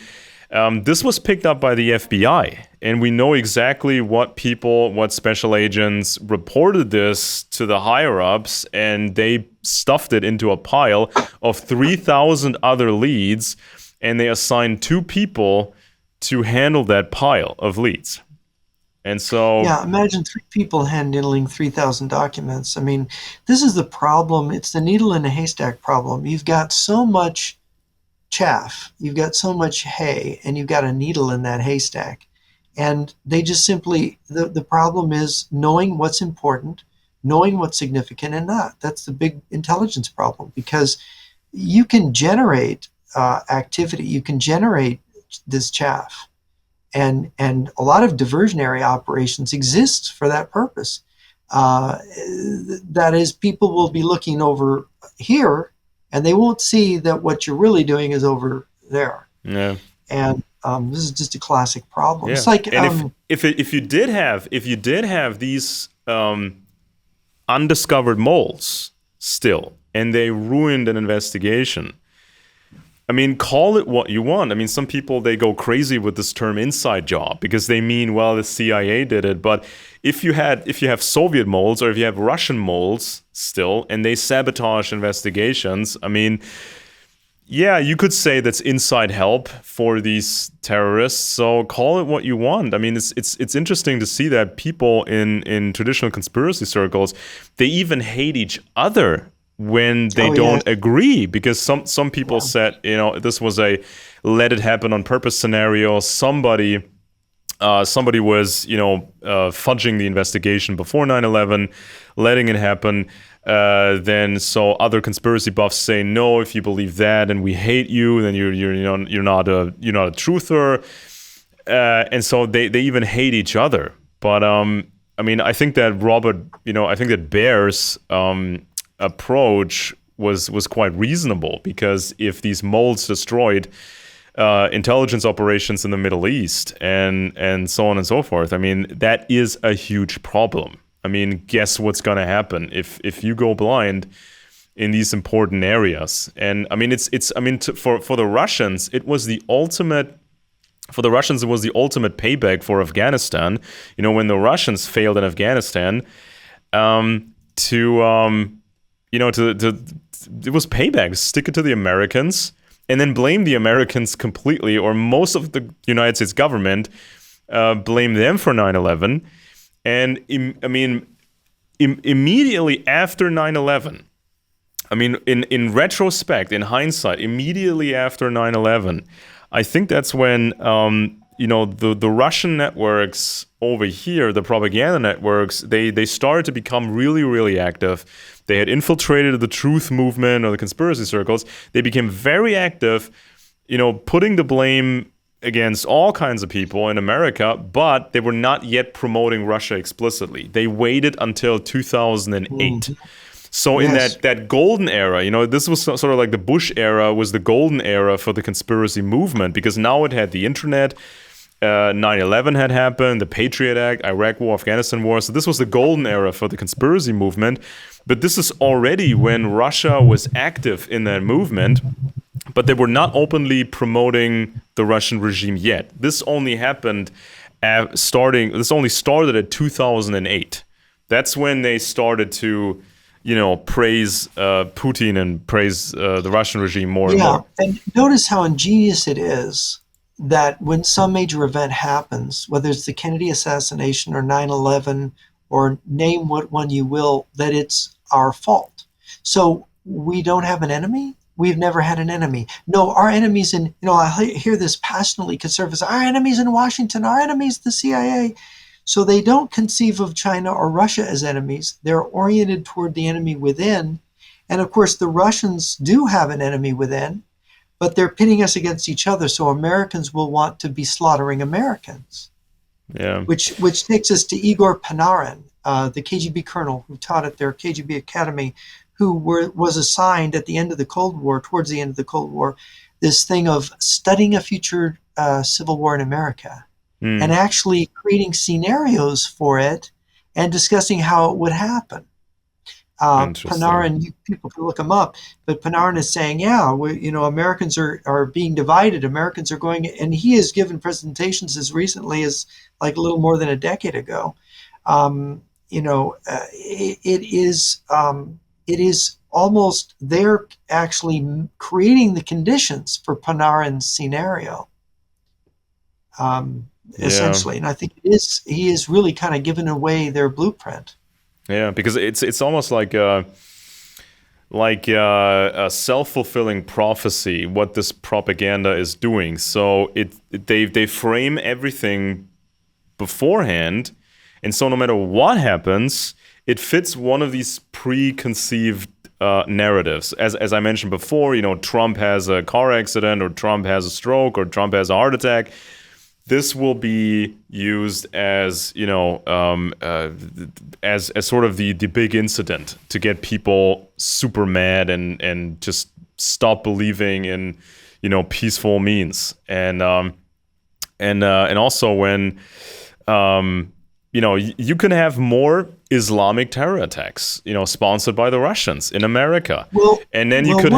This was picked up by the FBI, and we know exactly what special agents reported this to the higher-ups, and they stuffed it into a pile of 3,000 other leads, and they assigned 2 people to handle that pile of leads. And so... Yeah, imagine 3 people handling 3,000 documents. I mean, this is the problem. It's the needle in a haystack problem. You've got so much chaff, you've got so much hay, and you've got a needle in that haystack. And they just simply, the problem is knowing what's important, knowing what's significant and not. That's the big intelligence problem, because you can generate activity, you can generate this chaff. And a lot of diversionary operations exist for that purpose. That is, people will be looking over here, and they won't see that what you're really doing is over there. Yeah. And this is just a classic problem. Yeah. It's like, and if you did have these undiscovered moles still, and they ruined an investigation, call it what you want. Some people, they go crazy with this term inside job because they mean, well, the CIA did it. But if you have Soviet moles or if you have Russian moles still, and they sabotage investigations, yeah, you could say that's inside help for these terrorists. So call it what you want. It's interesting to see that people in traditional conspiracy circles, they even hate each other when they don't agree, because some people said, this was a let it happen on purpose scenario. Somebody was, fudging the investigation before 9/11, letting it happen. Then so other conspiracy buffs say, no, if you believe that and we hate you, then you're not a truther. And so they even hate each other. But I think that Baer's approach was quite reasonable, because if these moles destroyed intelligence operations in the Middle East and so on and so forth, that is a huge problem. Guess what's going to happen if you go blind in these important areas. And I mean, for the Russians, it was the ultimate. For the Russians, it was the ultimate payback for Afghanistan. You know, when the Russians failed in Afghanistan, it was payback. Stick it to the Americans, and then blame the Americans completely, or most of the United States government, blame them for 9/11. And immediately after 9/11, I mean, in retrospect, in hindsight, immediately after 9/11, I think that's when the Russian networks over here, the propaganda networks, they started to become really, really active. They had infiltrated the truth movement or the conspiracy circles. They became very active, putting the blame against all kinds of people in America, but they were not yet promoting Russia explicitly. They waited until 2008. So in that golden era, this was sort of like the Bush era was the golden era for the conspiracy movement, because now it had the internet, 9/11 had happened, the Patriot Act, Iraq War, Afghanistan War. So this was the golden era for the conspiracy movement. But this is already when Russia was active in that movement, but they were not openly promoting the Russian regime yet. This only happened this only started at 2008. That's when they started to praise Putin and praise the Russian regime more and more. And notice how ingenious it is that when some major event happens, whether it's the Kennedy assassination or 9/11, or name what one you will, that it's our fault. So we don't have an enemy? We've never had an enemy. No, our enemies I hear this passionately, conservatives, our enemies in Washington, our enemies the CIA. So they don't conceive of China or Russia as enemies. They're oriented toward the enemy within. And of course, the Russians do have an enemy within, but they're pitting us against each other. So Americans will want to be slaughtering Americans. Yeah. Which takes us to Igor Panarin, the KGB colonel who taught at their KGB academy, who was assigned at the end of the Cold War, towards the end of the Cold War, this thing of studying a future civil war in America. And actually creating scenarios for it and discussing how it would happen. Panarin, people can look him up, but Panarin is saying, Americans are being divided. Americans are going, and he has given presentations as recently as like a little more than a decade ago. It is almost, they're actually creating the conditions for Panarin's scenario. Essentially, and I think he is really kind of giving away their blueprint. Yeah, because it's almost like a self-fulfilling prophecy what this propaganda is doing. So they frame everything beforehand, and so no matter what happens, it fits one of these preconceived narratives. As I mentioned before, Trump has a car accident, or Trump has a stroke, or Trump has a heart attack. This will be used as as sort of the big incident to get people super mad and just stop believing in peaceful means, and also when you can have more Islamic terror attacks, sponsored by the Russians in America. And then you could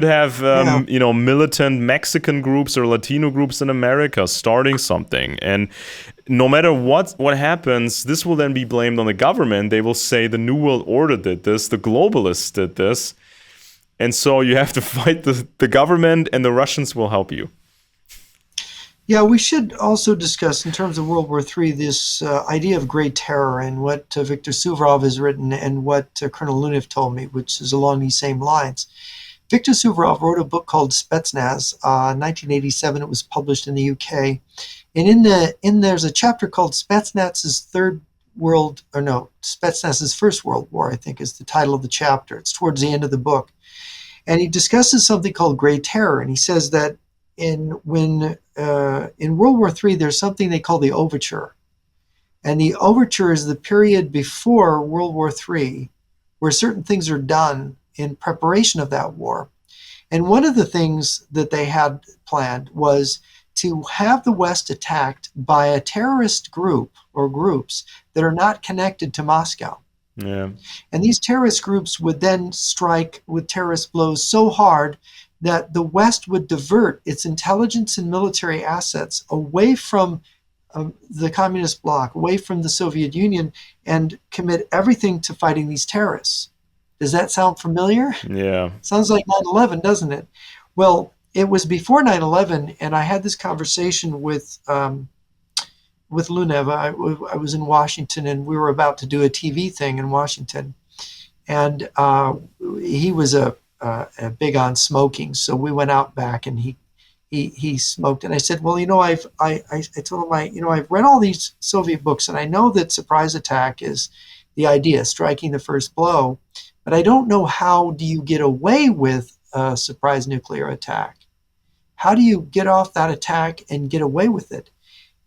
have militant Mexican groups or Latino groups in America starting something. And no matter what happens, this will then be blamed on the government. They will say the New World Order did this, the globalists did this. And so you have to fight the government, and the Russians will help you. Yeah, we should also discuss, in terms of World War III, this idea of Great Terror, and what Viktor Suvorov has written, and what Colonel Lunev told me, which is along these same lines. Viktor Suvorov wrote a book called Spetsnaz, 1987. It was published in the UK. And there's a chapter called Spetsnaz's First World War, I think is the title of the chapter. It's towards the end of the book. And he discusses something called Great Terror, and he says that in World War III, there's something they call the Overture. And the Overture is the period before World War III where certain things are done in preparation of that war. And one of the things that they had planned was to have the West attacked by a terrorist group or groups that are not connected to Moscow. Yeah. And these terrorist groups would then strike with terrorist blows so hard that the West would divert its intelligence and military assets away from the communist bloc, away from the Soviet Union, and commit everything to fighting these terrorists. Does that sound familiar? Yeah. Sounds like 9/11, doesn't it? Well, it was before 9/11, and I had this conversation with Lunev. I was in Washington, and we were about to do a TV thing in Washington, and he was a big on smoking, so we went out back, and he smoked, and I said, well, I told him, I've read all these Soviet books, and I know that surprise attack is the idea, striking the first blow, but I don't know how do you get away with a surprise nuclear attack. How do you get off that attack and get away with it?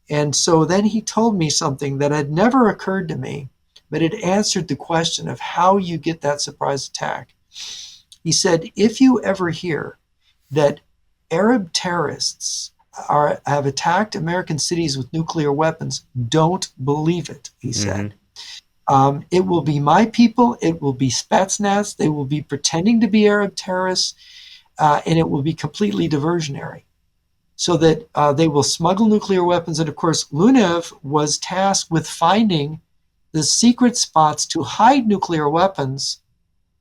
And so then he told me something that had never occurred to me, but it answered the question of how you get that surprise attack. He said, if you ever hear that Arab terrorists have attacked American cities with nuclear weapons, don't believe it, he said. It will be my people, it will be Spetsnaz, they will be pretending to be Arab terrorists, and it will be completely diversionary. So that they will smuggle nuclear weapons. And of course, Lunev was tasked with finding the secret spots to hide nuclear weapons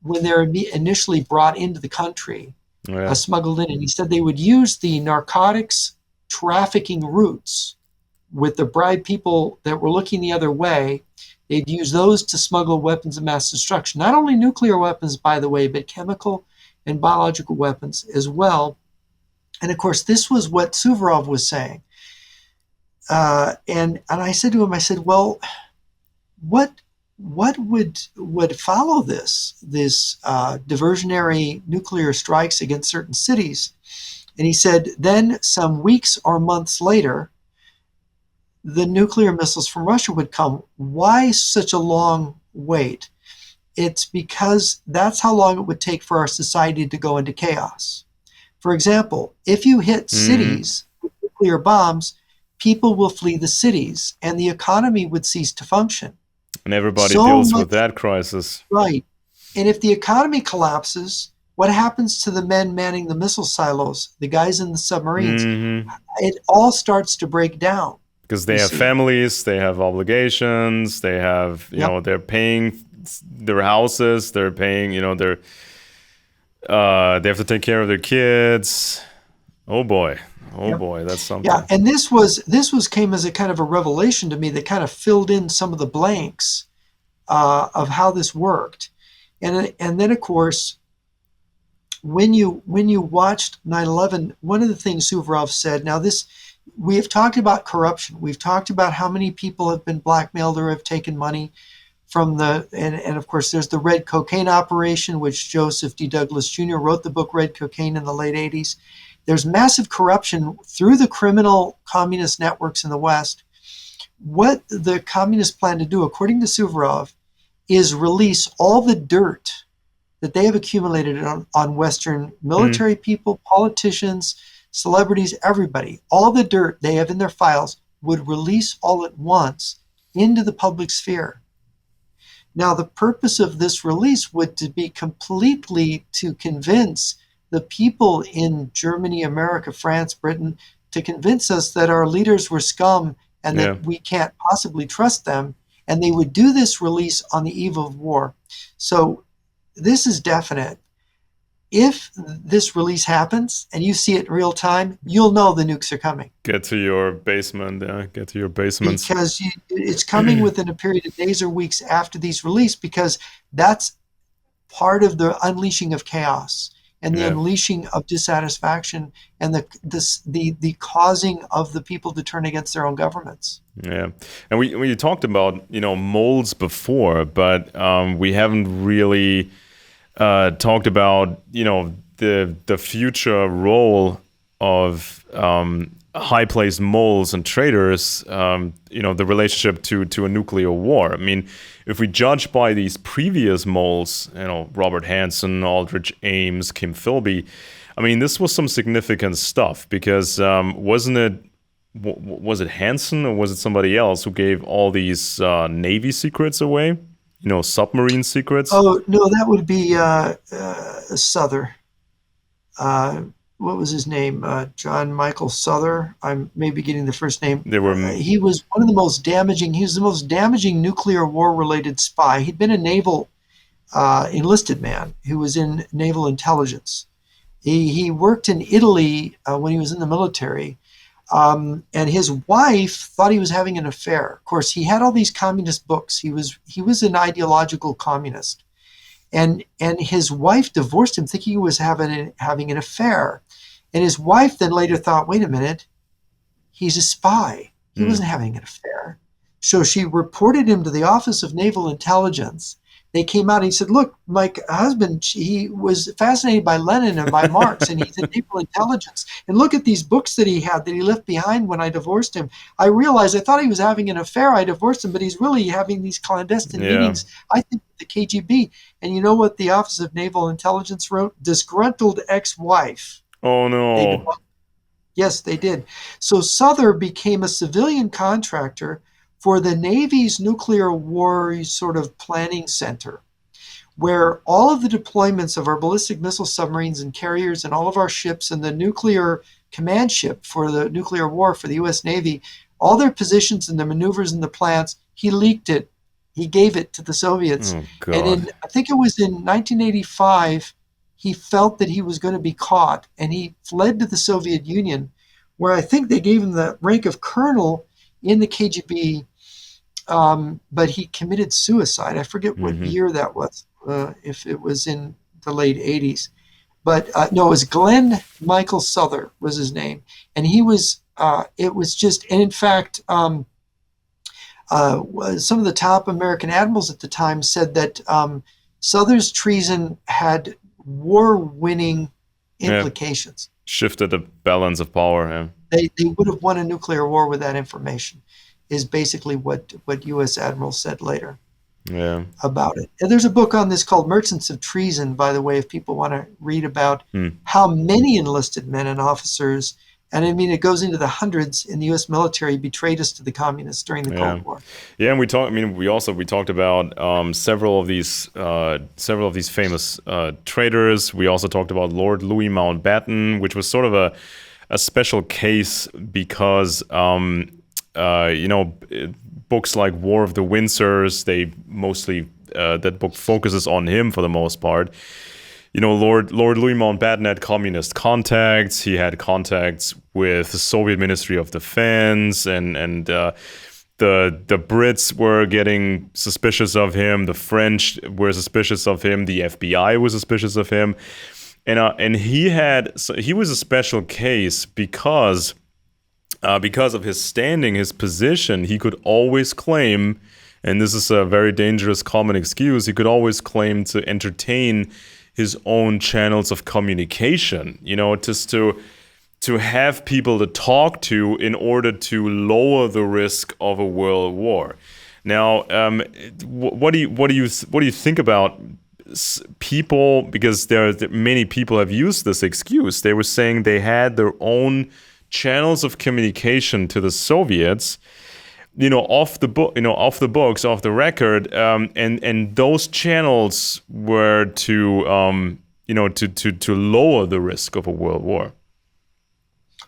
when they're initially brought into the country, smuggled in. And he said they would use the narcotics trafficking routes with the bribed people that were looking the other way. They'd use those to smuggle weapons of mass destruction. Not only nuclear weapons, by the way, but chemical and biological weapons as well. And of course, this was what Suvorov was saying. And I said to him, I said, well, what would follow this diversionary nuclear strikes against certain cities? And he said, then some weeks or months later, the nuclear missiles from Russia would come. Why such a long wait? It's because that's how long it would take for our society to go into chaos. For example, if you hit cities with nuclear bombs, people will flee the cities and the economy would cease to function. And everybody deals with that crisis. Right. And if the economy collapses, what happens to the men manning the missile silos, the guys in the submarines? It all starts to break down. Because they have families, they have obligations, they have, they're paying their houses, they're paying, they have to take care of their kids. Oh boy, that's something. Yeah, and this came as a kind of a revelation to me that kind of filled in some of the blanks of how this worked. And then of course, when you watched 9/11, one of the things Suvorov said. Now we have talked about corruption. We've talked about how many people have been blackmailed or have taken money from and of course there's the red cocaine operation, which Joseph D. Douglas Jr. wrote the book Red Cocaine in the late 80s. There's massive corruption through the criminal communist networks in the West. What the communists plan to do, according to Suvorov, is release all the dirt that they have accumulated on Western military people, politicians, celebrities, everybody. All the dirt they have in their files would release all at once into the public sphere. Now, the purpose of this release would to be completely to convince the people in Germany, America, France, Britain, to convince us that our leaders were scum and that we can't possibly trust them. And they would do this release on the eve of war. So this is definite. If this release happens and you see it in real time, you'll know the nukes are coming. Get to your basement, get to your basements. Because it's coming within a period of days or weeks after these release, because that's part of the unleashing of chaos and the unleashing of dissatisfaction and the causing of the people to turn against their own governments. Yeah, and we talked about molds before, but we haven't really talked about the future role of high-placed moles and traitors, the relationship to a nuclear war. I mean, if we judge by these previous moles, Robert Hansen, Aldrich Ames, Kim Philby, I mean, this was some significant stuff because was it Hansen or was it somebody else who gave all these Navy secrets away? submarine secrets. Oh no, that would be Souther. Uh, what was his name? John Michael Souther. I'm maybe getting the first name. They were, He was one of the most damaging. He was the most damaging nuclear war-related spy. He'd been a naval enlisted man who was in naval intelligence. He worked in Italy when he was in the military, and his wife thought he was having an affair. Of course, he had all these communist books. He was an ideological communist, and his wife divorced him, thinking he was having an affair. And his wife then later thought, wait a minute, he's a spy. He wasn't having an affair. So she reported him to the Office of Naval Intelligence. They came out and he said, look, my husband, he was fascinated by Lenin and by Marx, and he's in naval intelligence. And look at these books that he had that he left behind when I divorced him. I realized I thought he was having an affair. I divorced him, but he's really having these clandestine meetings, I think, with the KGB. And you know what the Office of Naval Intelligence wrote? Disgruntled ex-wife. Oh no. Yes, they did. So Souther became a civilian contractor for the Navy's nuclear war sort of planning center, where all of the deployments of our ballistic missile submarines and carriers and all of our ships and the nuclear command ship for the nuclear war for the U.S. Navy, all their positions and the maneuvers and the plans, he leaked it. He gave it to the Soviets. Oh, God. And I think it was in 1985, he felt that he was going to be caught, and he fled to the Soviet Union, where I think they gave him the rank of colonel in the KGB, but he committed suicide. I forget what year that was, if it was in the late 80s. But no, it was Glenn Michael Souther was his name. And he was, it was just, and in fact, some of the top American admirals at the time said that Souther's treason had war-winning implications. Shifted the balance of power. Yeah. They would have won a nuclear war with that information, is basically what U.S. admirals said later about it. And there's a book on this called Merchants of Treason, by the way, if people want to read about how many enlisted men and officers, and I mean, it goes into the hundreds in the U.S. military, betrayed us to the communists during the Cold War. Yeah, and we talked about several of these famous traitors. We also talked about Lord Louis Mountbatten, which was sort of a special case because books like War of the Windsors, they mostly that book focuses on him for the most part. Lord Louis Mountbatten had communist contacts. He had contacts with the Soviet Ministry of Defense, and the Brits were getting suspicious of him. The French were suspicious of him. The FBI was suspicious of him, and he was a special case because of his standing, his position. He could always claim, and this is a very dangerous common excuse, he could always claim to entertain his own channels of communication, just to have people to talk to in order to lower the risk of a world war. Now, what do you think about people? Because many people have used this excuse. They were saying they had their own channels of communication to the Soviets, off the books, off the record, and those channels were to lower the risk of a world war.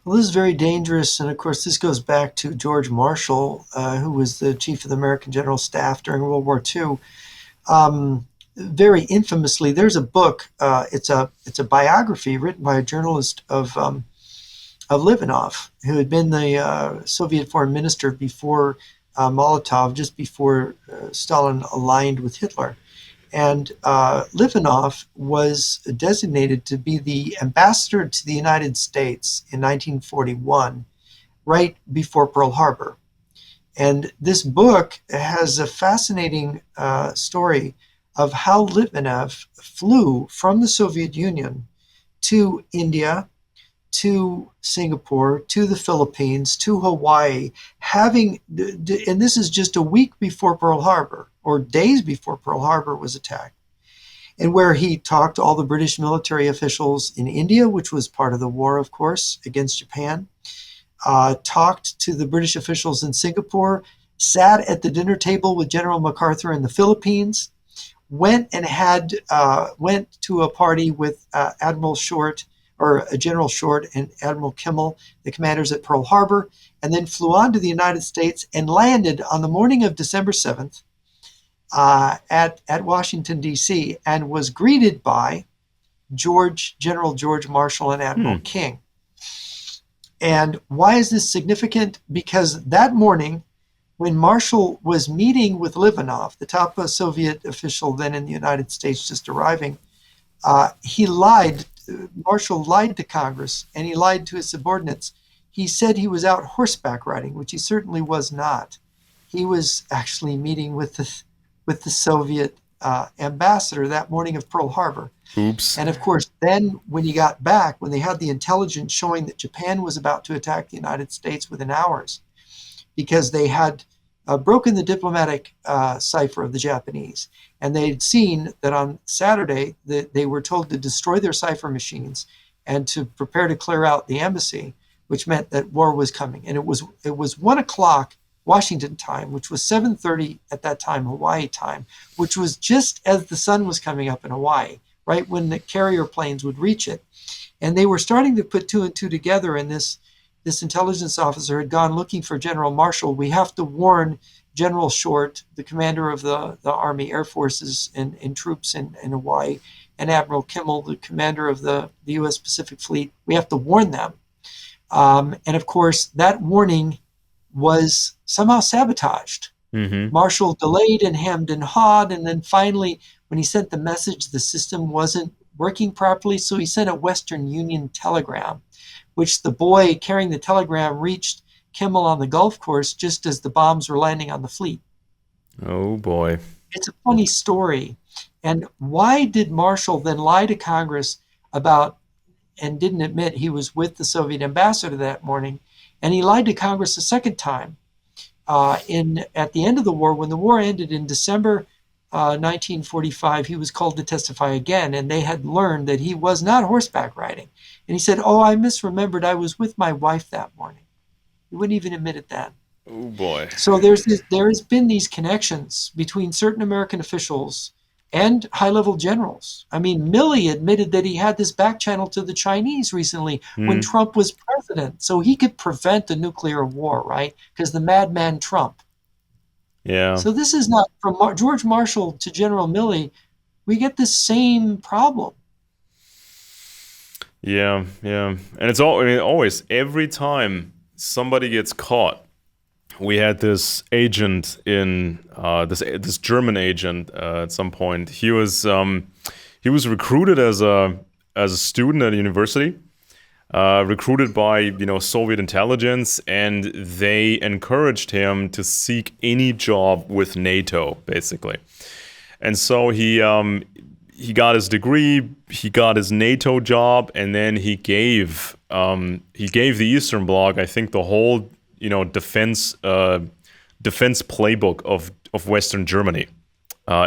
Well, this is very dangerous, and of course, this goes back to George Marshall, who was the chief of the American General Staff during World War II. Very infamously, there's a book. It's a biography written by a journalist of Livanov, who had been the Soviet foreign minister before Molotov, just before Stalin aligned with Hitler. And Livanov was designated to be the ambassador to the United States in 1941, right before Pearl Harbor. And this book has a fascinating story of how Livanov flew from the Soviet Union to India, to Singapore, to the Philippines, to Hawaii, and this is just a week before Pearl Harbor, or days before Pearl Harbor was attacked, and where he talked to all the British military officials in India, which was part of the war, of course, against Japan, talked to the British officials in Singapore, sat at the dinner table with General MacArthur in the Philippines, went to a party with Admiral Short, or General Short, and Admiral Kimmel, the commanders at Pearl Harbor, and then flew on to the United States and landed on the morning of December 7th at Washington, D.C., and was greeted by General George Marshall and Admiral King. And why is this significant? Because that morning, when Marshall was meeting with Livanov, the top Soviet official then in the United States just arriving, he lied. Marshall lied to Congress, and he lied to his subordinates. He said he was out horseback riding, which he certainly was not. He was actually meeting with the Soviet ambassador that morning of Pearl Harbor. Oops. And of course, then when he got back, when they had the intelligence showing that Japan was about to attack the United States within hours, because they had broken the diplomatic cipher of the Japanese, and they had seen that on Saturday that they were told to destroy their cipher machines and to prepare to clear out the embassy, which meant that war was coming. And it was 1 o'clock Washington time, which was 7:30 at that time Hawaii time, which was just as the sun was coming up in Hawaii, right when the carrier planes would reach it. And they were starting to put two and two together, and this intelligence officer had gone looking for General Marshall. We have to warn General Short, the commander of the Army Air Forces and troops in Hawaii, and Admiral Kimmel, the commander of the U.S. Pacific Fleet. We have to warn them. And of course, that warning was somehow sabotaged. Mm-hmm. Marshall delayed and hemmed and hawed, and then finally, when he sent the message, the system wasn't working properly, so he sent a Western Union telegram, which the boy carrying the telegram reached Kimmel on the Gulf course just as the bombs were landing on the fleet. Oh boy. It's a funny story. And why did Marshall then lie to Congress about and didn't admit he was with the Soviet ambassador that morning? And he lied to Congress a second time at the end of the war. When the war ended in December 1945, he was called to testify again, and they had learned that he was not horseback riding. And he said, "Oh, I misremembered. I was with my wife that morning." He wouldn't even admit it then. Oh boy. So there's been these connections between certain American officials and high-level generals. I mean, Milley admitted that he had this back channel to the Chinese recently when Trump was president, so he could prevent a nuclear war, right? Because the madman Trump. Yeah. So this is not from George Marshall to General Milley. We get the same problem. Yeah, yeah. And it's always, every time somebody gets caught, we had this agent in this German agent at some point. He was recruited as a student at a university, recruited by Soviet intelligence, and they encouraged him to seek any job with NATO, basically. And so he got his degree, he got his NATO job, and then he gave the Eastern Bloc, I think, the whole defense playbook of Western Germany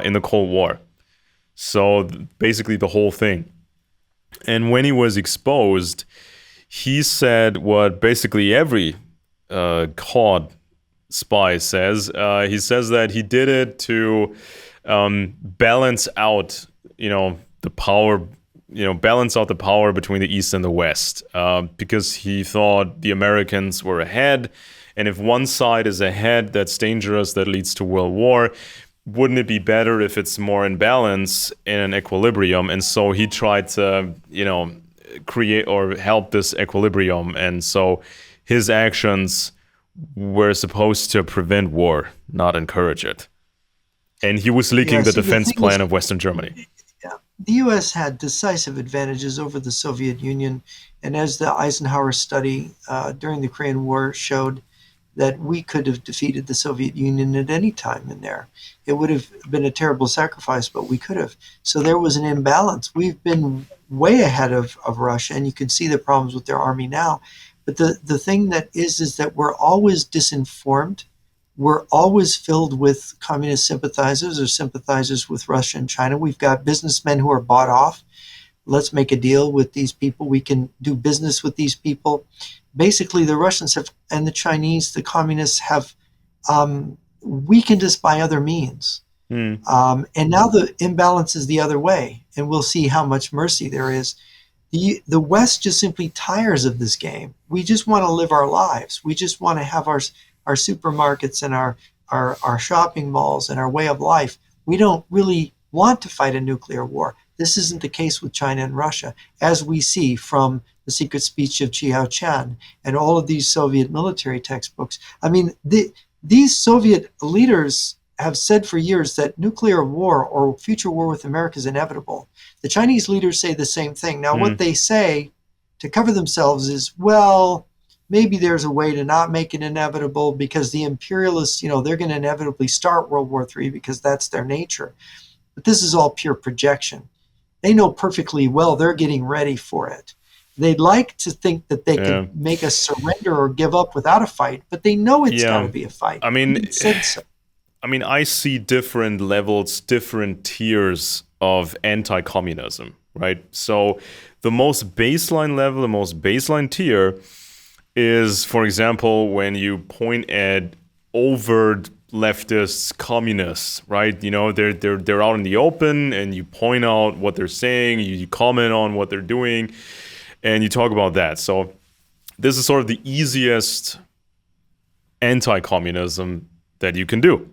in the Cold War. So basically the whole thing. And when he was exposed, he said what basically every caught spy says. He says that he did it to balance out, the power, balance out the power between the East and the West, because he thought the Americans were ahead. And if one side is ahead, that's dangerous, that leads to World War. Wouldn't it be better if it's more in balance, in an equilibrium? And so he tried to, create or help this equilibrium. And so his actions were supposed to prevent war, not encourage it. And he was leaking the defense plan of Western Germany. The U.S. had decisive advantages over the Soviet Union. And as the Eisenhower study during the Korean War showed, that we could have defeated the Soviet Union at any time in there. It would have been a terrible sacrifice, but we could have. So there was an imbalance. We've been way ahead of Russia, and you can see the problems with their army now. But the thing that is that we're always disinformed. We're always filled with communist sympathizers or sympathizers with Russia and China. We've got businessmen who are bought off. Let's make a deal with these people. We can do business with these people. Basically, the Russians have, and the Chinese, the communists have weakened us by other means. Mm. And now the imbalance is the other way, and we'll see how much mercy there is. The West just simply tires of this game. We just want to live our lives. We just want to have our supermarkets and our shopping malls and our way of life. We don't really want to fight a nuclear war. This isn't the case with China and Russia, as we see from the Secret Speech of Chiao Chen and all of these Soviet military textbooks. I mean, these Soviet leaders have said for years that nuclear war or future war with America is inevitable. The Chinese leaders say the same thing. Now, what they say to cover themselves is, well, maybe there's a way to not make it inevitable because the imperialists, they're going to inevitably start World War III because that's their nature. But this is all pure projection. They know perfectly well they're getting ready for it. They'd like to think that they can make us surrender or give up without a fight, but they know it's got to be a fight. I mean, He said so. I see different levels, different tiers of anti-communism, right? So the most baseline level, the most baseline tier is, for example, when you point at overt leftists, communists, right? They're out in the open, and you point out what they're saying, you comment on what they're doing, and you talk about that. So this is sort of the easiest anti-communism that you can do.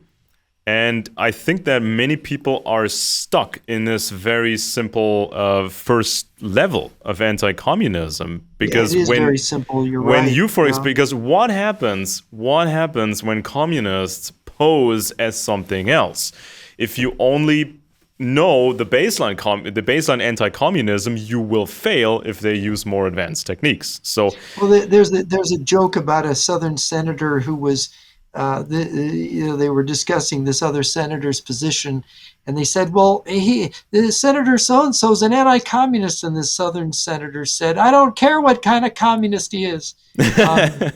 And I think that many people are stuck in this very simple first level of anti-communism because it is very simple. You're right. Because what happens when communists pose as something else? If you only know the baseline anti-communism, you will fail if they use more advanced techniques. So, well, there's a joke about a Southern senator who was. They were discussing this other senator's position, and they said, well, the senator so-and-so is an anti-communist, and this Southern senator said, I don't care what kind of communist he is. But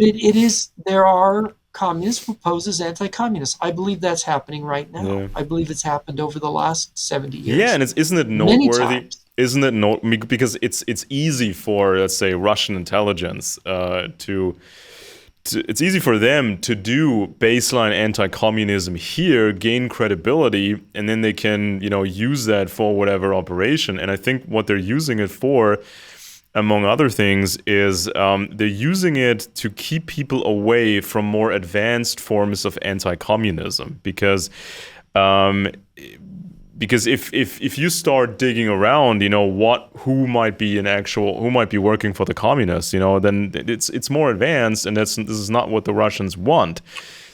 it is, there are communists who pose as anti-communists. I believe that's happening right now. Yeah. I believe it's happened over the last 70 years. Yeah, and isn't it noteworthy? Isn't it because it's easy for, let's say, Russian intelligence it's easy for them to do baseline anti-communism here, gain credibility, and then they can, use that for whatever operation. And I think what they're using it for, among other things, is they're using it to keep people away from more advanced forms of anti-communism. Because if you start digging around, who might be working for the communists, then it's more advanced, and this is not what the Russians want.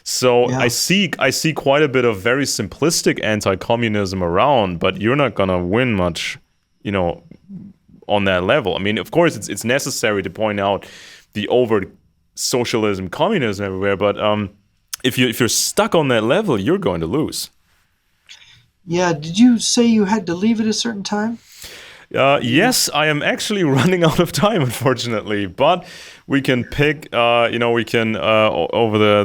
So I see quite a bit of very simplistic anti-communism around, but you're not gonna win much, on that level. I mean, of course, it's necessary to point out the overt socialism, communism everywhere, but if you're stuck on that level, you're going to lose. Yeah, did you say you had to leave at a certain time? Yes, I am actually running out of time, unfortunately. But we can pick, over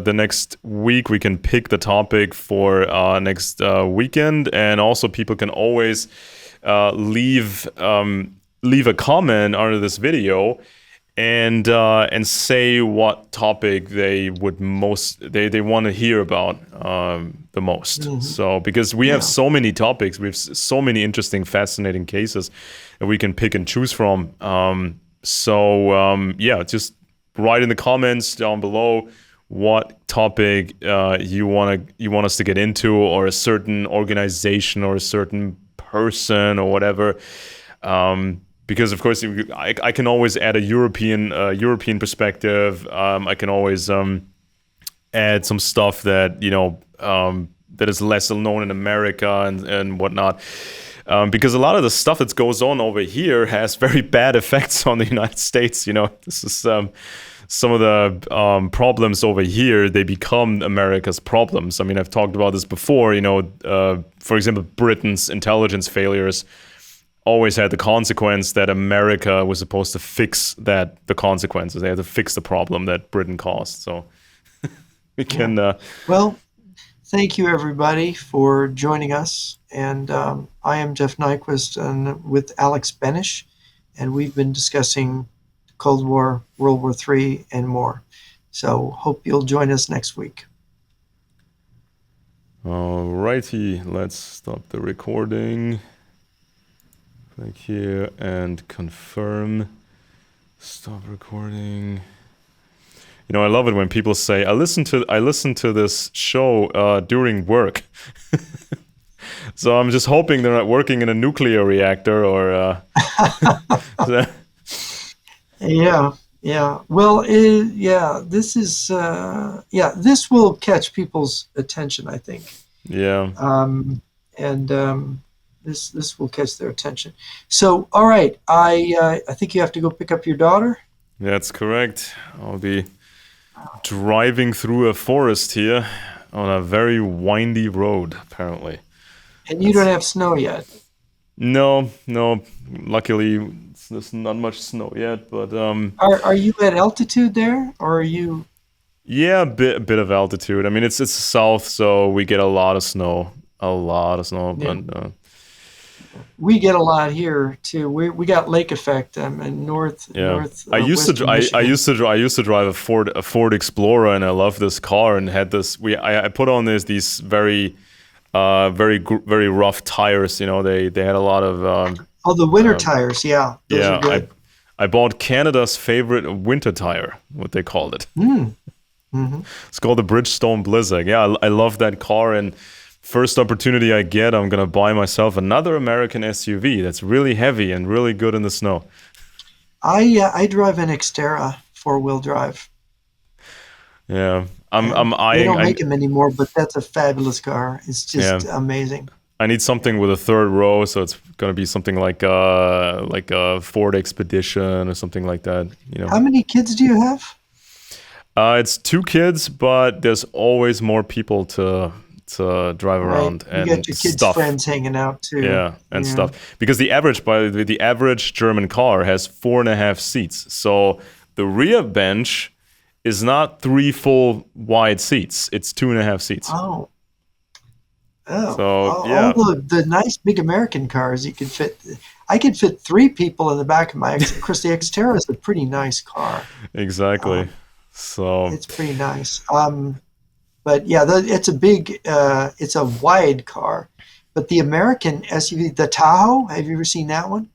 the next week, we can pick the topic for next weekend. And also people can always leave a comment under this video and say what topic they would they want to hear about the most. Mm-hmm. So because we have so many topics, we have so many interesting, fascinating cases that we can pick and choose from. Just write in the comments down below what topic you want us to get into, or a certain organization or a certain person or whatever. Because of course I can always add a European perspective. I can always add some stuff that that is less known in America and whatnot. Because a lot of the stuff that goes on over here has very bad effects on the United States. This is some of the problems over here. They become America's problems. I mean, I've talked about this before. For example, Britain's intelligence failures always had the consequence that America was supposed to fix the consequences. They had to fix the problem that Britain caused. So we can. Well, thank you everybody for joining us. And I am Jeff Nyquist and with Alex Benesch, and we've been discussing Cold War, World War III, and more. So hope you'll join us next week. Alrighty, let's stop the recording. Click here and confirm. Stop recording. You know, I love it when people say, "I listen to this show during work." So I'm just hoping they're not working in a nuclear reactor or. Yeah. Well, this is this will catch people's attention, I think. Yeah. This will catch their attention. So, all right, I think you have to go pick up your daughter. That's correct. I'll be driving through a forest here on a very windy road, apparently. And you don't have snow yet. No. Luckily, there's not much snow yet, but Are you at altitude there, or are you? Yeah, a bit of altitude. I mean, it's south, so we get a lot of snow. Yeah. But We get a lot here too. We got lake effect. In north. I used to drive a Ford Explorer, and I love this car. And had this. I put on these very rough tires. You know, they had a lot of. The winter tires. Yeah. Those are good. I bought Canada's favorite winter tire. What they called it. Mm-hmm. It's called the Bridgestone Blizzard. Yeah, I love that car, and first opportunity I get, I'm gonna buy myself another American SUV that's really heavy and really good in the snow. I drive an Xterra 4-wheel drive. Yeah, They don't make them anymore, but that's a fabulous car. It's just amazing. I need something with a third row, so it's gonna be something like a Ford Expedition or something like that. You know. How many kids do you have? It's 2 kids, but there's always more people to drive around and you got your kids' stuff. friends hanging out too. Yeah, and stuff. Because the average German car has 4.5 seats. So the rear bench is not 3 full wide seats. It's 2.5 seats. Oh. So yeah. All the nice big American cars you can fit. I could fit 3 people in the back of my. Of course, the Xterra is a pretty nice car. Exactly. So it's pretty nice. But yeah, it's a big, it's a wide car. But the American SUV, the Tahoe, have you ever seen that one?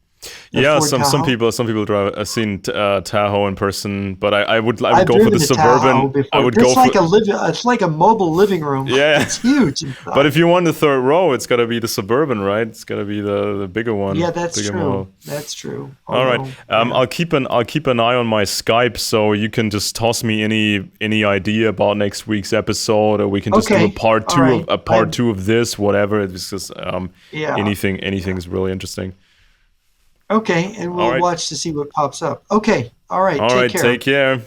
Yeah, some people drive. I've seen Tahoe in person, but I would go for the Suburban. It's like a mobile living room. Yeah, it's huge. But if you want the third row, it's got to be the Suburban, right? It's got to be the bigger one. Yeah, that's true. Model. That's true. All right. I'll keep an eye on my Skype, so you can just toss me any idea about next week's episode, or we can just do a part two of this, whatever. It's just anything is really interesting. Okay, and we'll watch to see what pops up. Okay, all right. Take care.